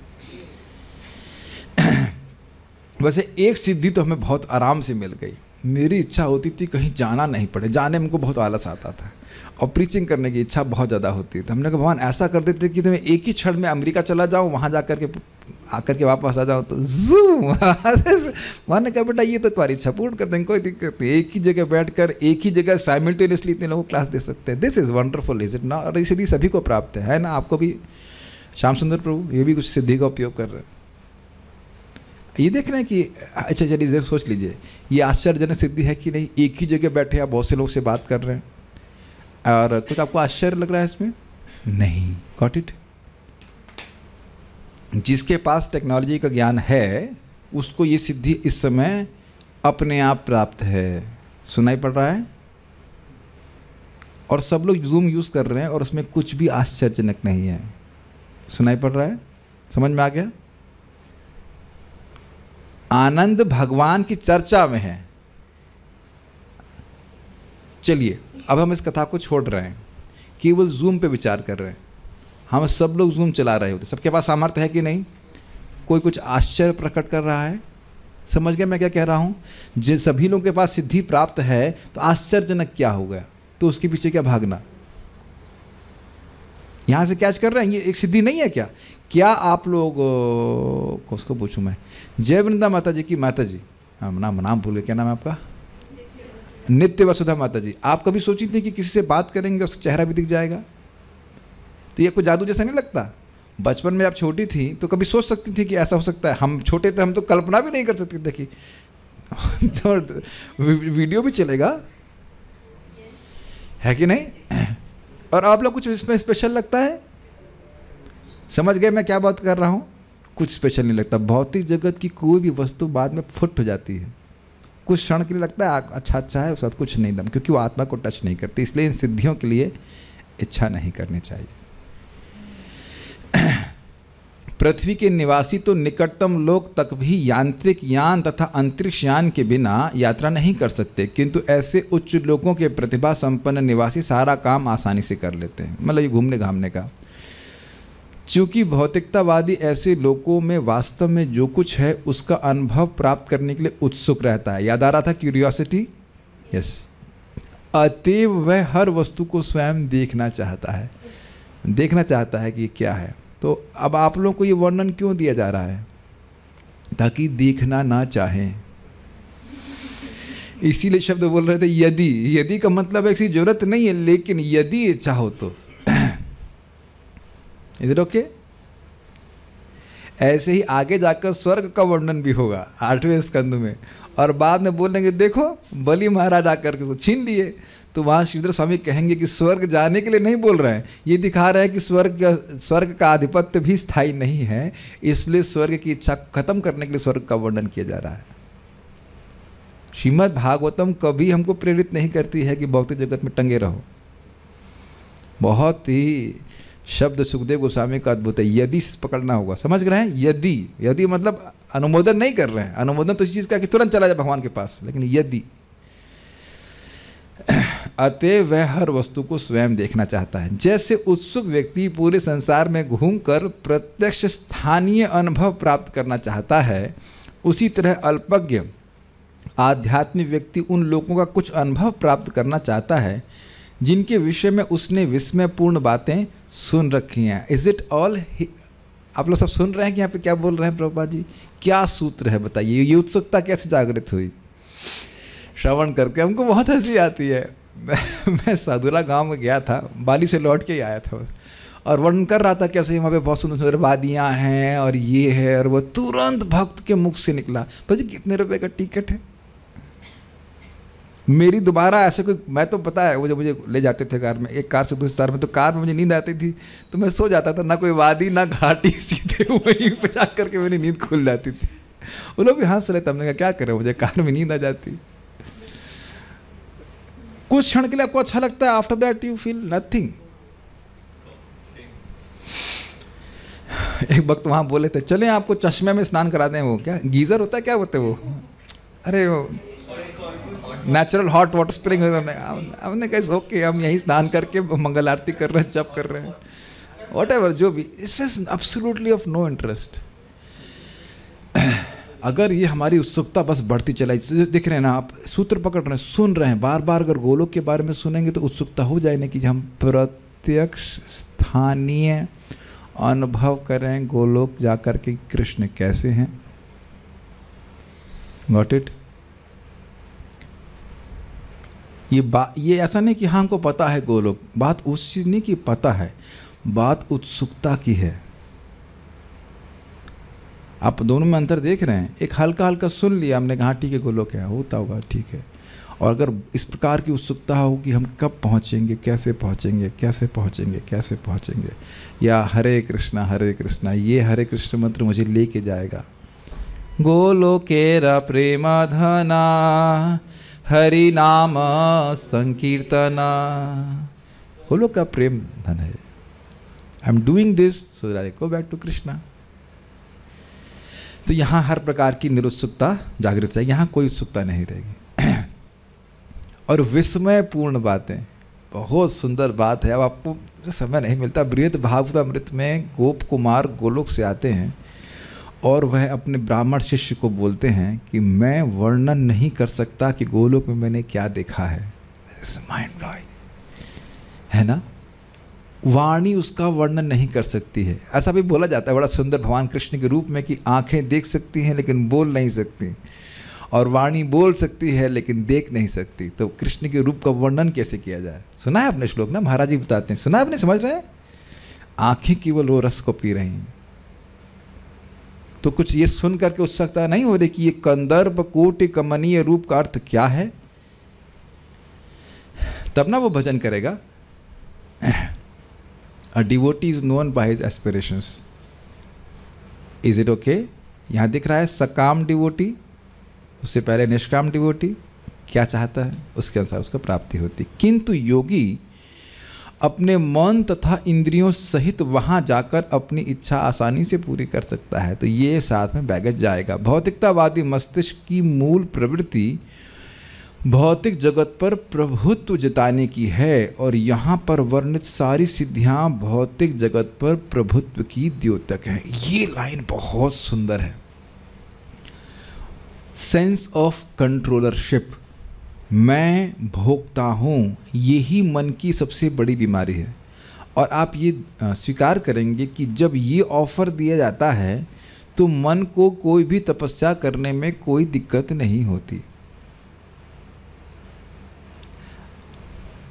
वैसे एक सिद्धि तो हमें बहुत आराम से मिल गई। मेरी इच्छा होती थी कहीं जाना नहीं पड़े, जाने में हमको बहुत आलस आता था, और प्रीचिंग करने की इच्छा बहुत ज़्यादा होती थी। हमने कहा भगवान ऐसा कर देते कि मैं एक ही क्षण में अमेरिका चला जाऊँ, वहाँ जा कर के आकर के वापस आ जाऊँ तो जूम। वहाँ ने कहा बेटा ये तो तुम्हारी इच्छा पूर्ण कर देंगे, कोई दिक्कत नहीं, एक ही जगह बैठकर एक ही जगह साइमल्टेनियसली इतने लोगों को क्लास दे सकते हैं। This is wonderful, is it ना? और इसलिए सभी को प्राप्त है ना? आपको भी श्याम सुंदर प्रभु ये भी कुछ सिद्धि का उपयोग कर रहे हैं। ये देख रहे हैं कि अच्छा चलिए सोच लीजिए ये आश्चर्यजनक सिद्धि है कि नहीं? एक ही जगह बैठे आप बहुत से लोग से बात कर रहे हैं और कुछ आपको आश्चर्य लग रहा है इसमें? नहीं। Got it? जिसके पास टेक्नोलॉजी का ज्ञान है उसको ये सिद्धि इस समय अपने आप प्राप्त है। सुनाई पड़ रहा है? और सब लोग जूम यूज़ कर रहे हैं और उसमें कुछ भी आश्चर्यजनक नहीं है। सुनाई पड़ रहा है? समझ में आ गया? आनंद भगवान की चर्चा में है। चलिए अब हम इस कथा को छोड़ रहे हैं, केवल जूम पे विचार कर रहे हैं। हम सब लोग जूम चला रहे होते, सबके पास सामर्थ्य है कि नहीं? कोई कुछ आश्चर्य प्रकट कर रहा है? समझ गए मैं क्या कह रहा हूँ? जिन सभी लोगों के पास सिद्धि प्राप्त है तो आश्चर्यजनक क्या हो गया, तो उसके पीछे क्या भागना? यहाँ से कैच कर रहे हैं, ये एक सिद्धि नहीं है क्या? क्या आप लोग उसको पूछूं मैं, जय वृंदा माता जी की माता जी, नाम भूल गए, क्या नाम है आपका? नित्य वसुधा माता जी। आप कभी सोची थी कि किसी से बात करेंगे उसका चेहरा भी दिख जाएगा? तो ये कोई जादू जैसा नहीं लगता? बचपन में आप छोटी थी तो कभी सोच सकती थी कि ऐसा हो सकता है? हम छोटे थे, हम तो कल्पना भी नहीं कर सकते थे कि तो वीडियो भी चलेगा, है कि नहीं? और आप लोग कुछ इसमें स्पेशल लगता है? समझ गए मैं क्या बात कर रहा हूँ? कुछ स्पेशल नहीं लगता। भौतिक जगत की कोई भी वस्तु बाद में फुट हो जाती है, कुछ क्षण के लिए लगता है अच्छा है, उसके साथ कुछ नहीं दम, क्योंकि वो आत्मा को टच नहीं करती। इसलिए इन सिद्धियों के लिए इच्छा नहीं करनी चाहिए। पृथ्वी के निवासी तो निकटतम लोक तक भी यांत्रिक यान तथा अंतरिक्ष यान के बिना यात्रा नहीं कर सकते, किंतु ऐसे उच्च लोगों के प्रतिभा संपन्न निवासी सारा काम आसानी से कर लेते हैं। मतलब ये घूमने घामने का। चूँकि भौतिकतावादी ऐसे लोगों में वास्तव में जो कुछ है उसका अनुभव प्राप्त करने के लिए उत्सुक रहता है। याद आ रहा था क्यूरियोसिटी? यस। अतएव वह हर वस्तु को स्वयं देखना चाहता है, कि ये क्या है। तो अब आप लोगों को ये वर्णन क्यों दिया जा रहा है? ताकि देखना ना चाहें। इसीलिए शब्द बोल रहे थे यदि। यदि का मतलब ऐसी जरूरत नहीं है, लेकिन यदि चाहो तो। इधर ओके? ऐसे ही आगे जाकर स्वर्ग का वर्णन भी होगा 8वें स्कंद में, और बाद में बोलेंगे देखो बलि महाराज आकर के उसको छीन लिए। तो वहाँ श्रीधर स्वामी कहेंगे कि स्वर्ग जाने के लिए नहीं बोल रहे हैं, ये दिखा रहे हैं कि स्वर्ग का आधिपत्य भी स्थायी नहीं है, इसलिए स्वर्ग की इच्छा खत्म करने के लिए स्वर्ग का वर्णन किया जा रहा है। श्रीमद् भागवतम कभी हमको प्रेरित नहीं करती है कि भौतिक जगत में टंगे रहो। बहुत ही शब्द सुखदेव गोस्वामी का अद्भुत है। यदि पकड़ना होगा, समझ रहे हैं? यदि मतलब अनुमोदन नहीं कर रहे हैं। अनुमोदन तो इस चीज़ का कि तुरंत चला जाए भगवान के पास, लेकिन यदि अतः वह हर वस्तु को स्वयं देखना चाहता है। जैसे उत्सुक व्यक्ति पूरे संसार में घूमकर प्रत्यक्ष स्थानीय अनुभव प्राप्त करना चाहता है, उसी तरह अल्पज्ञ आध्यात्मिक व्यक्ति उन लोगों का कुछ अनुभव प्राप्त करना चाहता है जिनके विषय में उसने विस्मयपूर्ण बातें सुन रखी हैं। Is it all? आप लोग सब सुन रहे हैं कि यहाँ पे क्या बोल रहे हैं प्रभुपाद जी? क्या सूत्र है बताइए? ये उत्सुकता कैसे जागृत हुई? श्रवण करके हमको बहुत हंसी आती है। मैं साधुरा गांव में गया था, बाली से लौट के ही आया था और वर्णन कर रहा था कैसे वहाँ पे बहुत सुंदर सुंदर वादियाँ हैं और ये है और वो, तुरंत भक्त के मुख से निकला, भाई कितने रुपए का टिकट है? मेरी दोबारा ऐसे कोई, मैं तो पता है वो जब मुझे ले जाते थे कार में, एक कार से दूसरी कार में, तो कार में मुझे नींद आती थी तो मैं सो जाता था, ना कोई वादी ना घाटी, सीधे वहीं पे जा करके मेरी नींद खुल जाती थी। वो लोग भी हंस रहे थे, हमने कहा क्या करें, मुझे कार में नींद आ जाती। कुछ क्षण के लिए आपको अच्छा लगता है, after that you feel nothing. एक वक्त वहां बोले थे चले आपको चश्मे में स्नान करा दें, वो क्या गीजर होता है, क्या होता है वो, अरे वो नेचुरल हॉट वाटर स्प्रिंग। हमने कहा ओके, हम यहीं स्नान करके मंगल आरती कर रहे हैं, जप कर रहे हैं, वॉट एवर जो भी, it's absolutely of no interest. अगर ये हमारी उत्सुकता बस बढ़ती चलाई, दिख रहे हैं ना आप, सूत्र पकड़ रहे हैं, सुन रहे हैं, बार बार अगर गोलोक के बारे में सुनेंगे तो उत्सुकता हो जाएगी कि हम प्रत्यक्ष स्थानीय अनुभव करें गोलोक जाकर के कृष्ण कैसे हैं। Got it? ये ऐसा नहीं कि हाँ हमको पता है गोलोक, बात उस चीज नहीं कि पता है, बात उत्सुकता की है। आप दोनों में अंतर देख रहे हैं। एक हल्का हल्का सुन लिया हमने, कहा ठीक है गोलोक है, होता होगा ठीक है, और अगर इस प्रकार की उत्सुकता हो कि हम कब पहुंचेंगे, कैसे पहुंचेंगे, कैसे पहुंचेंगे, कैसे पहुंचेंगे, या हरे कृष्णा, ये हरे कृष्ण मंत्र मुझे लेके जाएगा। गोलोकेरा प्रेम धना हरि नाम संकीर्तना, गोलोक का प्रेम धन है। I am doing this so that I go back to Krishna. तो यहाँ हर प्रकार की निरुत्सुकता जागृत है, यहाँ कोई उत्सुकता नहीं रहेगी। और विस्मयपूर्ण बातें, बहुत सुंदर बात है। अब आपको समय नहीं मिलता, बृहद भागवतामृत में गोप कुमार गोलोक से आते हैं और वह अपने ब्राह्मण शिष्य को बोलते हैं कि मैं वर्णन नहीं कर सकता कि गोलोक में मैंने क्या देखा है। माइंड ब्लोइंग है ना, वाणी उसका वर्णन नहीं कर सकती है। ऐसा भी बोला जाता है बड़ा सुंदर भगवान कृष्ण के रूप में कि आंखें देख सकती हैं लेकिन बोल नहीं सकती, और वाणी बोल सकती है लेकिन देख नहीं सकती। तो कृष्ण के रूप का वर्णन कैसे किया जाए? सुना है आपने श्लोक ना, महाराज जी बताते हैं, सुना है आपने, समझ रहे हैं? आंखें केवल वो रस को पी रही हैं। तो कुछ ये सुन करके उत्सुकता नहीं हो रही कि ये कंदर्प कोटि कमनीय रूप का अर्थ क्या है, तब ना वो भजन करेगा। A devotee is known by his aspirations. Is it okay? यहाँ दिख रहा है सकाम डिवोटी, उससे पहले निष्काम डिवोटी, क्या चाहता है उसके अनुसार उसको प्राप्ति होती। किंतु योगी अपने मन तथा इंद्रियों सहित वहाँ जाकर अपनी इच्छा आसानी से पूरी कर सकता है। तो ये साथ में बैगेज जाएगा। भौतिकतावादी मस्तिष्क की मूल प्रवृत्ति भौतिक जगत पर प्रभुत्व जताने की है, और यहाँ पर वर्णित सारी सिद्धियाँ भौतिक जगत पर प्रभुत्व की द्योतक हैं। ये लाइन बहुत सुंदर है। सेंस ऑफ कंट्रोलरशिप, मैं भोगता हूँ, यही मन की सबसे बड़ी बीमारी है। और आप ये स्वीकार करेंगे कि जब ये ऑफर दिया जाता है तो मन को कोई भी तपस्या करने में कोई दिक्कत नहीं होती।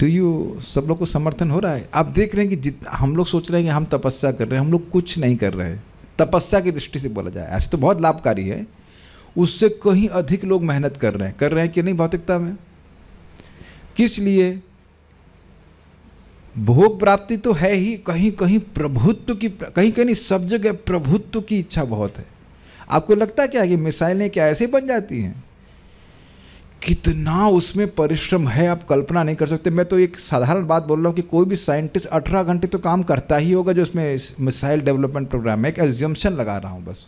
तो ये सब लोग को समर्थन हो रहा है। आप देख रहे हैं कि हम लोग सोच रहे हैं कि हम तपस्या कर रहे हैं, हम लोग कुछ नहीं कर रहे हैं। तपस्या की दृष्टि से बोला जाए ऐसे तो बहुत लाभकारी है, उससे कहीं अधिक लोग मेहनत कर रहे हैं कि नहीं भौतिकता में। किस लिए? भोग प्राप्ति तो है ही, कहीं कहीं प्रभुत्व की, कहीं कहीं सब जगह प्रभुत्व की इच्छा बहुत है। आपको लगता क्या है कि मिसाइलें क्या ऐसे बन जाती हैं? कितना उसमें परिश्रम है आप कल्पना नहीं कर सकते। मैं तो एक साधारण बात बोल रहा हूँ कि कोई भी साइंटिस्ट 18 घंटे तो काम करता ही होगा जो उसमें मिसाइल डेवलपमेंट प्रोग्राम में। एक एज्यूम्पशन लगा रहा हूँ बस।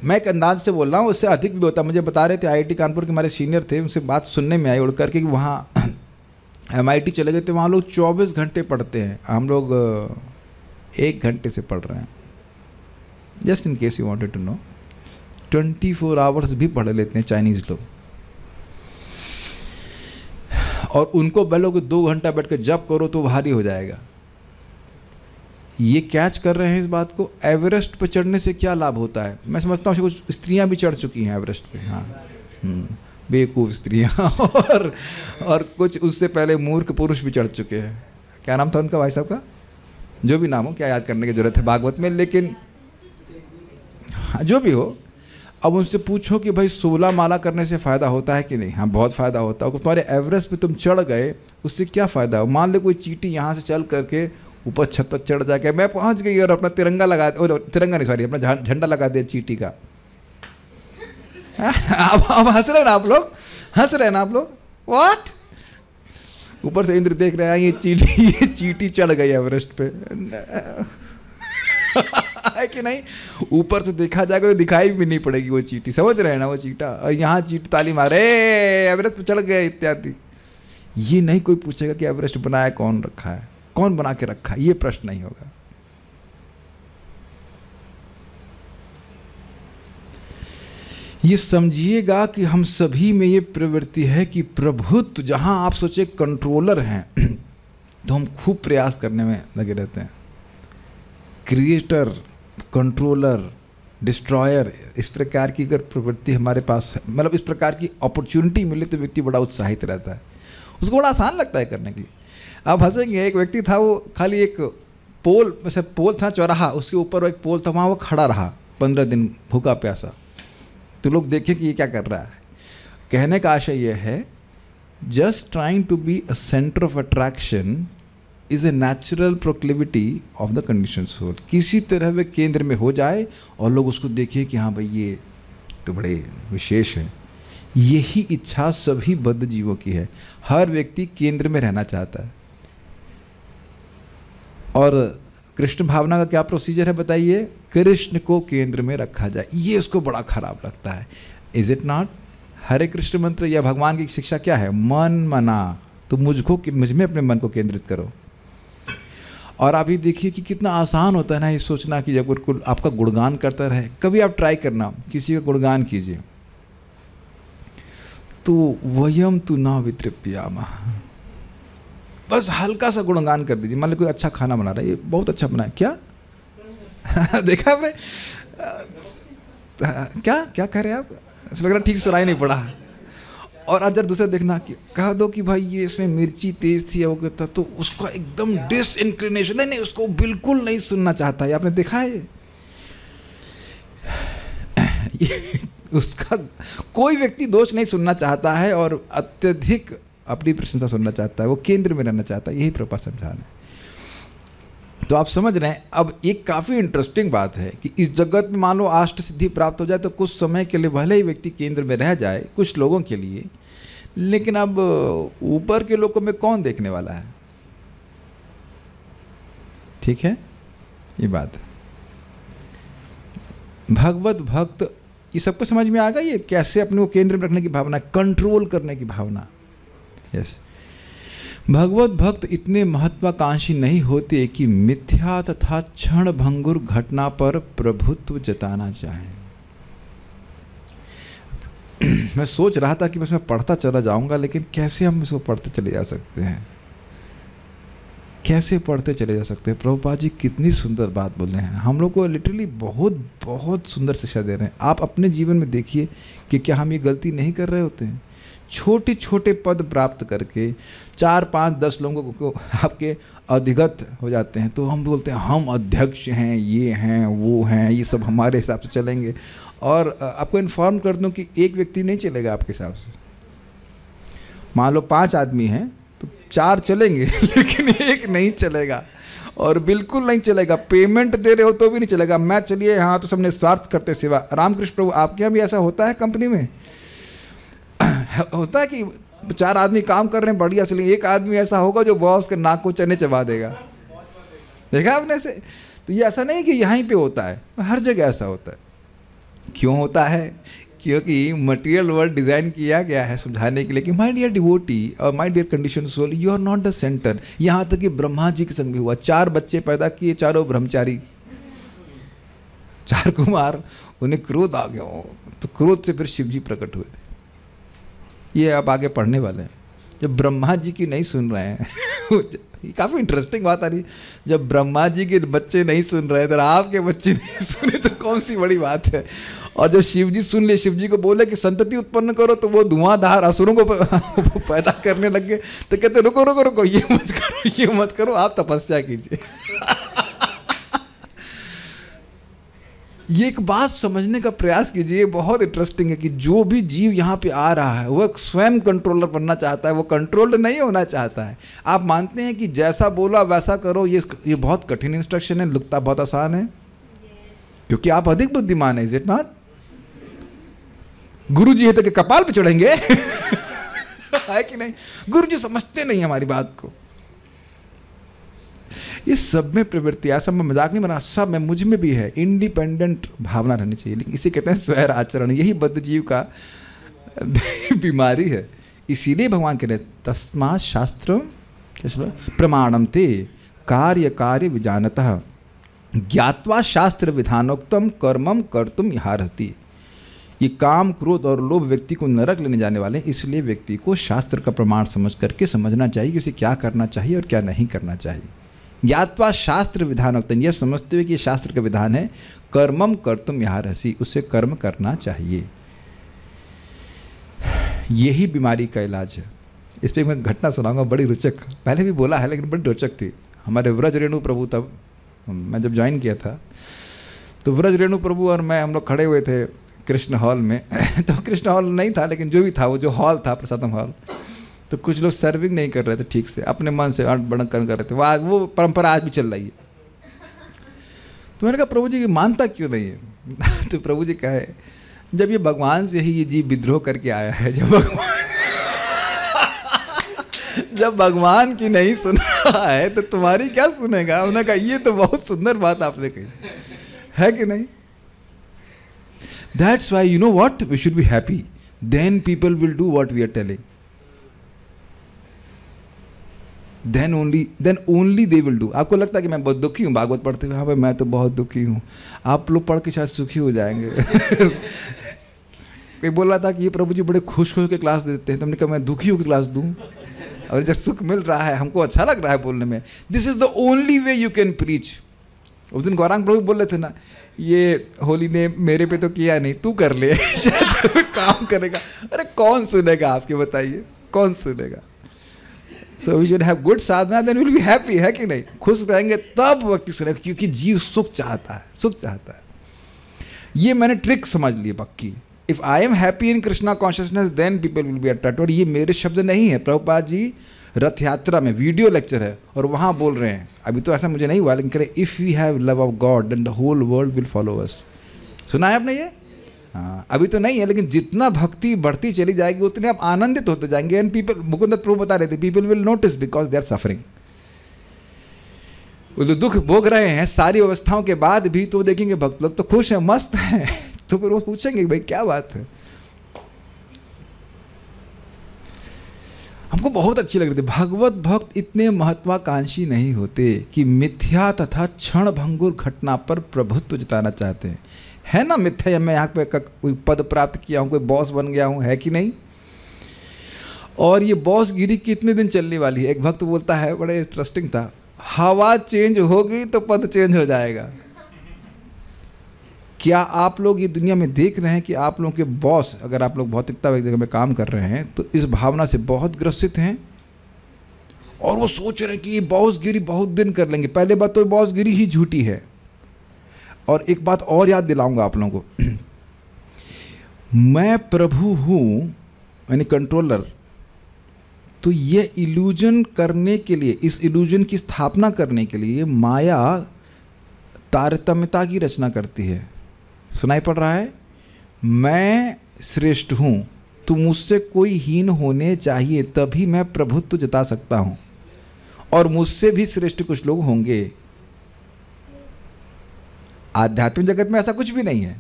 मैं एक अंदाज से बोल रहा हूँ, उससे अधिक भी होता। मुझे बता रहे थे IIT कानपुर के हमारे सीनियर थे, उनसे बात सुनने में आई उड़ करके कि वहाँ MIT चले गए थे, वहाँ लोग 24 घंटे पढ़ते हैं, हम लोग 1 घंटे से पढ़ रहे हैं। Just in case you wanted to know, 24 hours भी पढ़ लेते हैं चाइनीज़ लोग। और उनको बोलोगे 2 घंटा बैठ कर जब करो तो भारी हो जाएगा। ये कैच कर रहे हैं इस बात को। एवरेस्ट पर चढ़ने से क्या लाभ होता है? मैं समझता हूँ कुछ स्त्रियाँ भी चढ़ चुकी हैं एवरेस्ट पे। हाँ, बेवकूफ़ स्त्रियाँ और कुछ उससे पहले मूर्ख पुरुष भी चढ़ चुके हैं। क्या नाम था उनका, भाई साहब का? जो भी नाम हो, क्या याद करने की जरूरत है भागवत में, लेकिन जो भी हो। अब उनसे पूछो कि भाई 16 माला करने से फ़ायदा होता है कि नहीं? हाँ, बहुत फ़ायदा होता है। तुम्हारे एवरेस्ट पे तुम चढ़ गए, उससे क्या फ़ायदा हो? मान लो कोई चींटी यहाँ से चल करके ऊपर छत तक चढ़ जाके मैं पहुँच गई और अपना तिरंगा लगा, तिरंगा नहीं सॉरी, अपना झंडा लगा दिया चींटी का। अब हंस रहे ना आप लोग, हंस रहे ना आप लोग? व्हाट? ऊपर से इंद्र देख रहे हैं, ये चींटी चढ़ गई एवरेस्ट पे है कि नहीं? ऊपर से देखा जाएगा तो दिखाई भी नहीं पड़ेगी वो चींटी, समझ रहे हैं ना वो चींटा। और यहाँ चींटी ताली मारे एवरेस्ट पे चढ़ गए इत्यादि। ये नहीं कोई पूछेगा कि एवरेस्ट बनाया कौन रखा है, कौन बना के रखा है, ये प्रश्न नहीं होगा। ये समझिएगा कि हम सभी में ये प्रवृत्ति है कि प्रभुत्व, जहां आप सोचे कंट्रोलर हैं तो हम खूब प्रयास करने में लगे रहते हैं। क्रिएटर, कंट्रोलर, डिस्ट्रॉयर, इस प्रकार की अगर प्रवृत्ति हमारे पास है, मतलब इस प्रकार की अपॉर्चुनिटी मिले तो व्यक्ति बड़ा उत्साहित रहता है, उसको बड़ा आसान लगता है करने के लिए। आप हंसेंगे, एक व्यक्ति था, वो खाली एक पोल, वैसे पोल था चौराहा, उसके ऊपर एक पोल था, वहाँ वो खड़ा रहा 15 दिन भूखा प्यासा। तो लोग देखें कि ये क्या कर रहा है। कहने का आशय यह है, just trying to be a centre of attraction is a natural proclivity of the condition soul. किसी तरह वे केंद्र में हो जाए और लोग उसको देखें कि हाँ भाई ये तो बड़े विशेष है। यही इच्छा सभी बद्ध जीवों की है। हर व्यक्ति केंद्र में रहना चाहता है। और कृष्ण भावना का क्या प्रोसीजर है बताइए? कृष्ण को केंद्र में रखा जाए, ये उसको बड़ा खराब लगता है। Is it not? Hare Krishna मंत्र या भगवान की शिक्षा क्या है? मन मना, तो मुझ में अपने मन को केंद्रित करो। और आप ये देखिए कि कितना आसान होता है ना ये सोचना कि जब कोई आपका गुणगान करता रहे। कभी आप ट्राई करना, किसी का गुणगान कीजिए तो वयम तु न वितृप्यामः, बस हल्का सा गुणगान कर दीजिए। मान लो कोई अच्छा खाना बना रहा है, ये बहुत अच्छा बना है, क्या देखा आपने? क्या क्या कह रहे हैं आप? ऐसा लग रहा ठीक सुनाई नहीं पड़ा। और अगर दूसरा देखना कि कह दो कि भाई ये इसमें मिर्ची तेज थी वो था, तो उसका एकदम डिसइंक्लिनेशन, नहीं उसको बिल्कुल नहीं सुनना चाहता है। आपने देखा है ये उसका कोई व्यक्ति दोष नहीं सुनना चाहता है और अत्यधिक अपनी प्रशंसा सुनना चाहता है, वो केंद्र में रहना चाहता है। यही प्रभुपाद समझा रहे हैं। तो आप समझ रहे हैं। अब एक काफ़ी इंटरेस्टिंग बात है कि इस जगत में मान लो अष्ट सिद्धि प्राप्त हो जाए तो कुछ समय के लिए भले ही व्यक्ति केंद्र में रह जाए कुछ लोगों के लिए, लेकिन अब ऊपर के लोगों में कौन देखने वाला है? ठीक है, ये बात है। भगवत भक्त, ये सबको समझ में आ गई है कैसे अपने को केंद्र में रखने की भावना, कंट्रोल करने की भावना। यस, भगवत भक्त इतने महत्वाकांक्षी नहीं होते कि मिथ्या तथा क्षण भंगुर घटना पर प्रभुत्व जताना चाहें। मैं सोच रहा था कि बस मैं पढ़ता चला जाऊंगा, लेकिन कैसे हम इसको पढ़ते चले जा सकते हैं? कैसे पढ़ते चले जा सकते हैं? प्रभुपाद जी कितनी सुंदर बात बोल रहे हैं, हम लोग को लिटरली बहुत बहुत सुंदर शिक्षा दे रहे हैं। आप अपने जीवन में देखिए कि क्या हम ये गलती नहीं कर रहे होते हैं? छोटे छोटे पद प्राप्त करके 4, 5, 10 लोगों को आपके अधिगत हो जाते हैं, तो हम बोलते हैं हम अध्यक्ष हैं, ये हैं, वो हैं, ये सब हमारे हिसाब से चलेंगे। और आपको इन्फॉर्म कर दूं कि एक व्यक्ति नहीं चलेगा आपके हिसाब से। मान लो 5 आदमी हैं तो 4 चलेंगे लेकिन एक नहीं चलेगा, और बिल्कुल नहीं चलेगा। पेमेंट दे रहे हो तो भी नहीं चलेगा। मैं चलिए हाँ तो सबने स्वार्थ करते सेवा। रामकृष्ण प्रभु आपके यहाँ भी ऐसा होता है कंपनी में? होता है कि 4 आदमी काम कर रहे हैं बढ़िया से, लेकिन एक आदमी ऐसा होगा जो बॉस के नाक को चने चबा देगा। देखा आपने से? तो ये ऐसा नहीं कि यहीं पे होता है, हर जगह ऐसा होता है। क्यों होता है? क्योंकि मटेरियल वर्ल्ड डिज़ाइन किया गया है समझाने के लिए कि माय डियर डिवोटी और my dear condition soul, you are not the centre. यहाँ तक कि ब्रह्मा जी के संग भी हुआ, 4 बच्चे पैदा किए, चारों ब्रह्मचारी, 4 कुमार, उन्हें क्रोध आ गया, तो क्रोध से फिर शिव जी प्रकट हुए थे। ये आप आगे पढ़ने वाले हैं। जब ब्रह्मा जी की नहीं सुन रहे हैं काफ़ी इंटरेस्टिंग बात आ रही है, जब ब्रह्मा जी के बच्चे नहीं सुन रहे तो आपके बच्चे नहीं सुने तो कौन सी बड़ी बात है। और जब शिव जी सुन ले, शिव जी को बोले कि संतति उत्पन्न करो, तो वो धुआंधार असुरों को पैदा करने लग गए। तो कहते रुको रुको रुको, ये मत करो, ये मत करो, आप तपस्या कीजिए। ये एक बात समझने का प्रयास कीजिए, बहुत इंटरेस्टिंग है कि जो भी जीव यहाँ पे आ रहा है वह स्वयं कंट्रोलर बनना चाहता है, वो कंट्रोल्ड नहीं होना चाहता है। आप मानते हैं कि जैसा बोला वैसा करो, ये बहुत कठिन इंस्ट्रक्शन है, लगता बहुत आसान है क्योंकि आप अधिक बुद्धिमान है, इज इट नॉट? गुरु जी है तो कपाल पे चढ़ेंगे है कि नहीं? गुरु जी समझते नहीं हमारी बात को। ये सब में प्रवृत्ति, सब में मजाक नहीं बना, सब में, मुझ में भी है। इंडिपेंडेंट भावना रहनी चाहिए, लेकिन इसे कहते हैं स्वैर आचरण। यही बद्ध जीव का बीमारी है। इसीलिए भगवान कह रहे तस्मात् शास्त्रम प्रमाणम ते कार्य कार्य विजानतः ज्ञात्वा शास्त्र विधानोक्तम कर्मम कर्तुम इहारति। ये काम, क्रोध और लोभ व्यक्ति को नरक लेने जाने वाले, इसलिए व्यक्ति को शास्त्र का प्रमाण समझ करके समझना चाहिए कि उसे क्या करना चाहिए और क्या नहीं करना चाहिए। ज्ञात्वा शास्त्र विधानोक्तम, यह समझते हुए कि शास्त्र का विधान है, कर्मम कर्तुम इहारसि, उसे कर्म करना चाहिए। यही बीमारी का इलाज है। इस पर मैं घटना सुनाऊंगा, बड़ी रोचक, पहले भी बोला है लेकिन बड़ी रोचक थी। हमारे व्रज रेणु प्रभु, तब मैं जब ज्वाइन किया था तो व्रज रेणु प्रभु और मैं, हम लोग खड़े हुए थे कृष्ण हॉल में तो कृष्ण हॉल नहीं था लेकिन जो भी था, वो जो हॉल था प्रसादम हॉल, तो कुछ लोग सर्विंग नहीं कर रहे थे ठीक से, अपने मन से बड़क कर रहे थे। वो परंपरा आज भी चल रही है। तो मैंने कहा प्रभु जी की मानता क्यों नहीं है? तो प्रभु जी कहे, जब ये भगवान से ही ये जीव विद्रोह करके आया है, जब भगवान की नहीं सुन रहा है तो तुम्हारी क्या सुनेगा? उन्होंने कहा ये तो बहुत सुंदर बात आपने कही है कि नहीं? That's why you know what? We should be happy. Then people will do what we are telling. Then only they will do. आपको लगता है कि मैं बहुत दुखी हूँ भागवत पढ़ते हुए? हाँ भाई मैं तो बहुत दुखी हूँ। आप लोग पढ़ के शायद सुखी हो जाएंगे। कोई बोल रहा था कि ये प्रभु जी बड़े खुश खुश के क्लास देते हैं, तो हमने कहा मैं दुखी होकर क्लास दूँ? और जब सुख मिल रहा है, हमको अच्छा लग रहा है बोलने में, this is the only way you can preach. उस दिन गौरांग प्रभु बोल रहे थे ना, ये होली ने मेरे पे तो किया नहीं, तू कर ले शायद काम करेगा। अरे कौन सुनेगा आपके, बताइए कौन सुनेगा? So we should have good sadhana, then will be happy, है कि नहीं? खुश रहेंगे तब व्यक्ति सुनेगा, क्योंकि जीव सुख चाहता है, सुख चाहता है। ये मैंने ट्रिक समझ ली पक्की। If I am happy in Krishna consciousness then people will be attracted. और ये मेरे शब्द नहीं है, प्रभुपाद जी रथ यात्रा में वीडियो लेक्चर है और वहाँ बोल रहे हैं, अभी तो ऐसा मुझे नहीं हुआ लेकिन करें, if we have love of God then the whole world will follow us. सुना है आपने ये? हाँ, अभी तो नहीं है लेकिन जितना भक्ति बढ़ती चली जाएगी उतने आप आनंदित होते जाएंगे। एंड पीपल, मुकुंद प्रभु बता रहे थे, people will notice because they are suffering. वो जो दुख भोग रहे हैं सारी अवस्थाओं के बाद भी, तो देखेंगे भक्त लोग तो खुश हैं, मस्त हैं, तो फिर वो पूछेंगे भाई क्या बात है। हमको बहुत अच्छी लग रही थी। भगवत भक्त इतने महत्वाकांक्षी नहीं होते कि मिथ्या तथा क्षण भंगुर घटना पर प्रभुत्व जताना चाहते हैं, है ना? मिथ्या, मैं यहाँ पे कोई पद प्राप्त किया हूँ, कोई बॉस बन गया हूँ, है कि नहीं? और ये बॉस गिरी कितने दिन चलने वाली है? एक भक्त बोलता है, बड़े इंटरेस्टिंग था, हवा चेंज होगी तो पद चेंज हो जाएगा। क्या आप लोग ये दुनिया में देख रहे हैं कि आप लोगों के बॉस, अगर आप लोग भौतिकता जगह में काम कर रहे हैं तो इस भावना से बहुत ग्रसित हैं और वो सोच रहे हैं कि ये बॉसगिरी बहुत दिन कर लेंगे। पहले बात तो बॉसगिरी ही झूठी है। और एक बात और याद दिलाऊंगा आप लोगों को, मैं प्रभु हूँ यानी कंट्रोलर, तो ये इल्यूजन करने के लिए, इस इल्यूजन की स्थापना करने के लिए माया तारतम्यता की रचना करती है। सुनाई पड़ रहा है? मैं श्रेष्ठ हूँ, तो मुझसे कोई हीन होने चाहिए तभी मैं प्रभुत्व जता सकता हूँ, और मुझसे भी श्रेष्ठ कुछ लोग होंगे। आध्यात्मिक जगत में ऐसा कुछ भी नहीं है।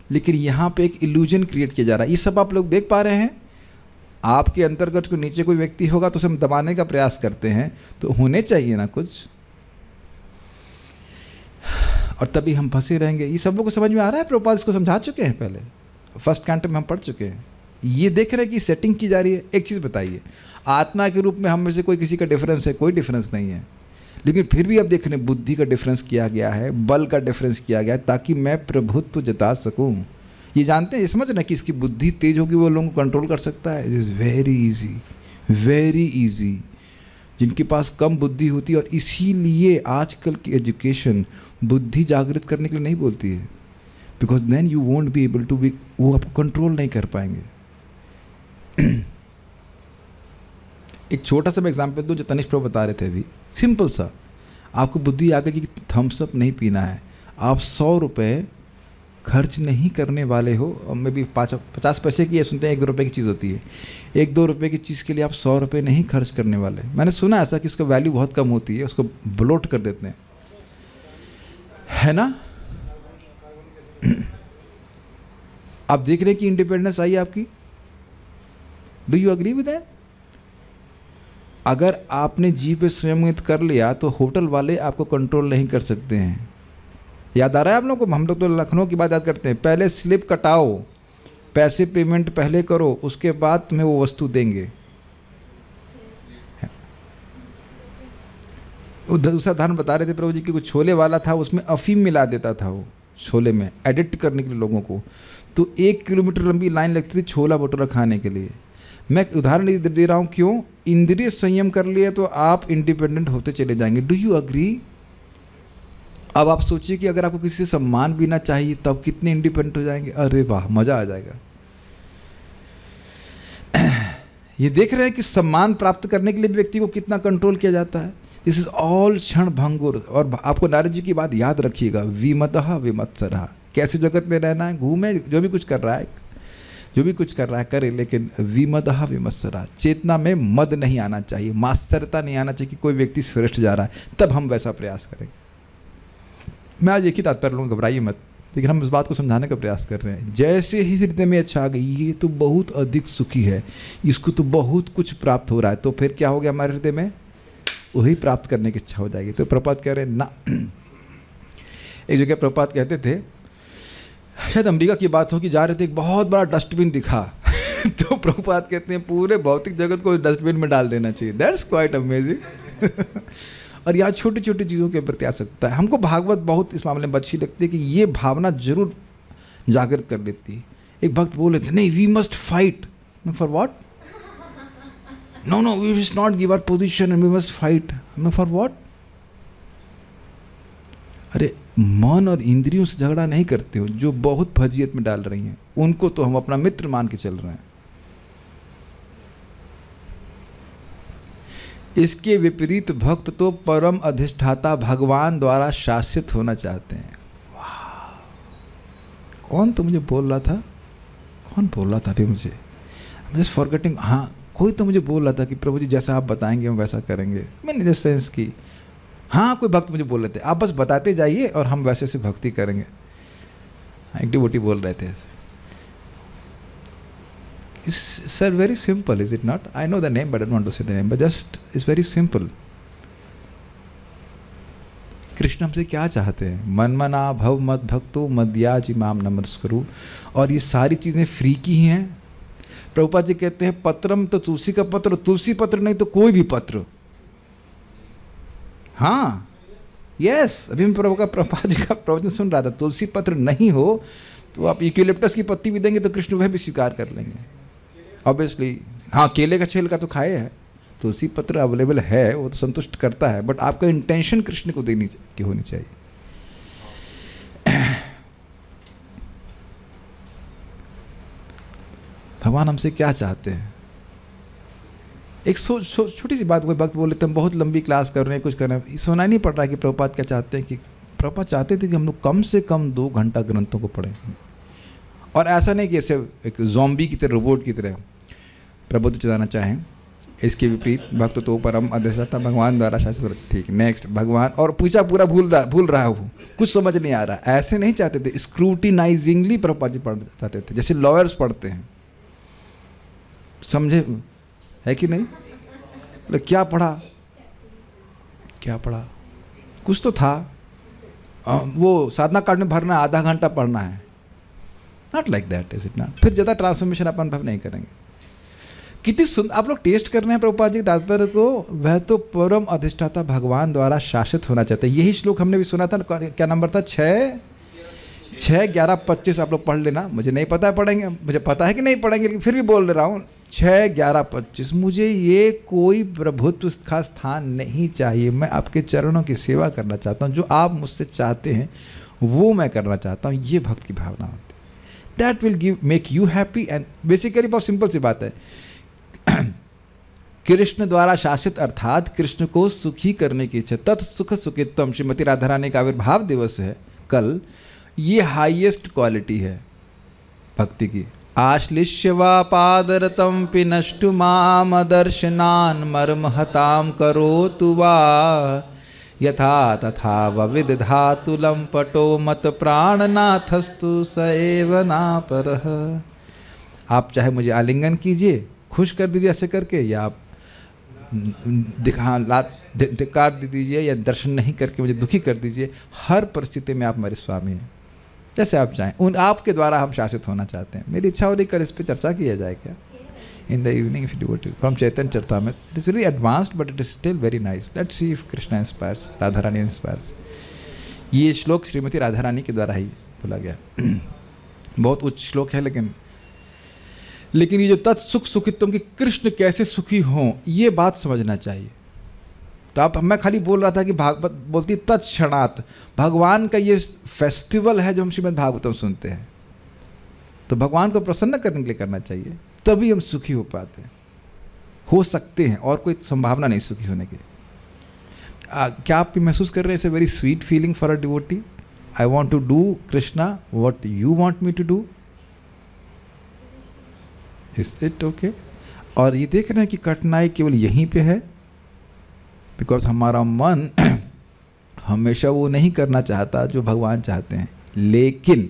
लेकिन यहाँ पे एक इल्यूजन क्रिएट किया जा रहा है। ये सब आप लोग देख पा रहे हैं। आपके अंतर्गत को नीचे कोई व्यक्ति होगा तो उसे हम दबाने का प्रयास करते हैं, तो होने चाहिए ना कुछ, और तभी हम फंसे रहेंगे। ये सब लोग को समझ में आ रहा है? प्रभुपाद इसको समझा चुके हैं, पहले फर्स्ट कैंटो में हम पढ़ चुके हैं। ये देख रहे हैं कि सेटिंग की जा रही है। एक चीज़ बताइए, आत्मा के रूप में हम में से कोई किसी का डिफरेंस है? कोई डिफरेंस नहीं है। लेकिन फिर भी अब देख रहे हैं बुद्धि का डिफरेंस किया गया है, बल का डिफरेंस किया गया है, ताकि मैं प्रभुत्व जता सकूं। ये जानते हैं, ये समझ रहे हैं कि इसकी बुद्धि तेज होगी, वो लोगों को कंट्रोल कर सकता है। It is very easy, very easy. जिनके पास कम बुद्धि होती है, और इसीलिए आजकल की एजुकेशन बुद्धि जागृत करने के लिए नहीं बोलती है, because then you won't be able to be, वो आपको कंट्रोल नहीं कर पाएंगे। एक छोटा सा मैं एग्जाम्पल दूँ जो तनिष्क प्रभु बता रहे थे अभी, सिंपल सा। आपको बुद्धि आ गई कि थम्सअप नहीं पीना है, आप 100 रुपये खर्च नहीं करने वाले हो, और मे भी 50 पैसे की, ये सुनते हैं 1-2 रुपये की चीज़ होती है, 1-2 रुपये की चीज़ के लिए आप 100 रुपये नहीं खर्च करने वाले। मैंने सुना ऐसा कि उसका वैल्यू बहुत कम होती है, उसको ब्लोट कर देते हैं, है ना। आप देख रहे हैं कि इंडिपेंडेंस आई आपकी। Do you agree with that? अगर आपने जी पे संयमित कर लिया तो होटल वाले आपको कंट्रोल नहीं कर सकते हैं। याद आ रहा है आप लोगों को? हम लोग तो लखनऊ की बात याद करते हैं, पहले स्लिप कटाओ, पैसे पेमेंट पहले करो, उसके बाद तुम्हें वो वस्तु देंगे। दूसरा उदाहरण बता रहे थे प्रभु जी कि कुछ छोले वाला था, उसमें अफीम मिला देता था वो छोले में, एडिक्ट करने के लिए लोगों को। तो 1 किलोमीटर लंबी लाइन लगती थी छोला भटूरा खाने के लिए। मैं उदाहरण दे रहा हूँ, क्यों? इंद्रिय संयम कर लिए तो आप इंडिपेंडेंट होते चले जाएंगे। Do you agree? अब आप सोचिए कि अगर आपको किसी से सम्मान भी ना चाहिए तब कितने इंडिपेंडेंट हो जाएंगे। अरे वाह, मज़ा आ जाएगा। ये देख रहे हैं कि सम्मान प्राप्त करने के लिए व्यक्ति को कितना कंट्रोल किया जाता है। दिस इज ऑल क्षण भंगुर। और आपको नारद जी की बात याद रखिएगा, विमतः विमत्सरः। कैसे जगत में रहना है, घूमे, जो भी कुछ कर रहा है करे, लेकिन विमतः विमत्सरः, चेतना में मद नहीं आना चाहिए, मात्सरता नहीं आना चाहिए कि कोई व्यक्ति श्रेष्ठ जा रहा है, तब हम वैसा प्रयास करेंगे। मैं आज एक ही तात्पर्य लूँगा, घबराइए मत, लेकिन हम इस बात को समझाने का प्रयास कर रहे हैं। जैसे ही हृदय में अच्छा आ गई, ये तो बहुत अधिक सुखी है, इसको तो बहुत कुछ प्राप्त हो रहा है, तो फिर क्या हो गया हमारे हृदय में? वही प्राप्त करने की इच्छा हो जाएगी। तो प्रभुपाद कह रहे हैं ना। एक जगह प्रभुपाद कहते थे, शायद अमेरिका की बात हो, कि जा रहे थे, एक बहुत बड़ा डस्टबिन दिखा तो प्रभुपाद कहते हैं पूरे भौतिक जगत को डस्टबिन में डाल देना चाहिए। That's quite amazing. और यहाँ छोटी छोटी चीज़ों के प्रति आसक्ता है। हमको भागवत बहुत इस मामले में अच्छी लगती है कि ये भावना जरूर जागृत कर देती है। एक भक्त बोले थे, नहीं, we must fight. For what? No, we must not give our position and we must fight. For what? अरे मन और इंद्रियों से झगड़ा नहीं करते हो, जो बहुत फजीयत में डाल रही हैं, उनको तो हम अपना मित्र मान के चल रहे हैं। इसके विपरीत भक्त तो परम अधिष्ठाता भगवान द्वारा शासित होना चाहते हैं। वाह! कौन तो मुझे बोल रहा था, कौन बोल रहा था अभी मुझे, जस्ट फॉरगेटिंग। हाँ, कोई तो मुझे बोल रहा था कि प्रभु जी जैसा आप बताएंगे हम वैसा करेंगे। मैंने जिस सेंस की, हाँ, कोई भक्त मुझे बोल रहे थे, आप बस बताते जाइए और हम वैसे से भक्ति करेंगे। एक डिवोटी बोल रहे थे, sir very simple, is it not? I know the name but I don't want to say the name, but just it's very simple. Krishna हमसे क्या चाहते हैं? मनमना भव मद भक्तो मद्याज इमाम नमस्करू। और ये सारी चीज़ें फ्री की ही हैं। प्रभुपाद जी कहते हैं, पत्रम तो तुलसी का पत्र, तुलसी पत्र नहीं तो कोई भी पत्र। हाँ, यस, अभी मैं प्रभुपाद जी का प्रवचन सुन रहा था, तुलसी पत्र नहीं हो तो आप यूकेलिप्टस की पत्ती भी देंगे तो कृष्ण वह भी स्वीकार कर लेंगे, ऑब्वियसली। हाँ, केले का छेल का तो खाए है, तुलसी पत्र अवेलेबल है, वो तो संतुष्ट करता है, बट आपका इंटेंशन कृष्ण को देनी की होनी चाहिए। भगवान हमसे क्या चाहते हैं? एक छोटी सी बात, कोई भक्त बोले तो हम बहुत लंबी क्लास कर रहे हैं, कुछ कर रहे हैं, सुना नहीं पड़ रहा है कि प्रभुपाद क्या चाहते हैं। कि प्रभुपाद चाहते थे कि हम लोग कम से कम 2 घंटा ग्रंथों को पढ़ें, और ऐसा नहीं कि ऐसे एक ज़ॉम्बी की तरह, रोबोट की तरह प्रबोध चलाना चाहें। इसके विपरीत भक्त तो परम अधिष्ठाता भगवान द्वारा शासित। ठीक, नेक्स्ट भगवान, और पूछा पूरा भूल रहा हूँ, कुछ समझ नहीं आ रहा। ऐसे नहीं चाहते थे, स्क्रूटिनाइजिंगली प्रभुपाद जी पढ़ चाहते थे, जैसे लॉयर्स पढ़ते हैं, समझे है कि नहीं? बोले क्या पढ़ा, कुछ तो था, वो साधना कार्ड में भरना, आधा घंटा पढ़ना है, not like that, is it not? फिर ज़्यादा ट्रांसफॉर्मेशन अपन भाव नहीं करेंगे। कितनी सुंदर आप लोग टेस्ट कर रहे हैं प्रभुपाद जी के तात्पर्य को। वह तो परम अधिष्ठाता भगवान द्वारा शासित होना चाहते हैं। यही श्लोक हमने भी सुना था, क्या नंबर था? 6, 11, 25 आप लोग पढ़ लेना, मुझे नहीं पता है पढ़ेंगे, मुझे पता है कि नहीं पढ़ेंगे, लेकिन फिर भी बोल रहा हूँ 6, 11, 25। मुझे ये कोई प्रभुत्व का स्थान नहीं चाहिए, मैं आपके चरणों की सेवा करना चाहता हूँ, जो आप मुझसे चाहते हैं वो मैं करना चाहता हूँ। ये भक्त की भावना होती है। That will make you happy. And basically बहुत सिंपल सी बात है, कृष्ण द्वारा शासित अर्थात कृष्ण को सुखी करने की इच्छा, तत्सुख सुखित्वम, श्रीमती राधा रानी का आविर्भाव दिवस है कल, ये हाईएस्ट क्वालिटी है भक्ति की। आश्लिष्य वा पादरतम पिनष्टु माम दर्शनान मर्महताम करोतु वा यथा तथा विदधातुलम पटो मत प्राणनाथस्तु स एव नापरः। आप चाहे मुझे आलिंगन कीजिए, खुश कर दीजिए ऐसे करके, या आप धिक्कार दे दीजिए, या दर्शन नहीं करके मुझे दुखी कर दीजिए, हर परिस्थिति में आप मेरे स्वामी हैं, जैसे आप चाहें। उन आपके द्वारा हम शासित होना चाहते हैं। मेरी इच्छा हो रही कल इस पर चर्चा किया जाए क्या in the evening if you do it from Chaitanya Charitamrita. It is very advanced but it is still very nice. Let's see if Krishna inspires, Radha Rani inspires. ये श्लोक श्रीमती राधा रानी के द्वारा ही बोला गया। बहुत उच्च श्लोक है, लेकिन ये जो तत्सुख सुखित्वम की कृष्ण कैसे सुखी हों, ये बात समझना चाहिए। तो आप, मैं खाली बोल रहा था कि भागवत बोलती तत्क्षणात्, भगवान का ये फेस्टिवल है जो हम श्रीमद् भागवतम सुनते हैं, तो भगवान को प्रसन्न करने के लिए करना चाहिए, तभी हम सुखी हो पाते हैं, हो सकते हैं, और कोई संभावना नहीं सुखी होने की। क्या आप भी महसूस कर रहे हैं? It's a very sweet feeling for a devotee. I want to do Krishna what you want me to do. Is it okay? और ये देख रहे हैं कि कठिनाई केवल यहीं पे है, बिकॉज हमारा मन हमेशा वो नहीं करना चाहता जो भगवान चाहते हैं। लेकिन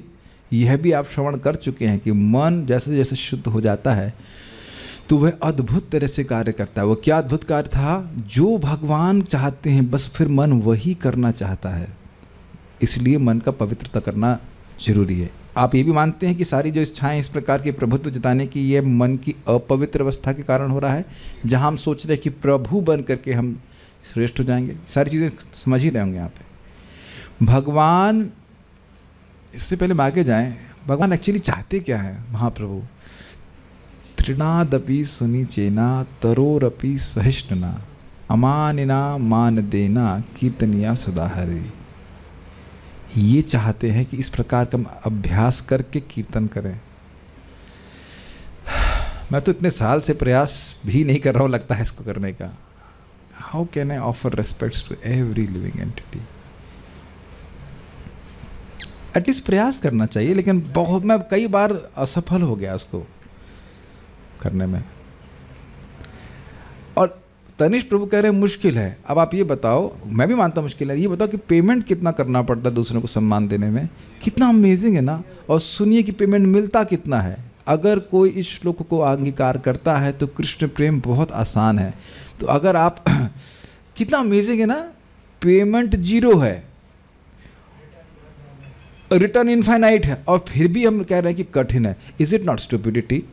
यह भी आप श्रवण कर चुके हैं कि मन जैसे जैसे शुद्ध हो जाता है तो वह अद्भुत तरह से कार्य करता है। वो क्या अद्भुत कार्य था? जो भगवान चाहते हैं बस फिर मन वही करना चाहता है। इसलिए मन का पवित्रता करना जरूरी है। आप ये भी मानते हैं कि सारी जो इच्छाएं इस प्रकार के प्रभुत्व जताने की, ये मन की अपवित्र अवस्था के कारण हो रहा है, जहां हम सोच रहे हैं कि प्रभु बन करके हम श्रेष्ठ हो जाएंगे। सारी चीज़ें समझ ही रहे होंगे यहाँ पे। भगवान, इससे पहले हम आगे जाएं, भगवान एक्चुअली चाहते क्या है? महाप्रभु तृणादपि सुनिचेना तरोरपि सहिष्णुना अमानिना मान देना कीर्तनिया सदा हरि। ये चाहते हैं कि इस प्रकार का अभ्यास करके कीर्तन करें। मैं तो इतने साल से प्रयास भी नहीं कर रहा हूँ लगता है इसको करने का। How can I offer respects to every living entity? At least प्रयास करना चाहिए, लेकिन बहुत, मैं कई बार असफल हो गया उसको करने में। और तनिष्ठ प्रभु कह रहे हैं मुश्किल है। अब आप ये बताओ, मैं भी मानता हूँ मुश्किल है, ये बताओ कि पेमेंट कितना करना पड़ता है दूसरों को सम्मान देने में? कितना अमेजिंग है ना। और सुनिए कि पेमेंट मिलता कितना है। अगर कोई इस श्लोक को अंगीकार करता है तो कृष्ण प्रेम बहुत आसान है। तो अगर आप कितना अमेजिंग है ना, पेमेंट 0 है, रिटर्न इनफाइनाइट है, और फिर भी हम कह रहे हैं कि कठिन है। Is it not stupidity?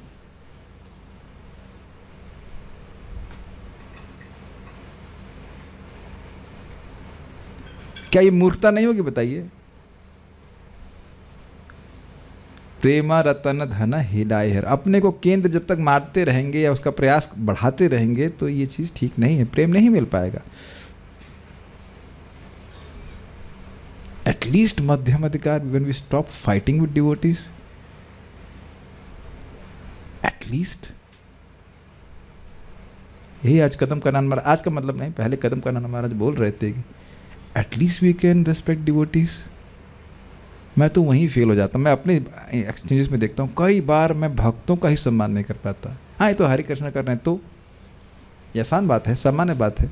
क्या ये मूर्खता नहीं होगी? बताइए। प्रेमा रतन धन हिलाए हर, अपने को केंद्र जब तक मारते रहेंगे या उसका प्रयास बढ़ाते रहेंगे तो ये चीज़ ठीक नहीं है, प्रेम नहीं मिल पाएगा। एटलीस्ट मध्यम अधिकार, when we stop fighting with devotees, at least यही आज कदम कानन महाराज, आज का मतलब नहीं, पहले कदम कानन महाराज बोल रहे थे कि at least we can respect devotees. मैं तो वहीं फेल हो जाता हूँ। मैं अपने एक्सचेंजेस में देखता हूँ कई बार मैं भक्तों का ही सम्मान नहीं कर पाता। हाँ, ये तो हरे कृष्ण कर रहे हैं, तो ये आसान बात है, सामान्य बात है।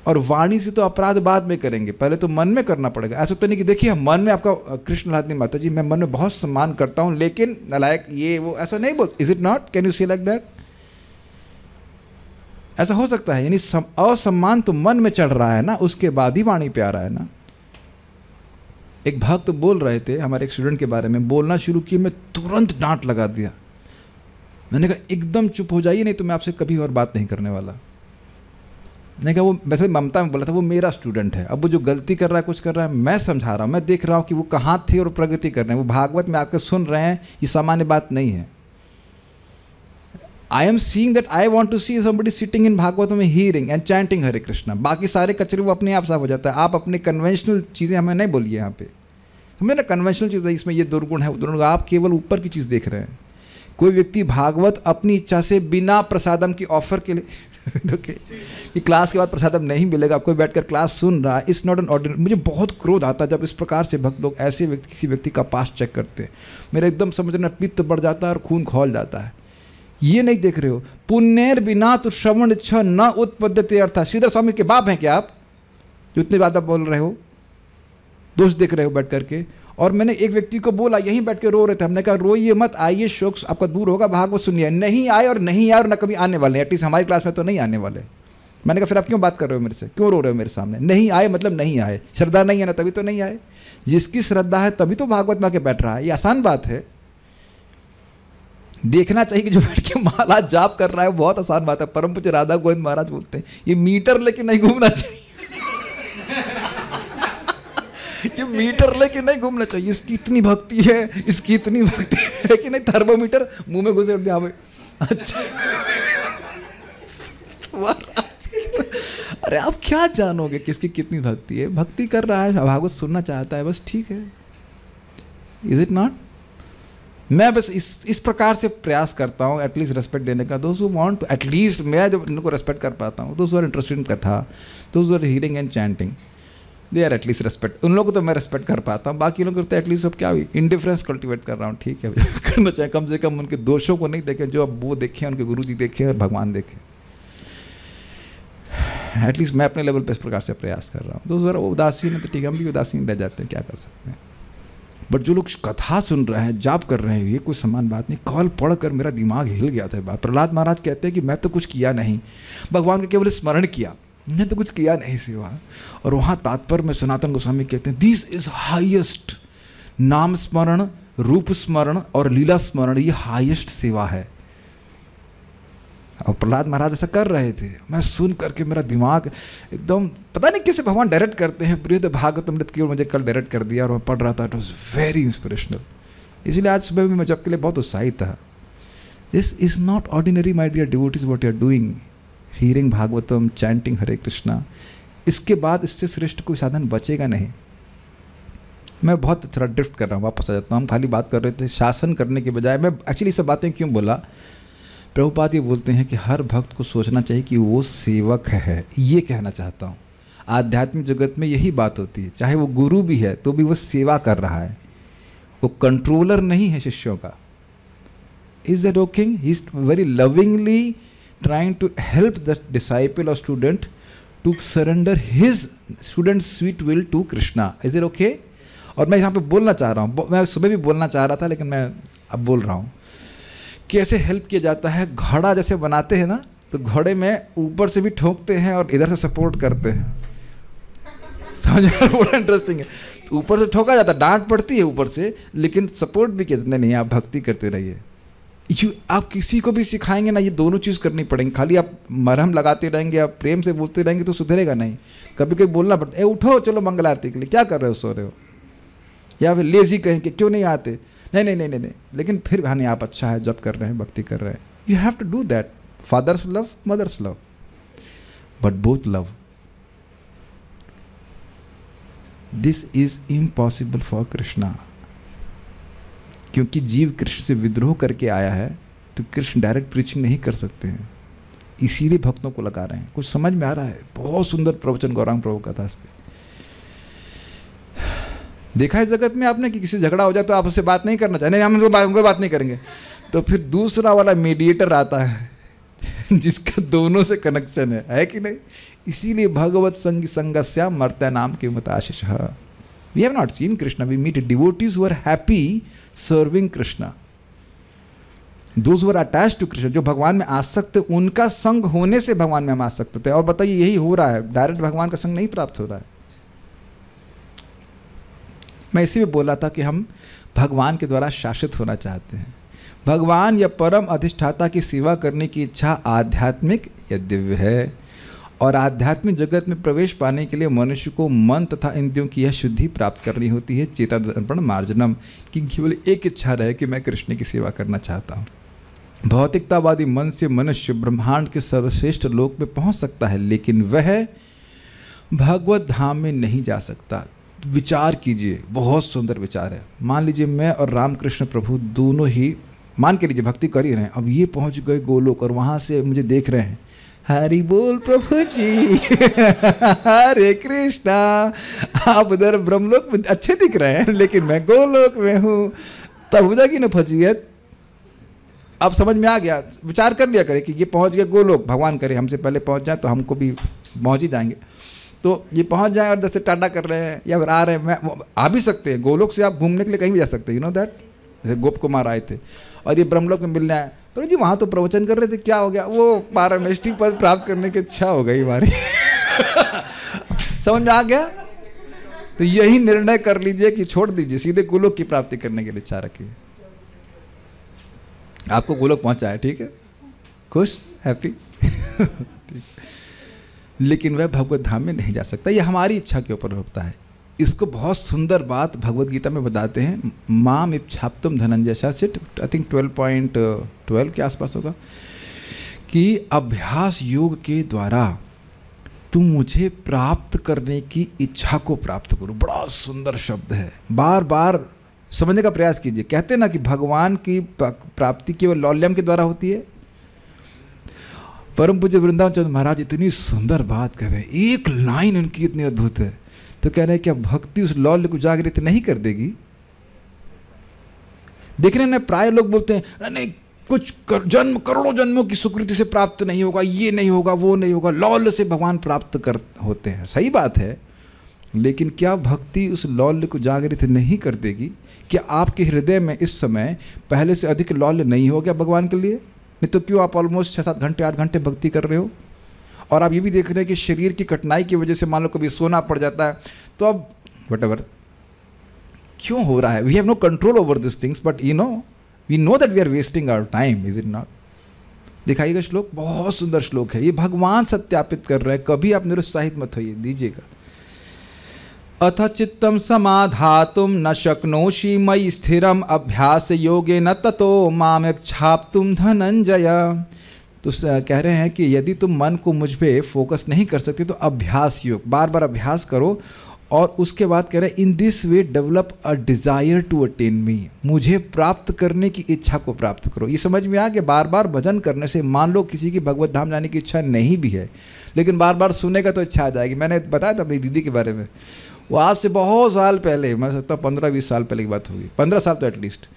और वाणी से तो अपराध बाद में करेंगे, पहले तो मन में करना पड़ेगा। ऐसा तो नहीं कि देखिए मन में आपका कृष्ण राधनी माता जी मैं मन में बहुत सम्मान करता हूँ लेकिन नालायक ये वो, ऐसा नहीं बोल। Is it not? Can you से लाइक दैट? ऐसा हो सकता है? यानी असम्मान तो मन में चढ़ रहा है ना, उसके बाद ही वाणी पे आ रहा है ना। एक भक्त बोल रहे थे हमारे एक स्टूडेंट के बारे में, बोलना शुरू किए, मैं तुरंत डांट लगा दिया। मैंने कहा एकदम चुप हो जाइए नहीं तो मैं आपसे कभी और बात नहीं करने वाला। मैंने कहा वो वैसे ममता में बोला था, वो मेरा स्टूडेंट है, अब वो जो गलती कर रहा है कुछ कर रहा है मैं समझा रहा हूँ, मैं देख रहा हूँ कि वो कहाँ थे और प्रगति कर रहे हैं। वो भागवत में आकर सुन रहे हैं, ये सामान्य बात नहीं है। I am seeing that I want to see somebody sitting in Bhagavat में hearing and chanting Hare Krishna. बाकी सारे कचरे वो अपने आप साफ हो जाता है। आप अपने कन्वेंशनल चीज़ें हमें नहीं बोलिए यहाँ पे, हमें ना कन्वेंशनल चीज़ है इसमें ये दुर्गुण है वो दुर्गुण, आप केवल ऊपर की चीज़ देख रहे हैं। कोई व्यक्ति भागवत अपनी इच्छा से बिना प्रसादम की ऑफर के लिए ओके कि क्लास के बाद प्रसादम नहीं मिलेगा, आपको बैठकर क्लास सुन रहा है, इट्स नॉट एन ऑर्डिनरी। मुझे बहुत क्रोध आता है जब इस प्रकार से भक्त लोग ऐसे व्यक्ति किसी व्यक्ति का पास चेक करते हैं। मेरा एकदम समझना पित्त बढ़ जाता है और खून खौल जाता है। ये नहीं देख रहे हो, पुण्यर बिना तो श्रवण इच्छा न उत्पद्यते अर्था। श्रीधर स्वामी के बाप हैं क्या आप जो इतनी बात आप बोल रहे हो? दोष देख रहे हो बैठ करके। और मैंने एक व्यक्ति को बोला, यहीं बैठ के रो रहे थे, हमने कहा रोइए मत, आइए शोक आपका दूर होगा, भागवत सुनिए। नहीं आए और नहीं आए और न कभी आने वाले, एटलीस्ट हमारी क्लास में तो नहीं आने वाले। मैंने कहा फिर आप क्यों बात कर रहे हो मेरे से, क्यों रो रहे हो मेरे सामने? नहीं आए मतलब नहीं आए, श्रद्धा नहीं है ना तभी तो नहीं आए। जिसकी श्रद्धा है तभी तो भागवत में आके बैठ रहा है। ये आसान बात है। देखना चाहिए कि जो बैठ के माला जाप कर रहा है बहुत आसान बात है। परम पूज्य राधा गोविंद महाराज बोलते हैं ये मीटर लेके नहीं घूमना चाहिए ये मीटर लेके नहीं घूमना चाहिए। इसकी इतनी भक्ति है, इसकी इतनी भक्ति है कि नहीं, थर्मोमीटर मुंह में घुसेड़ दिया हमें। अच्छा अरे आप क्या जानोगे किसकी कितनी भक्ति है? भक्ति कर रहा है, भागवत सुनना चाहता है, बस ठीक है। Is it not? मैं बस इस प्रकार से प्रयास करता हूँ एटलीस्ट रेस्पेक्ट देने का। दोस्त हु वांट टू एटलीस्ट, मैं जब इनको रेस्पेक्ट कर पाता हूँ, दोस्त who are interested in katha, दोस्त who are hearing and chanting, they are at least respect. उन लोगों को तो मैं रेस्पेक्ट कर पाता हूँ, बाकी लोग तो एटलीस्ट अब क्या हुई इंडिफरेंस कल्टिवेट कर रहा हूँ। ठीक है करना चाहिए, कम से कम उनके दोषों को नहीं देखें जो अब वो देखें, उनके गुरु जी देखें और भगवान देखें। एटलीस्ट मैं अपने लेवल पे इस प्रकार से प्रयास कर रहा हूँ। दोस्त वो उदासीन है तो ठीक है, हम भी उदासीन रह जाते हैं, क्या कर सकते हैं। बट जो लोग कथा सुन रहे हैं, जाप कर रहे हैं, ये कोई समान बात नहीं। कल पढ़कर मेरा दिमाग हिल गया था। प्रहलाद महाराज कहते हैं कि मैं तो कुछ किया नहीं, भगवान का केवल स्मरण किया, मैंने तो कुछ किया नहीं सिवा। और वहाँ तात्पर्य में सनातन गोस्वामी कहते हैं दिस इज हाईएस्ट, नाम स्मरण, रूप स्मरण और लीला स्मरण, ये हाईएस्ट सेवा है। और प्रहलाद महाराज ऐसा कर रहे थे। मैं सुन करके मेरा दिमाग एकदम, पता नहीं कैसे भगवान डायरेक्ट करते हैं। प्रिय भागवतमृत की ओर मुझे कल डायरेक्ट कर दिया और मैं पढ़ रहा था। It was very inspirational. इसलिए आज सुबह भी मैं जब के लिए बहुत उत्साहित था। This is not ordinary my dear devotees what you are doing, hearing Bhagavatam, chanting Hare Krishna. इसके बाद इससे श्रेष्ठ कोई साधन बचेगा नहीं। मैं बहुत थोड़ा ड्रिफ्ट कर रहा हूँ, वापस आ जाता हूँ। हम खाली बात कर रहे थे शासन करने के बजाय। मैं एक्चुअली सब बातें क्यों बोला, प्रभुपाद ये बोलते हैं कि हर भक्त को सोचना चाहिए कि वो सेवक है। ये कहना चाहता हूँ, आध्यात्मिक जगत में यही बात होती है। चाहे वो गुरु भी है तो भी वो सेवा कर रहा है, वो कंट्रोलर नहीं है शिष्यों का। Is that okay? He is very lovingly trying to help the disciple or student to surrender his student's sweet will to Krishna. Is it okay? और मैं यहाँ पे बोलना चाह रहा हूँ, मैं सुबह भी बोलना चाह रहा था लेकिन मैं अब बोल रहा हूँ कि ऐसे हेल्प किया जाता है। घड़ा जैसे बनाते हैं ना, तो घोड़े में ऊपर से भी ठोकते हैं और इधर से सपोर्ट करते हैं। समझ रहे हो? बड़ा इंटरेस्टिंग है। तो ऊपर से ठोका जाता है, डांट पड़ती है ऊपर से, लेकिन सपोर्ट भी कितने नहीं। आप भक्ति करते रहिए। आप किसी को भी सिखाएंगे ना, ये दोनों चीज़ करनी पड़ेंगी। खाली आप मरहम लगाते रहेंगे, आप प्रेम से बोलते रहेंगे तो सुधरेगा नहीं। कभी कभी बोलना पड़ता है, उठो चलो मंगल आरती के लिए, क्या कर रहे हो, सो रहे हो। या फिर लेजी कहेंगे क्यों नहीं आते, नहीं नहीं नहीं नहीं नहीं, लेकिन फिर हाँ नहीं आप अच्छा है, जब कर रहे हैं, भक्ति कर रहे हैं। You have to do that. Father's love, mother's love, but both love. This is impossible for Krishna, क्योंकि जीव कृष्ण से विद्रोह करके आया है, तो कृष्ण डायरेक्ट प्रीचिंग नहीं कर सकते हैं, इसीलिए भक्तों को लगा रहे हैं। कुछ समझ में आ रहा है? बहुत सुंदर प्रवचन गौरांग प्रभु का था इस पे। देखा है जगत में आपने कि किसी झगड़ा हो जाए तो आप उससे बात नहीं करना चाहिए, नहीं हम उनको बात नहीं करेंगे, तो फिर दूसरा वाला मीडिएटर आता है जिसका दोनों से कनेक्शन है कि नहीं? इसीलिए भगवत संगस्या मर्त्य नाम के मताशिष। We have not seen Krishna, we meet devotees who are happy serving Krishna, those who are attached to Krishna, जो भगवान में आसक्त, उनका संग होने से भगवान में हम आसक्त थे। और बताइए यही हो रहा है, डायरेक्ट भगवान का संग नहीं प्राप्त हो रहा है। मैं इसी में बोला था कि हम भगवान के द्वारा शासित होना चाहते हैं। भगवान या परम अधिष्ठाता की सेवा करने की इच्छा आध्यात्मिक या दिव्य है, और आध्यात्मिक जगत में प्रवेश पाने के लिए मनुष्य को मन तथा इंद्रियों की यह शुद्धि प्राप्त करनी होती है, चेतादर्पण मार्जनम, कि केवल एक इच्छा रहे कि मैं कृष्ण की सेवा करना चाहता हूँ। भौतिकतावादी मन से मनुष्य ब्रह्मांड के सर्वश्रेष्ठ लोक में पहुँच सकता है, लेकिन वह भगवत धाम में नहीं जा सकता। विचार कीजिए, बहुत सुंदर विचार है। मान लीजिए मैं और रामकृष्ण प्रभु दोनों ही, मान के लीजिए भक्ति कर ही रहे हैं, अब ये पहुंच गए गोलोक और वहाँ से मुझे देख रहे हैं, हरि बोल प्रभु जी हरे कृष्णा, आप उधर ब्रह्मलोक में अच्छे दिख रहे हैं लेकिन मैं गोलोक में हूँ, तब हो जाएगी ना फजीयत। अब समझ में आ गया, विचार कर लिया करे कि ये पहुँच गए गोलोक, भगवान करे हमसे पहले पहुँच जाए तो हमको भी पहुँच ही जाएंगे। तो ये पहुंच जाए और जैसे टाटा कर रहे हैं या फिर आ रहे हैं, मैं आ भी सकते हैं गोलोक से, आप घूमने के लिए कहीं भी जा सकते हैं, यू नो दैट। जैसे गोप कुमार आए थे और ये ब्रह्मलोक में मिलने आए, तो जी वहाँ तो प्रवचन कर रहे थे, क्या हो गया, वो पारमेष्टि पद प्राप्त करने की इच्छा हो गई हमारी समझ में आ गया? तो यही निर्णय कर लीजिए कि छोड़ दीजिए, सीधे गोलोक की प्राप्ति करने के लिए इच्छा रखिए। आपको गोलोक पहुँचा है, ठीक है, खुश, हैप्पी लेकिन वह भगवत धाम में नहीं जा सकता। ये हमारी इच्छा के ऊपर होता है। इसको बहुत सुंदर बात भगवत गीता में बताते हैं, माम इच्छाप्तुम धनंजय शासित, आई थिंक 12.12 के आसपास होगा, कि अभ्यास योग के द्वारा तुम मुझे प्राप्त करने की इच्छा को प्राप्त करो। बड़ा सुंदर शब्द है, बार बार समझने का प्रयास कीजिए। कहते हैं ना कि भगवान की प्राप्ति केवल लौल्यम के द्वारा होती है। परम पूज्य वृंदावन चंद्र महाराज इतनी सुंदर बात कर रहे हैं, एक लाइन उनकी इतनी अद्भुत है, तो कह रहे हैं क्या भक्ति उस लौल्य को जागृत नहीं कर देगी? देख रहे हैं ना, प्राय लोग बोलते हैं नहीं कुछ जन्म, करोड़ों जन्मों की सुकृति से प्राप्त नहीं होगा, ये नहीं होगा, वो नहीं होगा, लौल्य से भगवान प्राप्त कर होते हैं। सही बात है, लेकिन क्या भक्ति उस लौल्य को जागृत नहीं कर देगी? क्या आपके हृदय में इस समय पहले से अधिक लौल्य नहीं हो गया भगवान के लिए? नहीं तो क्यों आप ऑलमोस्ट 6-7 घंटे 8 घंटे भक्ति कर रहे हो? और आप ये भी देख रहे हैं कि शरीर की कठिनाई की वजह से मान लो कभी सोना पड़ जाता है, तो अब वटएवर क्यों हो रहा है? We have no control over this things, but you know we know that we are wasting our time, is it not? दिखाइएगा श्लोक, बहुत सुंदर श्लोक है, ये भगवान सत्यापित कर रहे हैं, कभी आप निरुत्साहित मत होइए, दीजिएगा। अथ चित्तम समाधातुम न शक्नोषि मयि स्थिरम अभ्यास योगे न ततो माम छाप्तुम धनंजय। तो कह रहे हैं कि यदि तुम मन को मुझ पे फोकस नहीं कर सकते तो अभ्यास योग, बार बार अभ्यास करो, और उसके बाद कह रहे हैं in this way develop a desire to attain me, मुझे प्राप्त करने की इच्छा को प्राप्त करो। ये समझ में आ कि बार बार भजन करने से, मान लो किसी की भगवत धाम जाने की इच्छा नहीं भी है, लेकिन बार बार सुनेगा तो इच्छा आ जाएगी। मैंने बताया था अपनी दीदी के बारे में, वो आज से बहुत साल पहले, मैं सकता 15-20 साल पहले की बात होगी, 15 साल तो एटलीस्ट,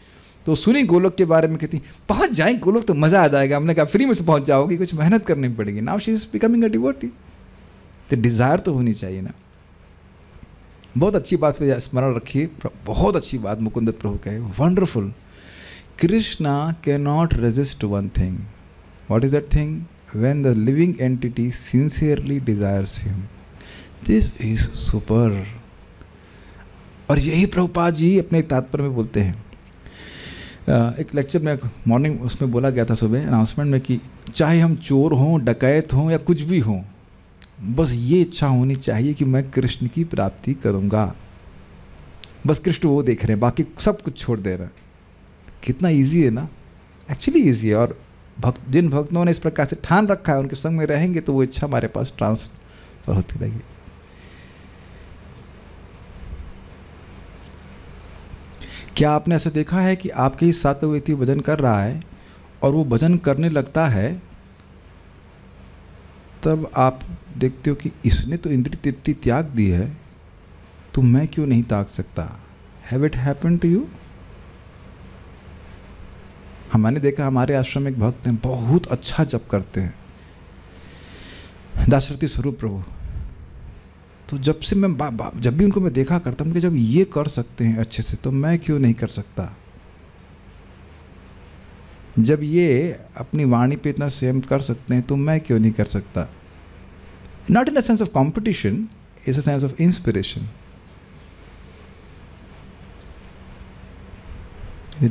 तो सुनी गोलोक के बारे में, कहती पहुंच जाए गोलोक तो मज़ा आ जाएगा। हमने कहा फ्री में से पहुंच जाओगी, कुछ मेहनत करनी पड़ेगी। Now she is becoming a devotee. तो डिज़ायर तो होनी चाहिए ना। बहुत अच्छी बात पे स्मरण रखिए, बहुत अच्छी बात मुकुंद प्रभु कहे, wonderful. Krishna can not resist one thing. What is that thing? When the living entity sincerely desires him. This is super. और यही प्रभुपाद जी अपने तात्पर्य में बोलते हैं। एक लेक्चर में मॉर्निंग उसमें बोला गया था सुबह अनाउंसमेंट में कि चाहे हम चोर हों, डकैत हों या कुछ भी हों, बस ये इच्छा होनी चाहिए कि मैं कृष्ण की प्राप्ति करूँगा। बस कृष्ण वो देख रहे हैं, बाकी सब कुछ छोड़ दे रहे हैं। कितना इजी है ना, एक्चुअली इजी है। और जिन भक्तों ने इस प्रकार से ठान रखा है, उनके संग में रहेंगे तो वो इच्छा हमारे पास ट्रांसफर होती रहेगी। क्या आपने ऐसा देखा है कि आपके ही साथ व्यक्ति भजन कर रहा है और वो भजन करने लगता है, तब आप देखते हो कि इसने तो इंद्रिय तृप्ति त्याग दी है, तो मैं क्यों नहीं त्याग सकता? Have it happen to you? हमने देखा हमारे आश्रम में एक भक्त हैं, बहुत अच्छा जप करते हैं, दाशरथी स्वरूप प्रभु। तो जब से मैं जब भी उनको मैं देखा करता हूँ कि जब ये कर सकते हैं अच्छे से तो मैं क्यों नहीं कर सकता। जब ये अपनी वाणी पे इतना स्वयं कर सकते हैं तो मैं क्यों नहीं कर सकता। Not in a sense of competition, it's a sense of inspiration.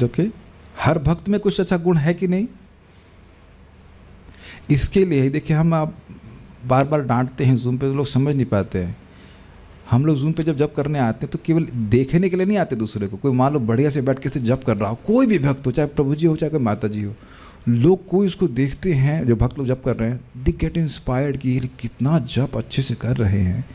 Okay, हर भक्त में कुछ अच्छा गुण है कि नहीं। इसके लिए देखिए, हम आप बार बार डांटते हैं जूम पे, तो लोग समझ नहीं पाते हैं। हम लोग जूम पे जब करने आते हैं तो केवल देखने के लिए नहीं आते दूसरे को। कोई मान लो बढ़िया से बैठ के से जप कर रहा हो, कोई भी भक्त हो, चाहे प्रभु जी हो चाहे कोई माता जी हो, लोग कोई उसको देखते हैं, जो भक्त लोग जप कर रहे हैं, दे गेट इंस्पायर्ड कि ये कितना जप अच्छे से कर रहे हैं,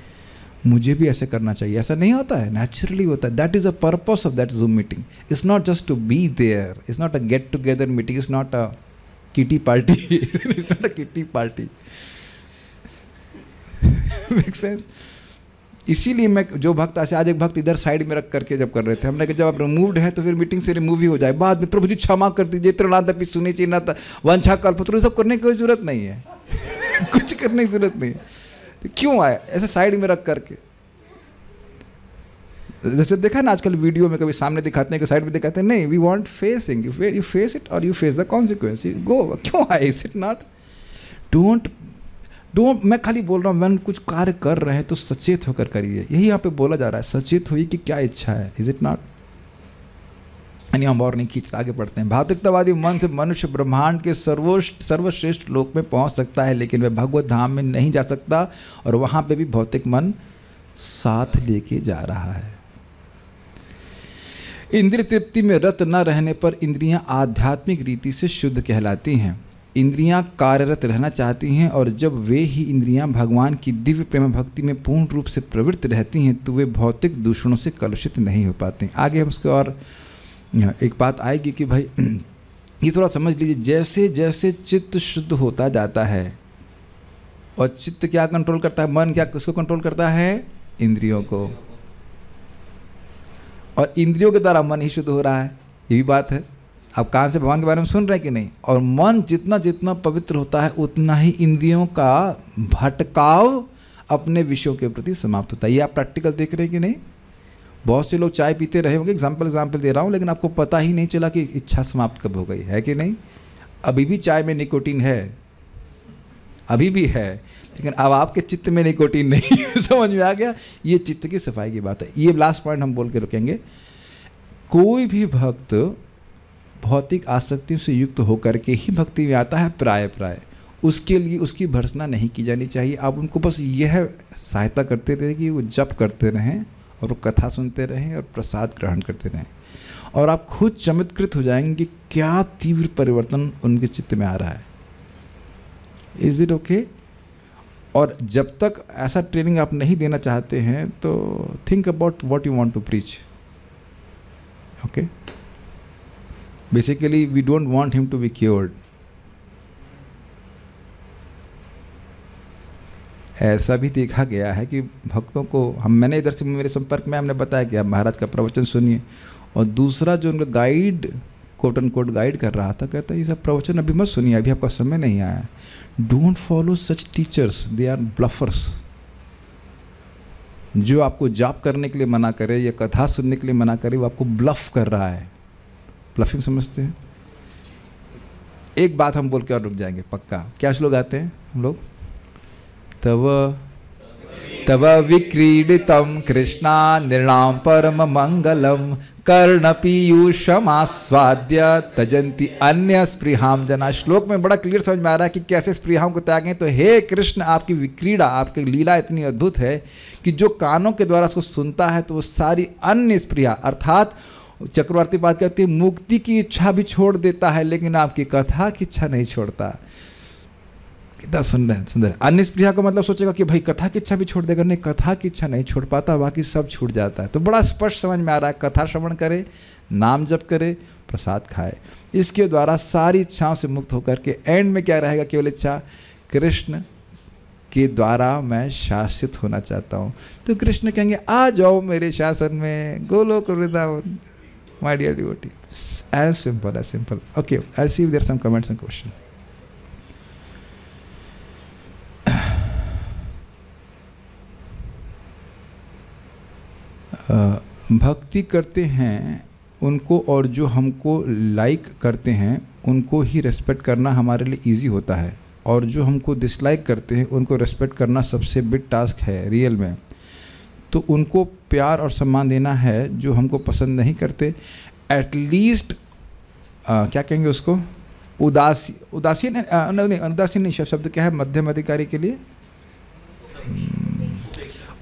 मुझे भी ऐसे करना चाहिए। ऐसा नहीं होता है, नेचुरली होता है। That is a purpose of that Zoom meeting. It's not just to be there, it's not a get together meeting, it's not a kitty party, it's not a kitty party. Make sense. इसीलिए मैं जो भक्त आज एक भक्त इधर side में रख करके जब कर रहे थे, हमने कहा जब आप रिमूव्ड है तो फिर मीटिंग से रिमूव ही हो जाए, बाद में प्रभु जी क्षमा कर दीजिए, त्रिनादपि सुनी चिन्ह वंशा कल्पतरु, सब करने की कोई जरूरत नहीं है। कुछ करने की जरूरत नहीं है। तो क्यों आए ऐसे साइड में रख करके। जैसे देखा ना आजकल वीडियो में कभी सामने दिखाते हैं कि साइड में दिखाते हैं, नहीं, we want facing, you face it और you face the consequence, go. क्यों आए, इज इट नॉट, डोंट। मैं खाली बोल रहा हूँ, मैं कुछ कार्य कर रहे हैं तो सचेत होकर करिए। यही यहाँ पे बोला जा रहा है, सचेत हुई कि क्या इच्छा है, इज इट नॉट। यानी हम और नहीं खींच आगे बढ़ते हैं। भौतिकतावादी मन से मनुष्य ब्रह्मांड के सर्वश्रेष्ठ लोक में पहुंच सकता है, लेकिन वह भगवत धाम में नहीं जा सकता, और वहां पे भी भौतिक मन साथ लेके जा रहा है। इंद्रिय तृप्ति में रत न रहने पर इंद्रियां आध्यात्मिक रीति से शुद्ध कहलाती हैं। इंद्रियां कार्यरत रहना चाहती हैं, और जब वे ही इंद्रियां भगवान की दिव्य प्रेम भक्ति में पूर्ण रूप से प्रवृत्त रहती हैं तो वे भौतिक दूषणों से कलुषित नहीं हो पाते। आगे हम उसके और एक बात आएगी कि भाई ये थोड़ा समझ लीजिए, जैसे जैसे चित्त शुद्ध होता जाता है, और चित्त क्या कंट्रोल करता है, मन क्या किसको कंट्रोल करता है, इंद्रियों को, और इंद्रियों के द्वारा मन ही शुद्ध हो रहा है। ये भी बात है। आप कहाँ से भगवान के बारे में सुन रहे हैं कि नहीं। और मन जितना जितना पवित्र होता है उतना ही इंद्रियों का भटकाव अपने विषयों के प्रति समाप्त होता है। ये आप प्रैक्टिकल देख रहे हैं कि नहीं। बहुत से लोग चाय पीते रहे होंगे, एग्जाम्पल दे रहा हूँ, लेकिन आपको पता ही नहीं चला कि इच्छा समाप्त कब हो गई है कि नहीं। अभी भी चाय में निकोटीन है, अभी भी है, लेकिन अब आपके चित्त में निकोटीन नहीं। समझ में आ गया। ये चित्त की सफाई की बात है। ये लास्ट पॉइंट हम बोल के रुकेंगे। कोई भी भक्त भौतिक आसक्तियों से युक्त होकर के ही भक्ति में आता है, प्राय उसके लिए उसकी भर्त्सना नहीं की जानी चाहिए। आप उनको बस यह सहायता करते रहे कि वो जप करते रहें और वो कथा सुनते रहें और प्रसाद ग्रहण करते रहें, और आप खुद चमत्कृत हो जाएंगे कि क्या तीव्र परिवर्तन उनके चित्त में आ रहा है। Is it okay. और जब तक ऐसा ट्रेनिंग आप नहीं देना चाहते हैं तो think about what you want to preach. Okay, basically we don't want him to be cured. ऐसा भी देखा गया है कि भक्तों को मैंने इधर से मेरे संपर्क में हमने बताया कि आप महाराज का प्रवचन सुनिए, और दूसरा जो उनका guide quote and quote guide कर रहा था कहता है ये सब प्रवचन अभी मत सुनिए, अभी आपका समय नहीं आया। Don't follow such teachers, they are bluffers. जो आपको जाप करने के लिए मना करे या कथा सुनने के लिए मना करे, वो आपको ब्लफ कर रहा है। ब्लफिंग समझते हैं। एक बात हम बोल के और रुक जाएंगे पक्का। क्या श्लोक आते हैं हम लोग, तव विक्रीडितं कृष्णा निर्णाम परम मंगलम कर्णपीयूषमास्वाद्य तजंती अन्य स्पृहाम जना। श्लोक में बड़ा क्लियर समझ में आ रहा है कि कैसे स्पृहाओं को त्यागें। तो हे कृष्ण, आपकी विक्रीड़ा, आपकी लीला इतनी अद्भुत है कि जो कानों के द्वारा उसको सुनता है तो वो सारी अन्य स्पृहा, अर्थात चक्रवर्ती बात कहती है मुक्ति की इच्छा भी छोड़ देता है, लेकिन आपकी कथा की इच्छा नहीं छोड़ता। कितना सुंदर। अन्य स्पृहा का मतलब सोचेगा कि भाई कथा की इच्छा भी छोड़ देगा, नहीं, कथा की इच्छा नहीं छोड़ पाता, बाकी सब छूट जाता है। तो बड़ा स्पष्ट समझ में आ रहा है, कथा श्रवण करे, नाम जप करे, प्रसाद खाए, इसके द्वारा सारी इच्छाओं से मुक्त होकर के एंड में क्या रहेगा, केवल इच्छा कृष्ण के द्वारा मैं शासित होना चाहता हूँ। तो कृष्ण कहेंगे आ जाओ मेरे शासन में, Golok Vrindavan. my dear devotee. As simple, as simple. Okay, I'll see if there are some comments and questions. भक्ति करते हैं उनको और जो हमको लाइक करते हैं उनको ही रेस्पेक्ट करना हमारे लिए इजी होता है, और जो हमको डिसलाइक करते हैं उनको रेस्पेक्ट करना सबसे बिग टास्क है रियल में। तो उनको प्यार और सम्मान देना है जो हमको पसंद नहीं करते। एटलीस्ट क्या कहेंगे उसको, उदासीन नहीं, शब्द क्या है मध्यम अधिकारी के लिए?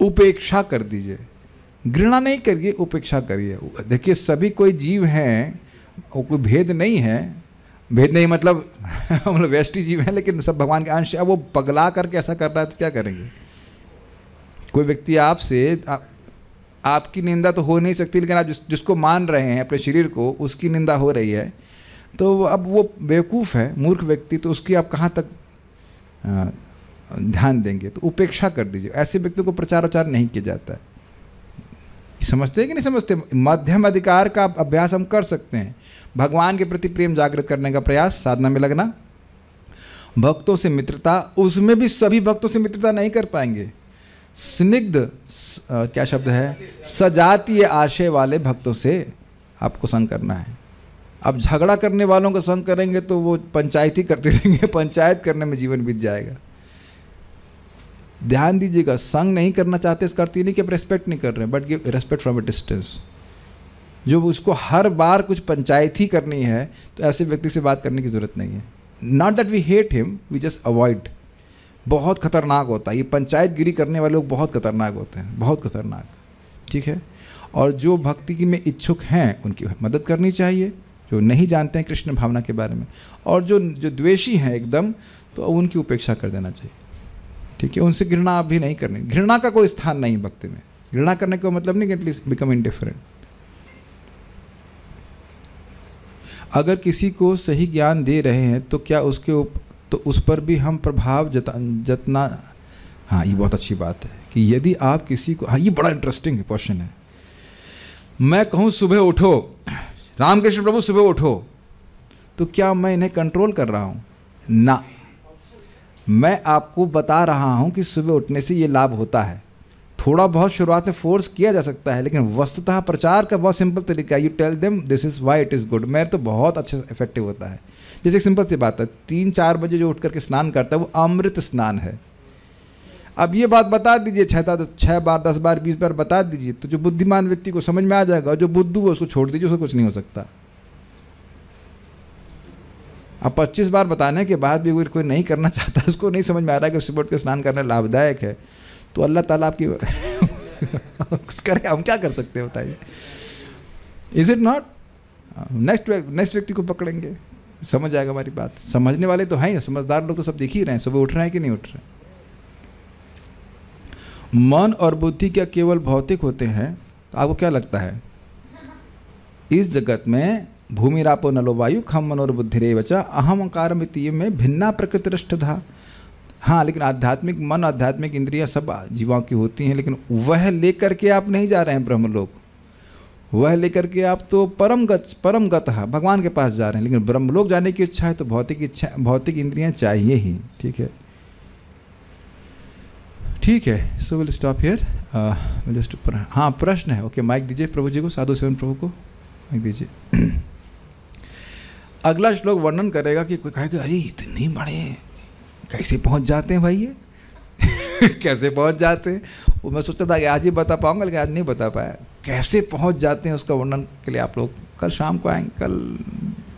उपेक्षा कर दीजिए। घृणा नहीं करिए, उपेक्षा करिए। देखिए सभी कोई जीव हैं, वो कोई भेद नहीं है, भेद नहीं मतलब हम लोग वैष्णव जीव हैं लेकिन सब भगवान के अंश। अब वो पगला करके ऐसा कर रहा है तो क्या करेंगे? कोई व्यक्ति आपसे आपकी निंदा तो हो नहीं सकती, लेकिन आप जिसको मान रहे हैं अपने शरीर को, उसकी निंदा हो रही है, तो अब वो बेवकूफ़ है, मूर्ख व्यक्ति, तो उसकी आप कहाँ तक ध्यान देंगे? तो उपेक्षा कर दीजिए। ऐसे व्यक्तियों को प्रचार उचार नहीं किया जाता है। समझते हैं कि नहीं समझते? मध्यम अधिकार का अभ्यास हम कर सकते हैं। भगवान के प्रति प्रेम जागृत करने का प्रयास, साधना में लगना, भक्तों से मित्रता, उसमें भी सभी भक्तों से मित्रता नहीं कर पाएंगे। स्निग्ध क्या शब्द है, सजातीय आशय वाले भक्तों से आपको संग करना है। अब झगड़ा करने वालों का संग करेंगे तो वो पंचायत ही करते रहेंगे, पंचायत करने में जीवन बीत जाएगा। ध्यान दीजिएगा, संग नहीं करना चाहते इसका अर्थ ये नहीं कि आप रेस्पेक्ट नहीं कर रहे हैं, but give respect from a distance. जो उसको हर बार कुछ पंचायत ही करनी है तो ऐसे व्यक्ति से बात करने की ज़रूरत नहीं है। Not that we hate him, we just avoid. बहुत खतरनाक होता है ये पंचायत गिरी करने वाले लोग, बहुत खतरनाक होते हैं, बहुत खतरनाक। ठीक है, और जो भक्ति की में इच्छुक हैं उनकी मदद करनी चाहिए, जो नहीं जानते हैं कृष्ण भावना के बारे में, और जो द्वेषी हैं एकदम, तो उनकी उपेक्षा कर देना चाहिए। ठीक है, उनसे घृणा आप भी नहीं करनी। घृणा का कोई स्थान नहीं भक्ति में। घृणा करने का मतलब नहीं कि एटलीस्ट बिकम इंडिफरेंट। अगर किसी को सही ज्ञान दे रहे हैं तो क्या तो उस पर भी हम प्रभाव जतना। हाँ, ये बहुत अच्छी बात है कि यदि आप किसी को, हाँ ये बड़ा इंटरेस्टिंग क्वेश्चन है। मैं कहूँ सुबह उठो, रामकृष्ण प्रभु सुबह उठो, तो क्या मैं इन्हें कंट्रोल कर रहा हूँ? ना, मैं आपको बता रहा हूँ कि सुबह उठने से ये लाभ होता है। थोड़ा बहुत शुरुआत में फोर्स किया जा सकता है, लेकिन वस्तुतः प्रचार का बहुत सिंपल तरीका है, you tell them this is why it is good. मेरे तो बहुत अच्छे इफेक्टिव होता है। जैसे एक सिंपल सी बात है, 3-4 बजे जो उठ करके स्नान करता है वो अमृत स्नान है। अब ये बात बता दीजिए 6 बार 10 बार 20 बार बता दीजिए, तो जो बुद्धिमान व्यक्ति को समझ में आ जाएगा, और जो बुद्धू है उसको छोड़ दीजिए, उसको कुछ नहीं हो सकता। अब 25 बार बताने के बाद भी अगर कोई नहीं करना चाहता, उसको नहीं समझ में आ रहा है कि सुबह उठ के स्नान करना लाभदायक है, तो अल्लाह ताला आपकी कुछ करें, हम क्या कर सकते हैं बताइए? Is it not? नेक्स्ट व्यक्ति को पकड़ेंगे, समझ आएगा हमारी बात। समझने वाले तो हैं, समझदार लोग तो सब दिख ही रहे हैं, सुबह उठ रहे हैं कि नहीं उठ रहे हैं। मन और बुद्धि क्या केवल भौतिक होते हैं? तो आपको क्या लगता है इस जगत में भूमि रापो नलो वायु खम मनोर्बुद्धिरेव च अहम अकारमितीय में भिन्ना प्रकृतिरष्टधा। हाँ, लेकिन आध्यात्मिक मन, आध्यात्मिक इंद्रियां सब जीवों की होती हैं, लेकिन वह लेकर के आप नहीं जा रहे हैं ब्रह्मलोक। वह लेकर के आप तो परम गत भगवान के पास जा रहे हैं, लेकिन ब्रह्मलोक जाने की इच्छा है तो भौतिक इंद्रियां चाहिए ही। ठीक है, ठीक है, so will stop here. Just हाँ, प्रश्न है। ओके, माइक दीजिए प्रभु जी को, साधु सेवन प्रभु को माइक दीजिए। अगला श्लोक वर्णन करेगा कि कोई कहेगा अरे इतने बड़े कैसे पहुंच जाते हैं भाई ये कैसे पहुंच जाते हैं? वो मैं सोचता था कि आज ही बता पाऊंगा, लेकिन आज नहीं बता पाया। कैसे पहुंच जाते हैं उसका वर्णन के लिए आप लोग कल शाम को आएंगे। कल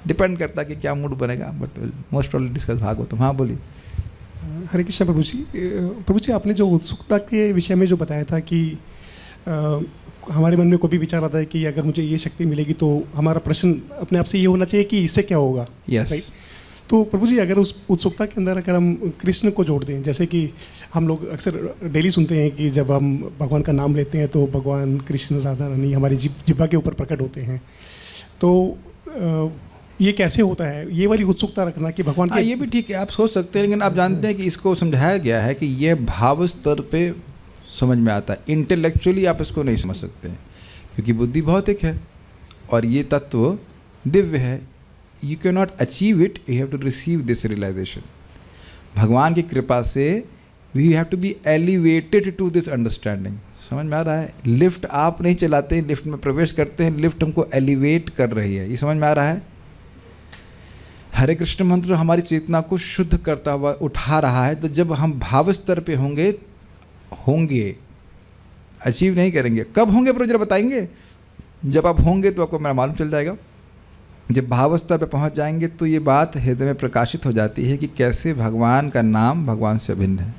डिपेंड करता है कि क्या मूड बनेगा, but most all discuss Bhagavatam. हाँ बोलिए। हरे कृष्ण प्रभु जी। प्रभु जी, आपने जो उत्सुकता के विषय में जो बताया था कि हमारे मन में कोई भी विचार आता है कि अगर मुझे ये शक्ति मिलेगी तो हमारा प्रश्न अपने आप से ये होना चाहिए कि इससे क्या होगा। यस। राइट। तो प्रभु जी, अगर उस उत्सुकता के अंदर अगर हम कृष्ण को जोड़ दें, जैसे कि हम लोग अक्सर डेली सुनते हैं कि जब हम भगवान का नाम लेते हैं तो भगवान कृष्ण राधा रानी हमारी जिह्वा के ऊपर प्रकट होते हैं, तो ये कैसे होता है? ये वाली उत्सुकता रखना कि भगवान के। ये भी ठीक है, आप सोच सकते हैं, लेकिन आप जानते हैं कि इसको समझाया गया है कि यह भाव स्तर पे समझ में आता है। इंटेलेक्चुअली आप इसको नहीं समझ सकते हैं, क्योंकि बुद्धि भौतिक है और ये तत्व दिव्य है। You can not achieve it, you have to receive this realization. भगवान की कृपा से we have to be elevated to this understanding. समझ में आ रहा है? लिफ्ट आप नहीं चलाते, लिफ्ट में प्रवेश करते हैं, लिफ्ट हमको एलिवेट कर रही है। ये समझ में आ रहा है? हरे कृष्ण मंत्र हमारी चेतना को शुद्ध करता हुआ उठा रहा है। तो जब हम भाव स्तर पे होंगे अचीव नहीं करेंगे। कब होंगे प्रभु जरा बताएंगे? जब आप होंगे तो आपको मेरा मालूम चल जाएगा। जब भाव स्तर पे पहुंच जाएंगे तो ये बात हृदय में प्रकाशित हो जाती है कि कैसे भगवान का नाम भगवान से अभिन्न है।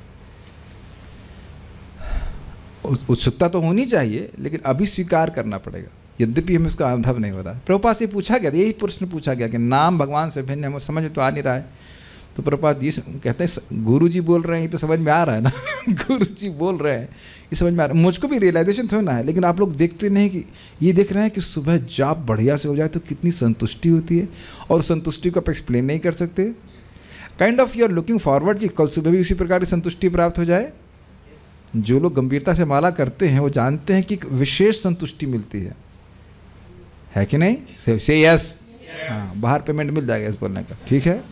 उत्सुकता तो होनी चाहिए, लेकिन अभी स्वीकार करना पड़ेगा, यद्यपि हमें उसका अनुभव नहीं हो रहा है। प्रभुपाद से पूछा गया, यही प्रश्न पूछा गया कि नाम भगवान से भिन्न है, हमें समझ में तो आ नहीं रहा है। तो प्रभुपाद ये कहते हैं गुरु जी बोल रहे हैं, ये तो समझ में आ रहा है ना गुरु जी बोल रहे हैं, ये समझ में आ रहा है। मुझको भी रियलाइजेशन थोड़ा ना है, लेकिन आप लोग देखते नहीं कि ये देख रहे हैं कि सुबह जाप बढ़िया से हो जाए तो कितनी संतुष्टि होती है, और संतुष्टि को आप एक्सप्लेन नहीं कर सकते। Kind of you are looking forward कि कल सुबह भी उसी प्रकार की संतुष्टि प्राप्त हो जाए। जो लोग गंभीरता से माला करते हैं वो जानते हैं कि एक विशेष संतुष्टि मिलती है कि नहीं? से यस, हाँ, बाहर पेमेंट मिल जाएगा इस बोलने का, ठीक है?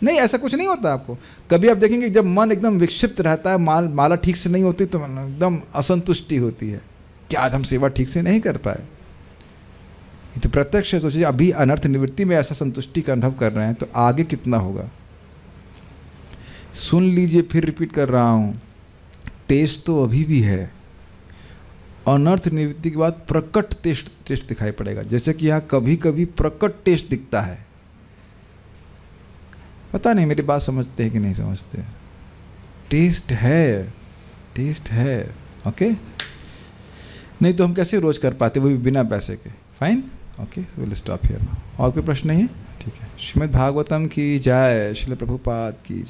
नहीं, ऐसा कुछ नहीं होता आपको। कभी आप देखेंगे जब मन एकदम विक्षिप्त रहता है, माला ठीक से नहीं होती तो मन एकदम असंतुष्टि होती है कि आज हम सेवा ठीक से नहीं कर पाए। ये तो प्रत्यक्ष है। सोचिए अभी अनर्थ निवृत्ति में ऐसा संतुष्टि का अनुभव कर रहे हैं तो आगे कितना होगा। सुन लीजिए, फिर रिपीट कर रहा हूँ, टेस्ट तो अभी भी है। अनर्थ निवृत्ति के बाद प्रकट टेस्ट दिखाई पड़ेगा। जैसे कि यहाँ कभी कभी प्रकट टेस्ट दिखता है। पता नहीं मेरी बात समझते हैं कि नहीं समझते? टेस्ट है, ओके? नहीं तो हम कैसे रोज कर पाते, वो भी बिना पैसे के। Fine, okay, so will stop here now. और कोई प्रश्न नहीं है? ठीक है। श्रीमद् भागवतम की जय, श्रील प्रभुपाद की जय।